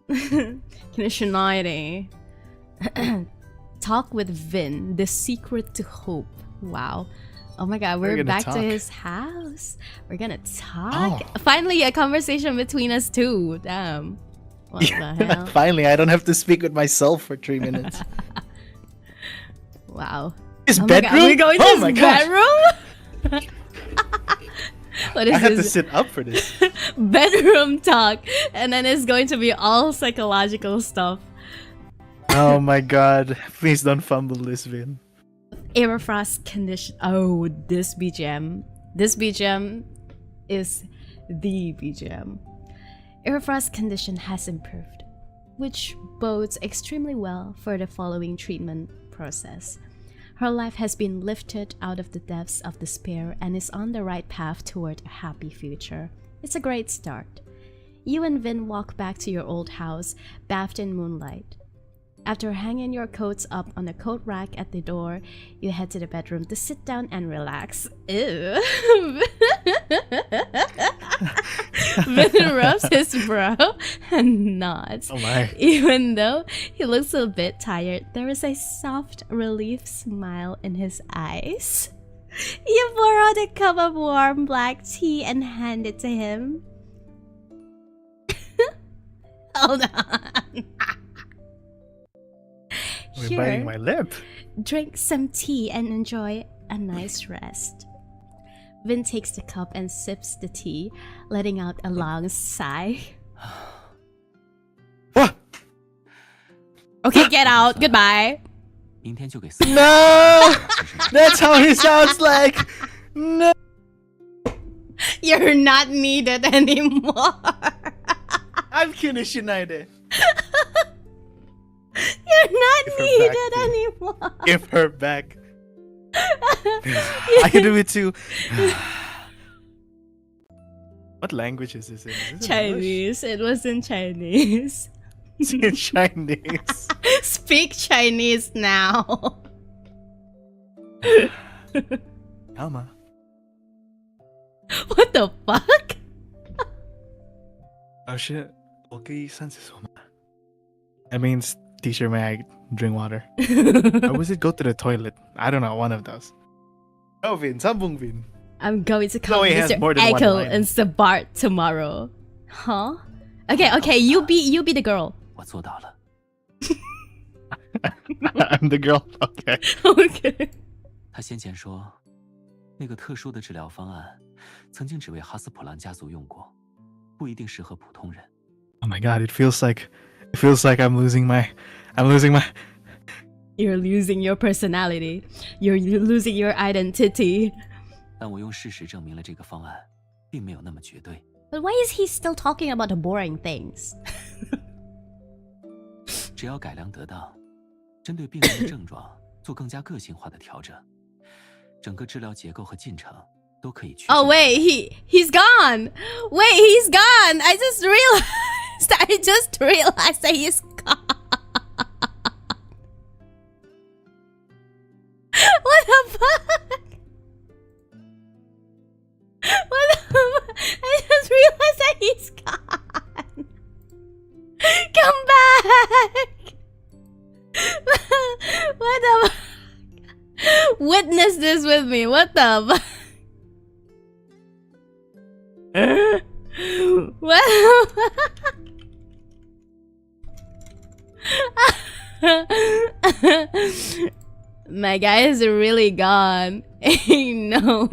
Kineshiniety. Talk with Vin, the secret to hope. Wow. Oh my god, we're back to his house. We're gonna talk. Oh. Finally, a conversation between us two. Damn. What the hell? Finally, I don't have to speak with myself for 3 minutes. Wow. His Oh my bedroom? god, we're going to Oh his my gosh. bedroom? What is I had to this? sit up for this. Bedroom talk. And then it's going to be all psychological stuff. Oh my god. Please don't fumble this, Vin. Aerofrost condition. Oh, this BGM. This BGM is the BGM. Aerofrost condition has improved, which bodes extremely well for the following treatment process. Her life has been lifted out of the depths of despair and is on the right path toward a happy future. It's a great start. You and Vin walk back to your old house, bathed in moonlight. After hanging your coats up on a coat rack at the door, you head to the bedroom to sit down and relax. Ew. Vin rubs his brow and nods. Oh my. Even though he looks a bit tired, there is a soft relief smile in his eyes. You pour out a cup of warm black tea and hand it to him. Hold on. You're biting my lip. Drink some tea and enjoy a nice rest. Vin takes the cup and sips the tea, letting out a long sigh. What? Okay, get out. Goodbye. 明天就给 No! That's how he sounds like! No! You're not needed anymore. I'm Kinishinide. You're not Give her needed back, dude. anymore. Give her back. I can do it too. What language is this in? Is this in Chinese. It was in Chinese. English? It's in Chinese. Speak Chinese now. Yama. What the fuck? Oh shit. Okay, senses. That means, teacher, may I drink water? Or was it go to the toilet? I don't know, one of those. Oh, Vin, sambung Vin. I'm going to call Chloe has Mr. more than one Echo line. and Sabart tomorrow. Huh? Okay, you be the girl. 我做到了。 I'm the girl. Okay. Okay. 他先前说，那个特殊的治疗方案曾经只为哈斯普兰家族用过，不一定适合普通人。 Oh my god, it feels like I'm losing my You're losing your personality. You're losing your identity. 但我用事实证明了这个方案并没有那么绝对。 But why is he still talking about the boring things? 只要改良得当，针对病人的症状做更加个性化的调整，整个治疗结构和进程都可以去。 Oh wait, he's gone. Wait, he's gone. I just realized that he's gone. What the fuck? What the fuck? I just realized that he's gone. Come back. What the fuck? Witness this with me. What the fuck? What? My guy is really gone. No.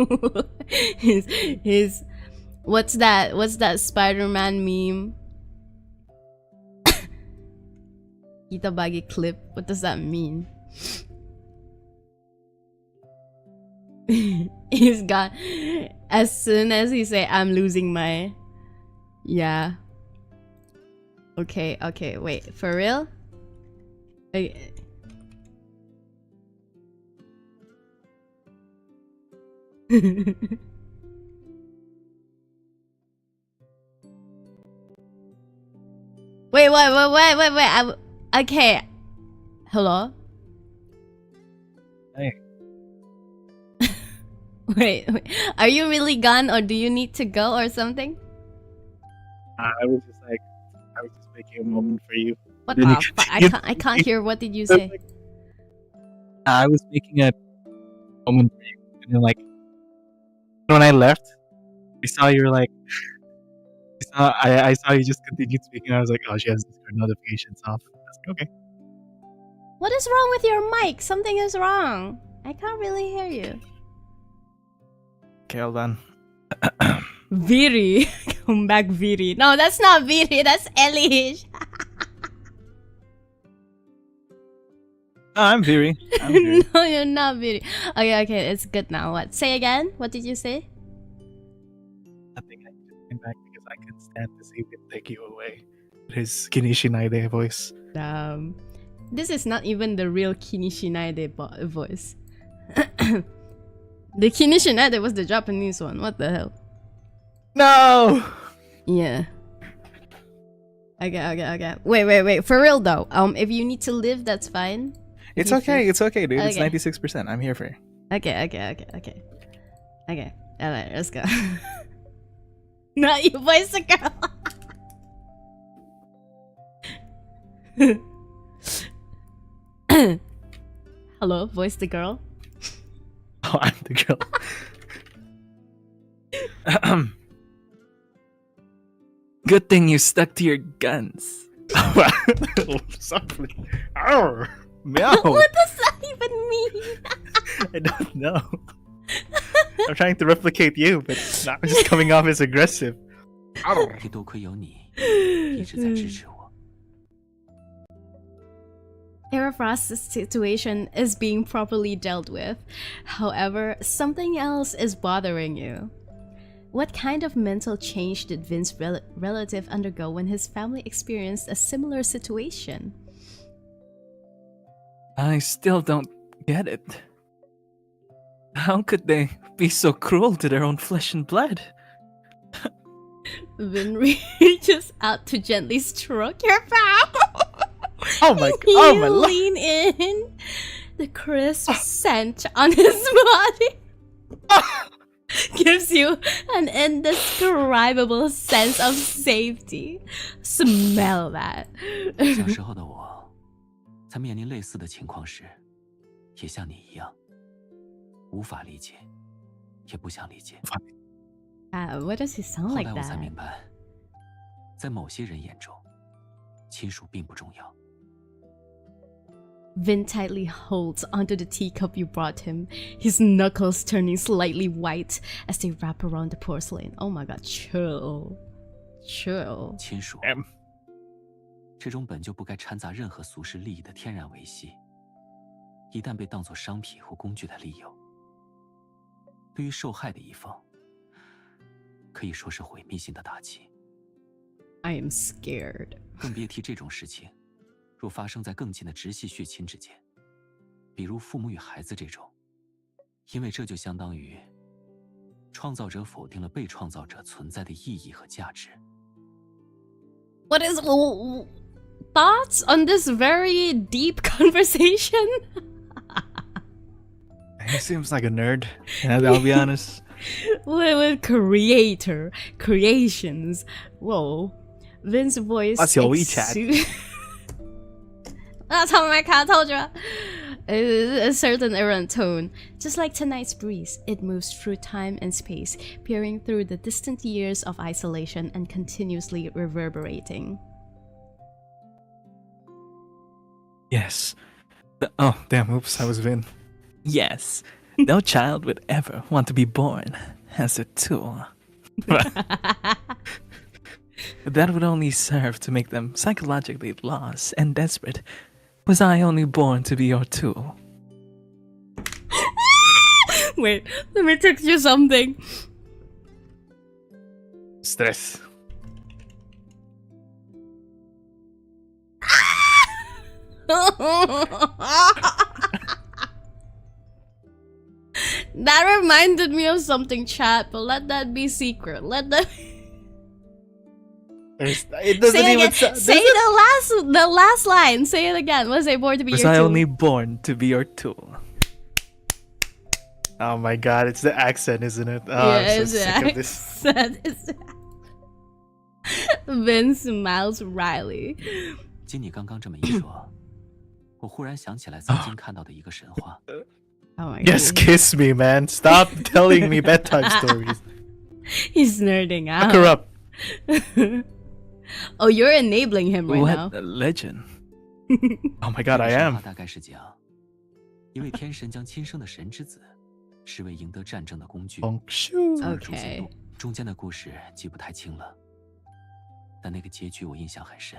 His what's that Spider-Man meme? Itabagi clip. What does that mean? He's gone. As soon as he say I'm losing my... Yeah. Okay, wait. For real? Okay. Wait. Okay. Hello? Hey. Wait. Are you really gone or do you need to go or something? I was just making a moment for you. What Then the you fuck? continue. I can't hear. What did you say? I was making a moment for you, and then like when I left, I saw you were like, I saw you just continued speaking. I was like, oh, she has Discord notifications off. I was like, okay. What is wrong with your mic? Something is wrong. I can't really hear you. Okay, hold on. Viri. Come back, Viri. No, that's not Viri. That's Elish. I'm Viri. I'm Viri. No, you're not Viri. Okay, it's good now. What? Say again? What did you say? I think I just came back because I couldn't stand to see him take you away. His Kinishinai voice. This is not even the real Kinishinai voice. The Kinishinade was the Japanese one. What the hell? No! Yeah. Okay. Wait. For real though. If you need to live, that's fine. It's You okay, feel- it's okay, dude. It's Okay. 96%. I'm here for you. Okay. Alright, let's go. Not you voice a girl. Hello, voice the girl. Oh, I'm the girl. Good thing you stuck to your guns. Something. Arr, meow. What does that even mean? I don't know. I'm trying to replicate you, but now I'm just coming off as aggressive. Arr. 也多亏有你一直在支持我。 Arafrost's situation is being properly dealt with. However, something else is bothering you. What kind of mental change did Vince's relative undergo when his family experienced a similar situation? I still don't get it. How could they be so cruel to their own flesh and blood? Vin reaches out to gently stroke your brow. Oh my You lord. lean in. The crisp scent on his body gives you an indescribable sense of safety. Smell that. 小时候的我，在面临类似的情况时，也像你一样，无法理解，也不想理解。 What does he sound 后 like 来我才 that? 明白，在某些人眼中，亲属并不重要。 Vin tightly holds onto the teacup you brought him, his knuckles turning slightly white as they wrap around the porcelain. Oh my god, chill. 亲属，这种本就不该掺杂任何俗世利益的天然维系，一旦被当作商品或工具的利诱，对于受害的一方，可以说是毁灭性的打击。 I am scared. 更别提这种事情，若发生在更近的直系血亲之间，比如父母与孩子这种，因为这就相当于创造者否定了被创造者存在的意义和价值。 What is thoughts on this very deep conversation? He seems like a nerd. I'll be honest. with creations. Whoa. Vince's voice. What's your WeChat? That's how my cat told you. A certain errant tone. Just like tonight's breeze, it moves through time and space, peering through the distant years of isolation and continuously reverberating. Yes. Oh, damn, oops, I was Vin. Yes. No child would ever want to be born as a tool. That would only serve to make them psychologically lost and desperate. Was I only born to be your tool? Wait, let me text you something. Stress. That reminded me of something, chat, but let that be secret. Let that. It doesn't Say it even again. sound. Say the last line. Say it again. Was I born to be Was your I tool? only born to be your tool? Oh my god, it's the accent, isn't it? Oh, I'm so sick of this. Vin smiles wryly. 经你刚刚这么一说，我忽然想起来曾经看到的一个神话。 Oh my Yes, god. kiss me, man. Stop telling me bedtime stories. He's nerding out. Look her up. Oh, you're enabling him right What now. a legend. Oh my god, I 神 am. 话大概是讲，一位天神将亲生的神之子视为赢得战争的工具， Bonk shoo. 从而出 Okay. 现动。中间的故事记不太清了，但那个结局我印象很深。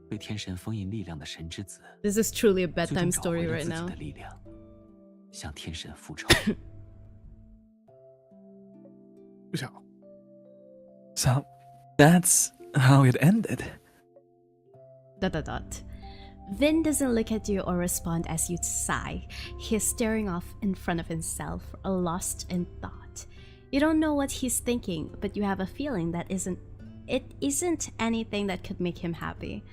被天神封印力量的神之子， This is truly a 最 bedtime 终找回 story 了 right 自己 now. 的力量，向天神复仇。 So, that's how it ended. ... Vin doesn't look at you or respond as you sigh. He's staring off in front of himself, lost in thought. You don't know what he's thinking, but you have a feeling that it isn't anything that could make him happy.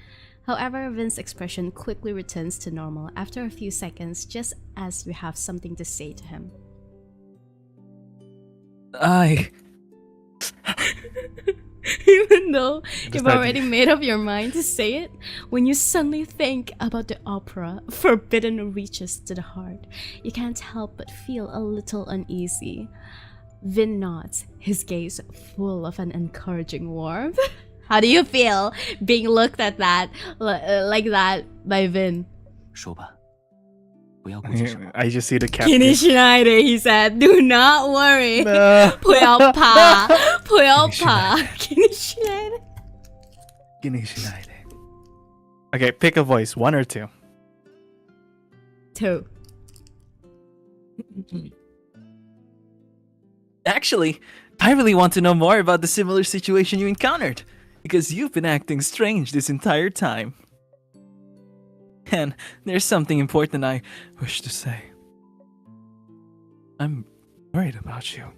However, Vin's expression quickly returns to normal after a few seconds, just as you have something to say to him. Even though you've already made up your mind to say it, when you suddenly think about the opera, forbidden reaches to the heart, you can't help but feel a little uneasy. Vin nods, his gaze full of an encouraging warmth. How do you feel being looked at like that by Vin? 说吧，不要顾忌什么。 I just see the captain. Kinishinai, he said. Do not worry. No. 不要怕，不要怕。Kinishinai. Okay, pick a voice, 1 or 2. 2. Actually, I really want to know more about the similar situation you encountered, because you've been acting strange this entire time. And there's something important I wish to say. I'm worried about you.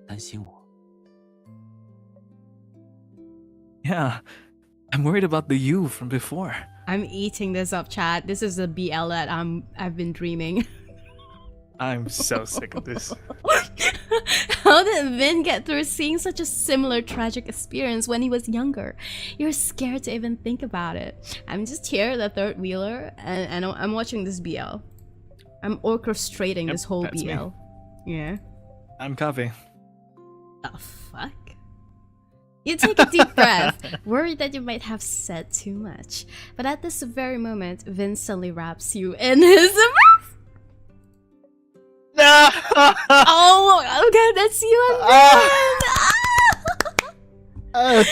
担心我。 Yeah, I'm worried about the you from before. I'm eating this up, chat. This is the BL that I've been dreaming. I'm so sick of this. How did Vin get through seeing such a similar tragic experience when he was younger? You're scared to even think about it. I'm just here, the third wheeler, and I'm watching this BL. I'm orchestrating this whole that's BL. me. Yeah. I'm coffee. The fuck? You take a deep breath, worried that you might have said too much. But at this very moment, Vin suddenly wraps you in his mouth. No! Oh god, that's you and Vin!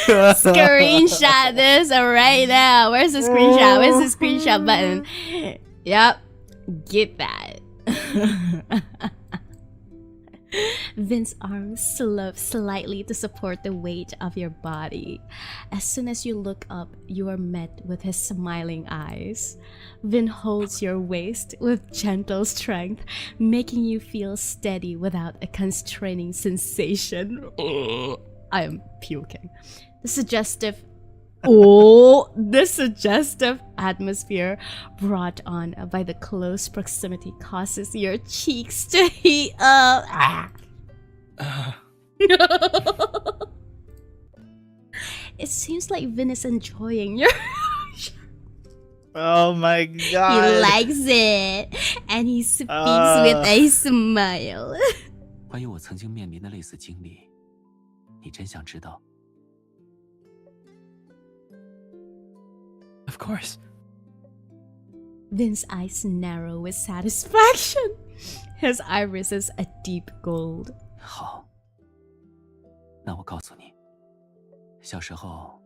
Screenshot this right now. Where's the screenshot? Where's the screenshot button? Yep, get that. Vin's arms slope slightly to support the weight of your body. As soon as you look up, you are met with his smiling eyes. Vin holds your waist with gentle strength, making you feel steady without a constraining sensation. I am puking. The suggestive atmosphere brought on by the close proximity causes your cheeks to heat up. It seems like Vin is enjoying your... Oh my god. He likes it, and he speaks with a smile. 关于我曾经面临的类似经历，你真想知道？ Of course. Vin's eyes narrow with satisfaction. His iris is a deep gold. 好，那我告诉你，小时候，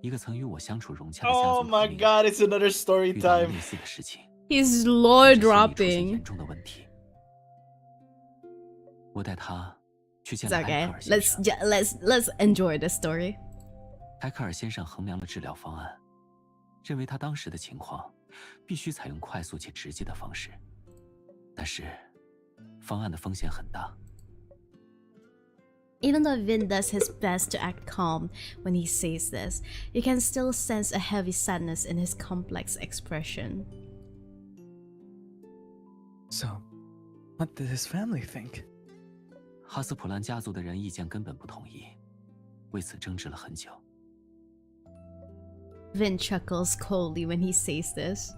一个曾与我相处融洽的家族 Oh my god, it's another story 遇到了 time. 类似的事情， He's lore 甚至心理出现 dropping. 严重的问题。我带他去见 It's 了埃 okay. 克尔先生。 Let's enjoy the story. 埃克尔先生衡量了治疗方案，认为他当时的情况必须采用快速且直接的方式，但是方案的风险很大。 Even though Vin does his best to act calm when he says this, you can still sense a heavy sadness in his complex expression. So, what did his family think? 哈斯普兰家族的人意见根本不统一，为此争执了很久。 Vin chuckles coldly when he says this.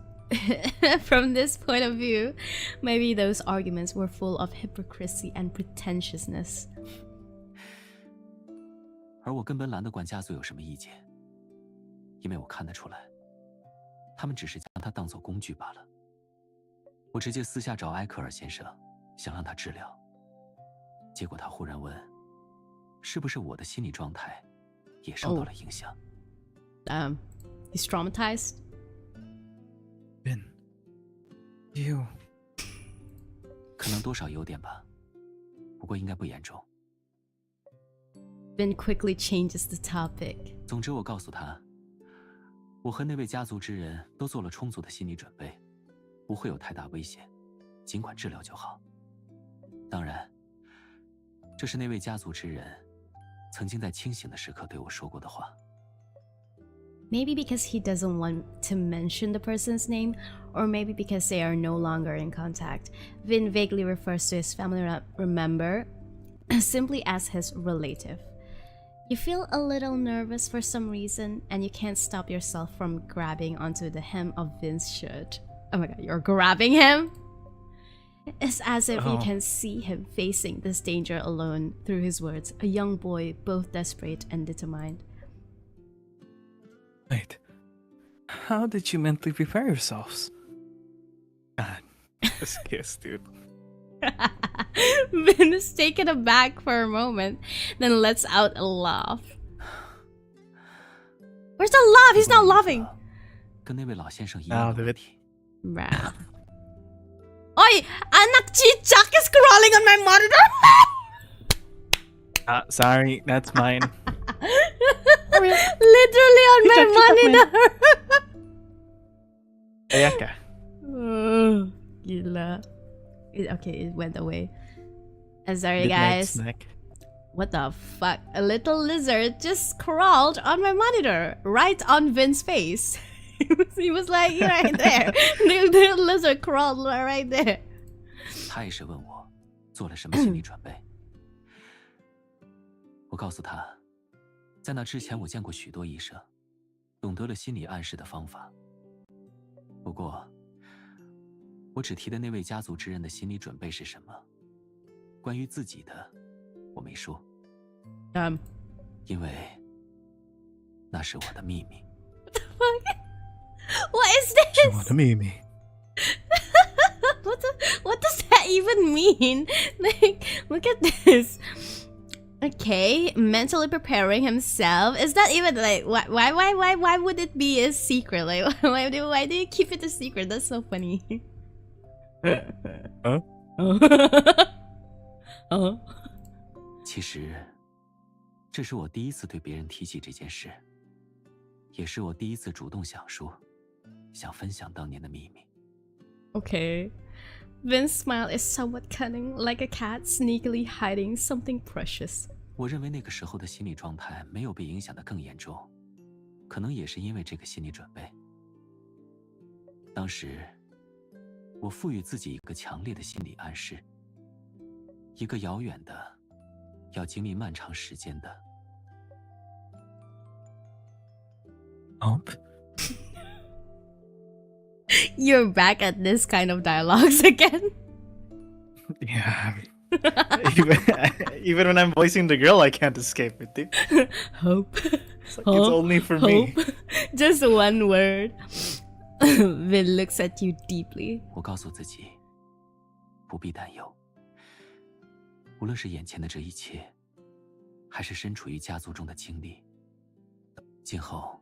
From this point of view, maybe those arguments were full of hypocrisy and pretentiousness. 而我根本懒得管家族有什么意见，因为我看得出来，他们只是将他当作工具罢了。我直接私下找埃克尔先生，想让他治疗，结果他忽然问，是不是我的心理状态也受到了影响？ He's traumatized. Vin, you... 可能多少有点吧，不过应该不严重。 Vin quickly changes the topic. 总之，我告诉他，我和那位家族之人都做了充足的心理准备，不会有太大危险，尽管治疗就好。当然，这是那位家族之人曾经在清醒的时刻对我说过的话。Maybe because he doesn't want to mention the person's name, or maybe because they are no longer in contact. Vin vaguely refers to his family member simply as his relative. You feel a little nervous for some reason, and you can't stop yourself from grabbing onto the hem of Vin's shirt. Oh my god, you're grabbing him? It's as if you can see him facing this danger alone through his words, a young boy, both desperate and determined. Wait, how did you mentally prepare yourselves? God, this kiss, dude. Vin is taken aback for a moment, then lets out a laugh. Where's the laugh? He's not laughing. 跟那位老先生一样的问题。 Bruh. Oi! Anak cicak is crawling on my monitor! Sorry, that's mine. Literally on my monitor! Ayaka. Gila. Okay, it went away. Sorry Good night, guys. snack. What the fuck? A little lizard just crawled on my monitor, right on Vin's face. He was like right there. The lizard crawled right there. 他也是问我做了什么心理准备。我告诉他，在那之前我见过许多医生，懂得了心理暗示的方法。不过，我只提的那位家族之人的心理准备是什么？关于自己的，我没说。因为那是我的秘密。What is this? What a meme. What does that even mean? Like, look at this. Okay, mentally preparing himself. Is that even like why would it be a secret? Like why do you keep it a secret? That's so funny. Huh? 其实，这是我第一次对别人提起这件事，也是我第一次主动想说，想分享当年的秘密。 Okay. Vin's smile is somewhat cunning, like a cat sneakily hiding something precious. 我认为那个时候的心理状态没有被影响得更严重，可能也是因为这个心理准备。当时，我赋予自己一个强烈的心理暗示，一个遥远的，要经历漫长时间的。You're back at this kind of dialogues again. Yeah. Even when I'm voicing the girl, I can't escape it, dude. Hope. It's like it's only for me. Just one word. Vin looks at you deeply. 我告诉自己，不必担忧。无论是眼前的这一切，还是身处于家族中的经历，今后，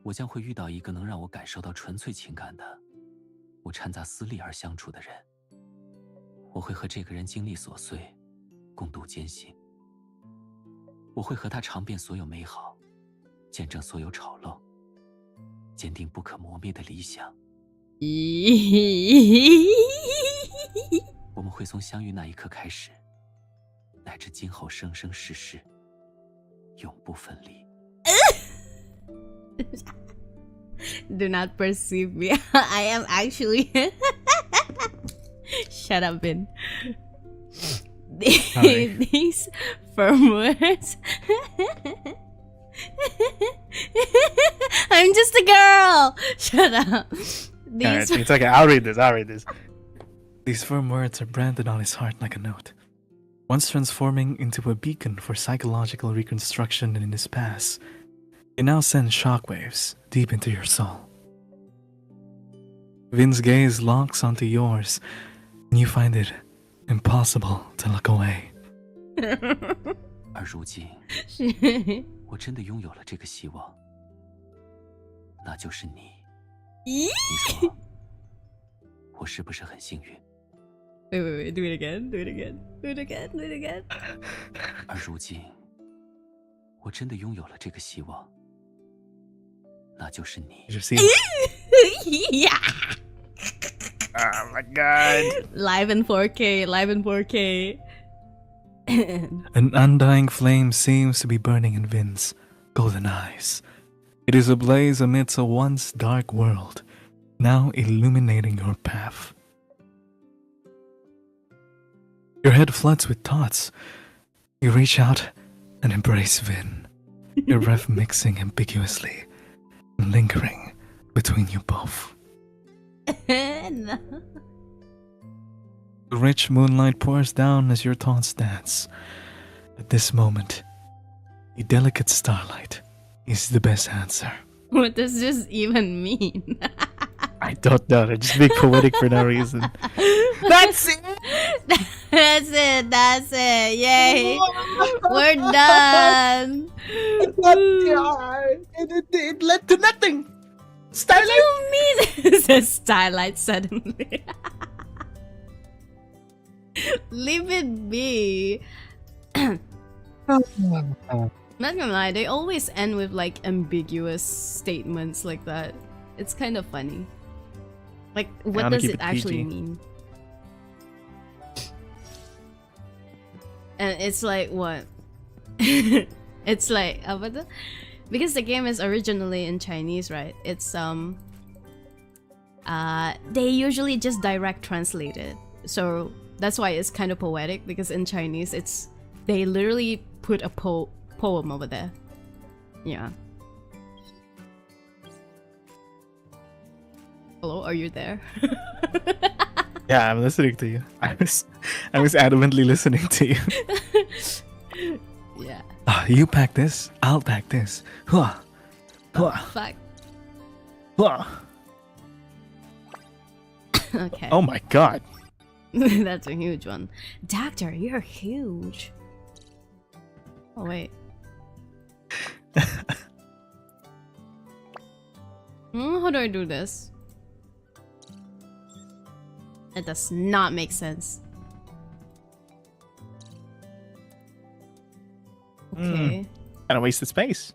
我将会遇到一个能让我感受到纯粹情感的，不掺杂私利而相处的人。我会和这个人经历琐碎，共度艰辛。我会和他尝遍所有美好，见证所有丑陋，坚定不可磨灭的理想。我们会从相遇那一刻开始，乃至今后生生世世，永不分离。Do not perceive me. I am actually... Shut up, Vin. These firm words... I'm just a girl! Shut up. Alright, it's okay. I'll read this. These firm words are branded on his heart like a note, once transforming into a beacon for psychological reconstruction in his past. It now sends shockwaves deep into your soul. Vin's gaze locks onto yours, and you find it impossible to look away. 而如今，我真的拥有了这个希望，那就是你。你说，我是不是很幸运？ Wait, do it again. 而如今，我真的拥有了这个希望，那就是你。 Did you see? Yeah. Oh my god. Live in 4K. Live in 4K. An undying flame seems to be burning in Vin's golden eyes. It is ablaze amidst a once dark world, now illuminating your path. Your head floods with thoughts. You reach out and embrace Vin, your breath mixing ambiguously and lingering between you both. No. The rich moonlight pours down as your thoughts dance. At this moment, the delicate starlight is the best answer. What does this even mean? I don't know. They're just being poetic for no reason. That's it. That's it. That's it. Yay. We're done. It led to nothing. What do you mean? It's a starlight suddenly. Leave it be. Not gonna lie, they always end with like ambiguous statements like that. It's kind of funny. Like, what does it actually mean? And it's like, what? It's like, because the game is originally in Chinese, right? It's they usually just direct translate it, so that's why it's kind of poetic. Because in Chinese, they literally put a poem over there. Yeah. Hello, are you there? Yeah, I'm listening to you. I was adamantly listening to you. Yeah. You pack this, I'll pack this. Huh. Huh. Fuck. Huh. Okay. Oh my god. That's a huge one. Doctor, you're huge. Oh wait. How do I do this? It does not make sense. Okay. Kind of wasted space.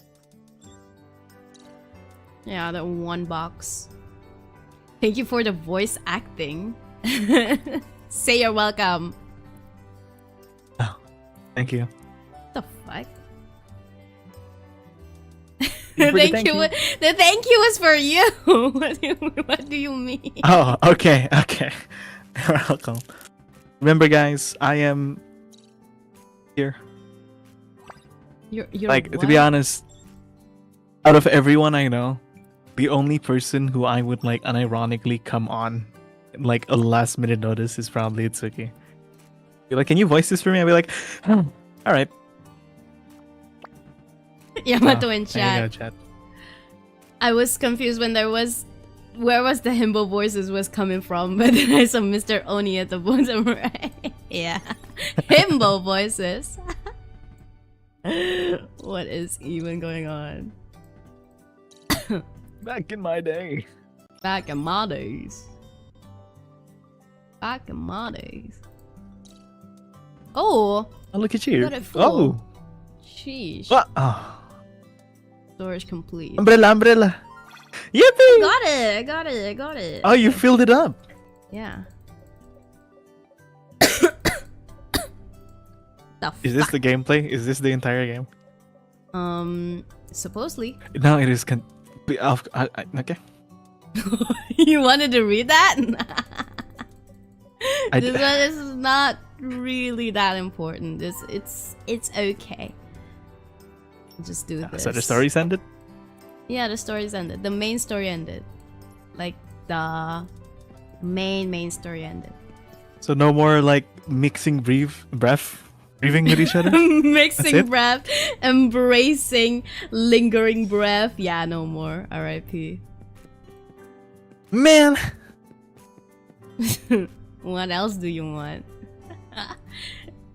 Yeah, that one box. Thank you for the voice acting. Say you're welcome. Oh, thank you. What the fuck? For the Thank you. The thank you was for you. What do you mean? Oh, okay, okay. You're welcome. Remember, guys, I am here. You're like, what? to be honest, out of everyone I know, the only person who I would like unironically come on like a last minute notice is probably Itsuki. Be like, can you voice this for me? I'll be like, all right. Yamato in There you chat. go, chat. I was confused when where was the himbo voices was coming from, but then I saw Mr. Oni at the bottom right. Yeah. Himbo voices. What is even going on? Back in my day. Back in my days. Back in my days. Oh! Oh, look at you. Got it full. Oh. Sheesh. What? Oh. Storage complete. Umbrella, umbrella. Yippee! I got it. Oh, you filled it up. Yeah. Is this the gameplay? Is this the entire game? Supposedly. No, it is. Okay. You wanted to read that? I This one is not really that important. It's okay. Just do this. So the story's ended? Yeah, the story's ended. The main story ended. Like the main story ended. So no more like mixing breathing with each other? Mixing breath, embracing, lingering breath. Yeah, no more. R.I.P. Man! What else do you want?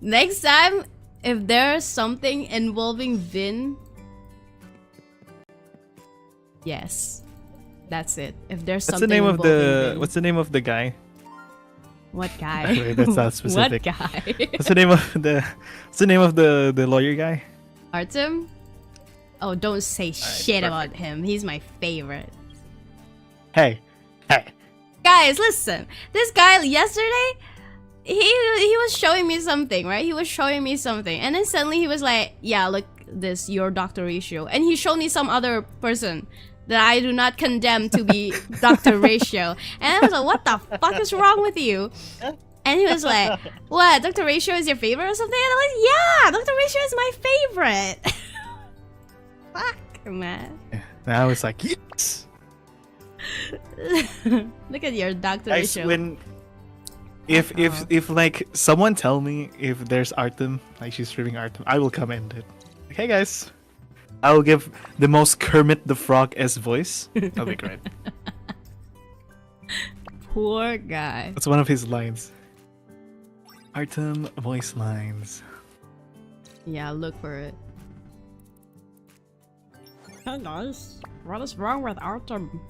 Next time, if there's something involving Vin, yes, that's it. If there's What's something the name of the Vin. What's the name of the guy? What guy? Actually, that's not specific. What guy? What's the name of the lawyer guy? Artem? Oh, don't say shit perfect. about him. He's my favorite. Hey. Guys, listen. This guy yesterday, he was showing me something, right? He was showing me something, and then suddenly he was like, "Yeah, look, this your Dr. Ratio," and he showed me some other person that I do not condemn to be Dr. Ratio, and I was like, "What the fuck is wrong with you?" And he was like, "What? Dr. Ratio is your favorite or something?" And I'm like, "Yeah, Dr. Ratio is my favorite." Fuck, man. And I was like, yes. Look at your Dr. Guys, Ratio. if like someone tell me if there's Artem, like she's streaming Artem, I will come end it. Like, hey guys, I will give the most Kermit the Frog-esque voice. That'll be great. Poor guy. That's one of his lines. Artem voice lines. Yeah, look for it. Hey guys, what is wrong with Artem?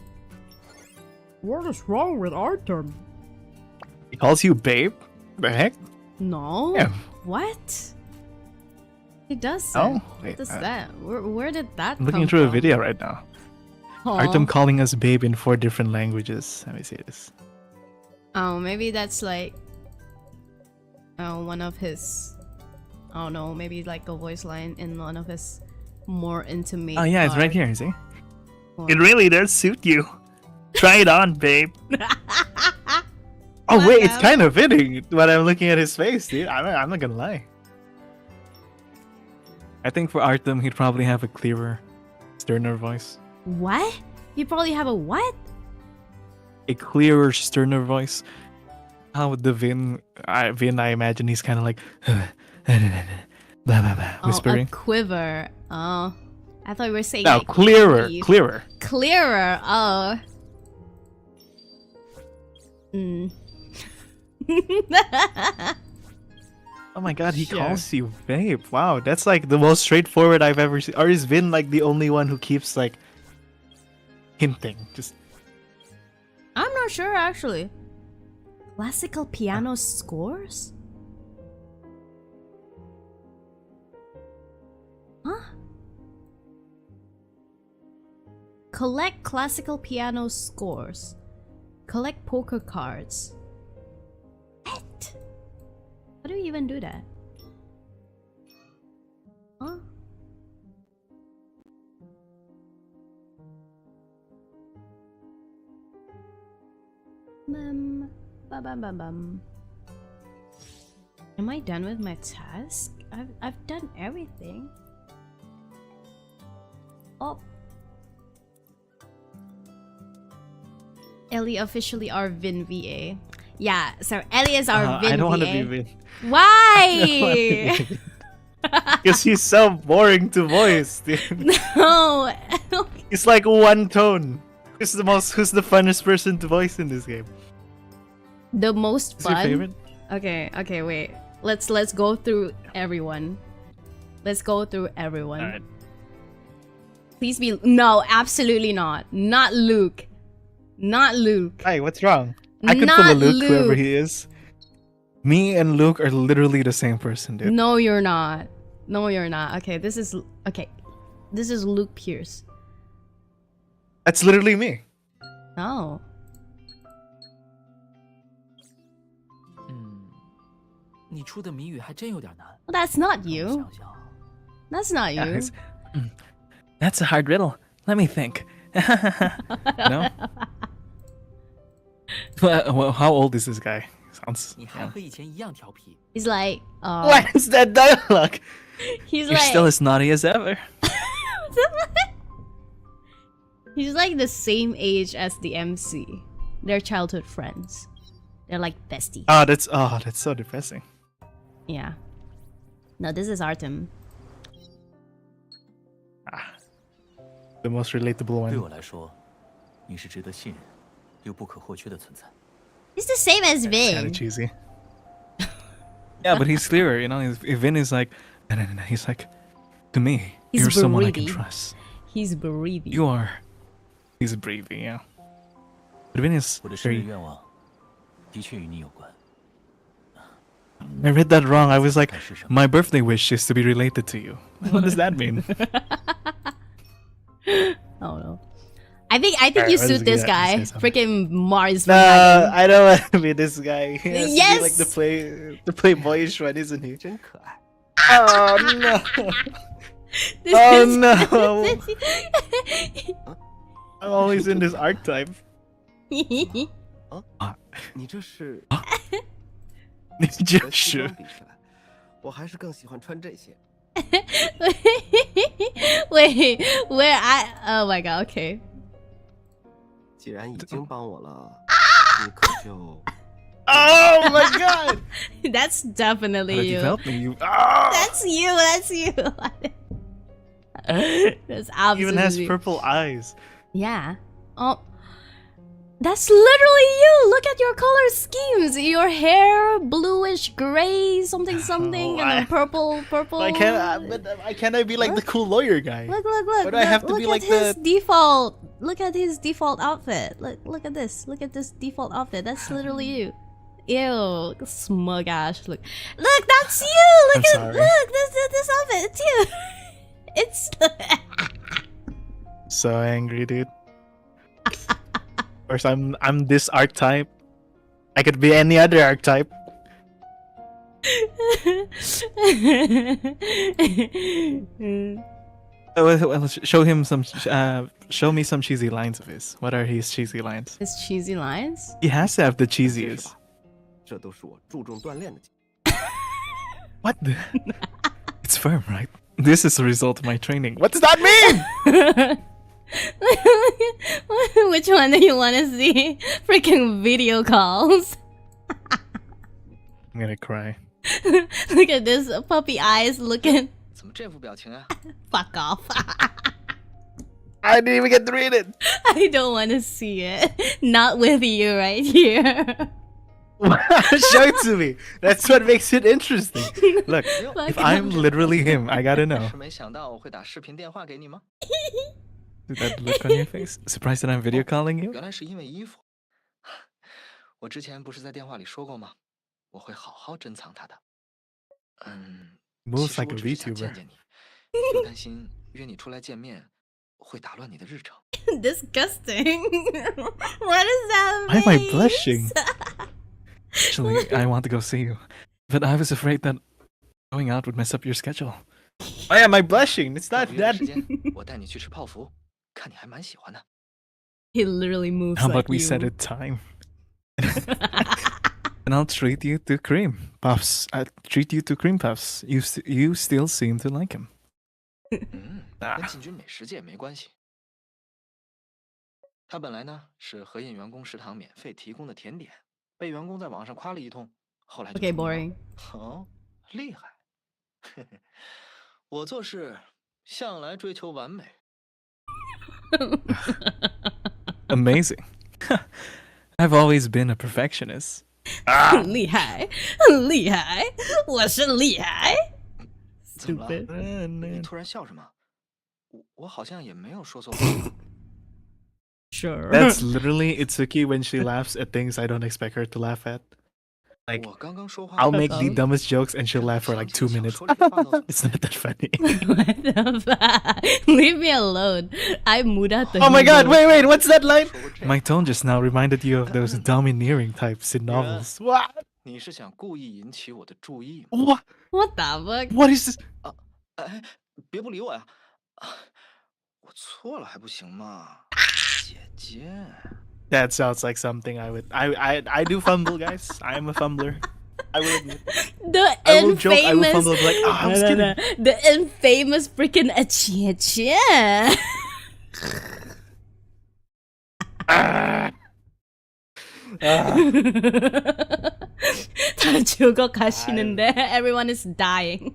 What is wrong with Artem? He calls you babe? The heck? No. Yeah. What? He does. Oh, What wait, is that? Where did that I'm looking come through a from? video right now. Aw. Artem calling us babe in 4 different languages. Let me see this. Oh, maybe that's like one of his. I don't know. Maybe like a voice line in one of his more intimate. Oh yeah, it's right parts. here. See? Or- It really does suit you. Try it on, babe. Oh What wait, it's now? kind of fitting when I'm looking at his face, dude. I'm not gonna lie. I think for Artem, he'd probably have a clearer, sterner voice. What? You probably have a what? A clearer, sterner voice. How would the Vin, I imagine he's kind of like, blah, blah, blah, whispering. Oh, a quiver. Oh, I thought you were saying No, like clearer, breathe. clearer. Clearer. Oh. Oh my god, he Sure. calls you babe. Wow, that's like the most straightforward I've ever seen. Or is Vin like the only one who keeps like hinting? Just I'm not sure actually. Classical piano scores? Huh? Collect classical piano scores. Collect poker cards. What? How do you even do that? Huh? Bum. Am I done with my task? I've done everything. Oh. Ellie officially our Vin VA. Yeah, so Ellie is our Vin I don't want to VA. be Vin. Why? Because he's so boring to voice, dude. No. It's like one tone. Who's the funnest person to voice in this game? The most Who's your fun. favorite? Okay, wait. Let's go through everyone. Let's go through everyone. Alright. Please be no, absolutely not. Not Luke. Not Luke. Hey, what's wrong? I could pull a Not Luke, whoever Luke. he is. Me and Luke are literally the same person, dude. No, you're not. No, you're not. Okay, this is Luke Pierce. That's literally me. No. 你出的谜语还真有点难。 Well, that's not 让我 you. 想想， That's not you. That's a hard riddle. Let me think. No? Well, how old is this guy? Sounds. 你还和以前一样调皮。 He's like, What is that dialogue? he's You're like, still as naughty as ever. he's like the same age as the MC. They're childhood friends. They're like besties. That's so depressing. Yeah. No, this is Artem. The most relatable 对 one. 我来说，你是值得信任又不可或缺的存在。 It's the same as Kind of Vin. cheesy. Yeah, but he's clearer, you know. If Vin is like, no. He's like, to me, He's you're someone I can breathy. trust. He's breathing. You are. He's breathing, yeah. But Vin is 我的生日 very. 愿望的确与你有关。 I read that wrong. I was like, 但是什么？ my birthday wish is to be related to you. What does that mean? Oh no. I think Alright, you what suit is this he guy. gonna say something? Freaking Mars. No, I don't want to be this guy. He has to Yes! be like the playboyish one, isn't he? 真可爱。 Oh no! This Oh is- no! this I'm always in this archetype. 你这是你这和西装是比起来，我还是更喜欢穿这些。 Wait, where I? Oh my god. Okay. 既然已经帮我了，你可就 Oh my god! That's definitely Gotta keep you. helping you. Ah! That's you. That's you. That's absolutely. Even has purple eyes. Yeah. Oh. That's literally you. Look at your color schemes. Your hair, bluish gray, something, something, Oh, and then purple. Why can't I be like the cool lawyer guy? Look. Why do I have to be like at his the- default. Look at his default outfit. Look at this. Look at this default outfit. That's literally you. Ew, smug ass. Look, that's you. I'm sorry. Look, this outfit. It's you. It's. So angry, dude. Of course, I'm this archetype. I could be any other archetype. Well, show me some cheesy lines of his. What are his cheesy lines? His cheesy lines. He has to have the 接着 cheesiest. 吧，这都是我注重锻炼的。 What the? It's firm, right? This is a result of my training. What does that mean? Which one do you want to see? Freaking video calls. I'm gonna cry. Look at this puppy eyes looking. 怎么这副表情啊？ Fuck off. I didn't even get to read it. I don't want to see it. Not with you right here. Show it to me. That's what makes it interesting. Look, Fuck if I'm off. literally him, I gotta know. 是没想到我会打视频电话给你吗？ See that look on your face? Surprised that I'm video calling you? 原来是因为衣服。我之前不是在电话里说过吗？我会好好珍藏它的。其 Moves 实 like 我 a 只是想 Vtuber. 见见你，就担心约你出来见面会打乱你的日程。 Disgusting. What does that Why am I mean? blushing? Actually, I want to go see you. But I was afraid that going out would mess up your schedule. Why am I blushing? It's 要 not 不约 that. 个时间，我带你去吃泡芙，看你还蛮喜欢的。 He literally moves How like about we you. set a time? And I'll treat you to cream puffs. I'll treat you to cream puffs. You still seem to like him. 跟进军美食界没关系。它本来呢是合印员工食堂免费提供的甜点，被员工在网上夸了一通，后来就 Okay, 出名了 boring. 哦，厉害。我做事向来追求完美。 Amazing. I've always been a perfectionist. 厉害，厉害，我是厉害。怎么了？ Stupid. 你突然笑什么？我好像也没有说错话。 Sure. That's literally Itsuki when she laughs at things I don't expect her to laugh at. Like, 我刚刚说话， I'll make the Okay. dumbest jokes and she'll laugh for like 2 minutes. 想起小说里的话都 It's not that funny. What the fuck? Leave me alone. I muda Oh my god, wait, what's that line? 说过这样 My tone just now reminded you of those domineering types in novels. What? 你是想故意引起我的注意吗？ What? What the fuck? What is this? 哎，别不理我呀！我错了还不行吗？姐姐， That sounds like something I do fumble, guys. I am a fumbler. I will admit. The I will joke, I will infamous. fumble, like, I was kidding. The infamous freaking achie. 다 죽어가시는데 everyone is dying.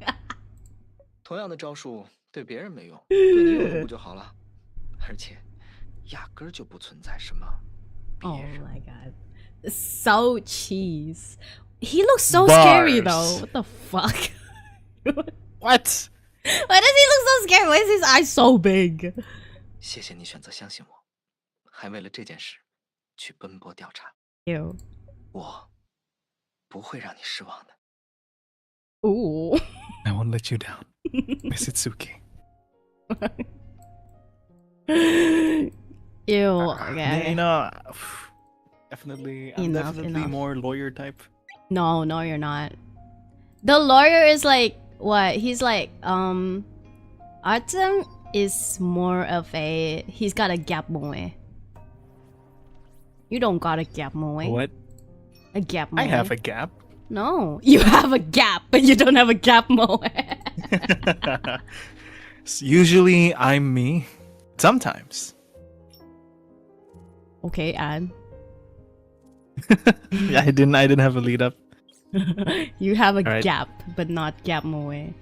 同样的招数对别人没用，对你有用不就好了？而且，压根儿就不存在什么别 Oh 人。 my god. So cheese. He looks so scary though. Bars. What the fuck? What? Why does he look so scary? Why is his eyes so big? 谢谢你选择相信我，还为了这件事去奔波调查。 Ew. 我不会让你失望的。 Ooh. I won't let you down, Miss Itsuki. Ew. Okay. You know, definitely. I'm Enough, definitely enough. more lawyer type. No, you're not. The lawyer is like what? He's like Artem is more of a he's got a gap moe. You don't got a gap moe. What? A gap moe. I have a gap. No, you have a gap, but you don't have a gap moe. Usually I'm me. Sometimes. Okay, and Yeah, I didn't have a lead up. you have a Alright. gap, but not gap moe.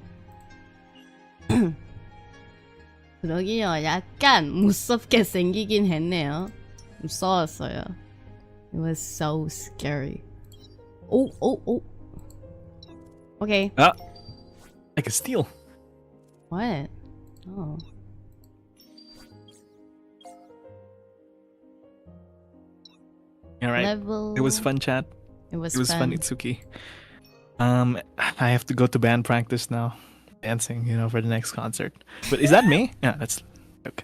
그러기요, 약간 무섭게 생기긴 했네요. 무서웠어요. It was so scary. Oh. Okay. Ah, like a steal. What? Oh. All right. Level. It was fun, chat. It was It was fun, Itsuki. I have to go to band practice now, dancing, for the next concert. But is that me? Yeah, that's okay.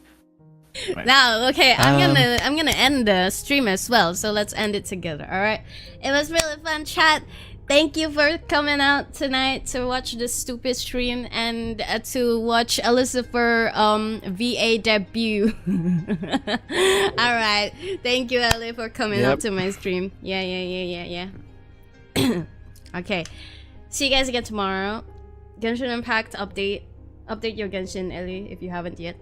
Right. Now, okay, I'm gonna end the stream as well. So let's end it together. All right. It was really fun, chat. Thank you for coming out tonight to watch this stupid stream and to watch Elizabeth VA debut. All right. Thank you, Ellie, for coming out to my stream. Yeah. Okay. See you guys again tomorrow. Genshin Impact update. Update your Genshin, Ellie, if you haven't yet.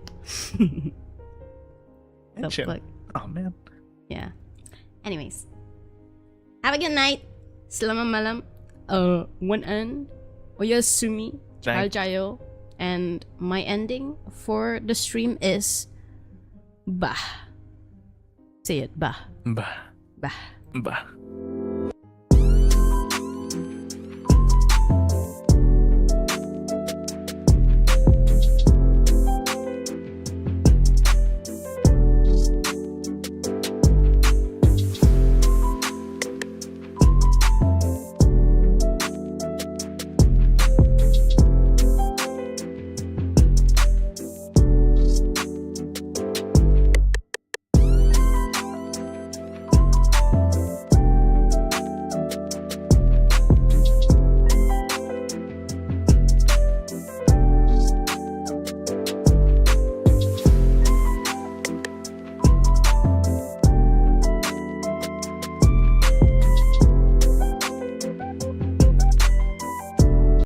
Genshin. Oh man. Yeah. Anyways. Have a good night. Selamat malam.晚安. Oyasumi. 잘 자요. And my ending for the stream is bah. Say it, bah. Bah. Bah. Bah.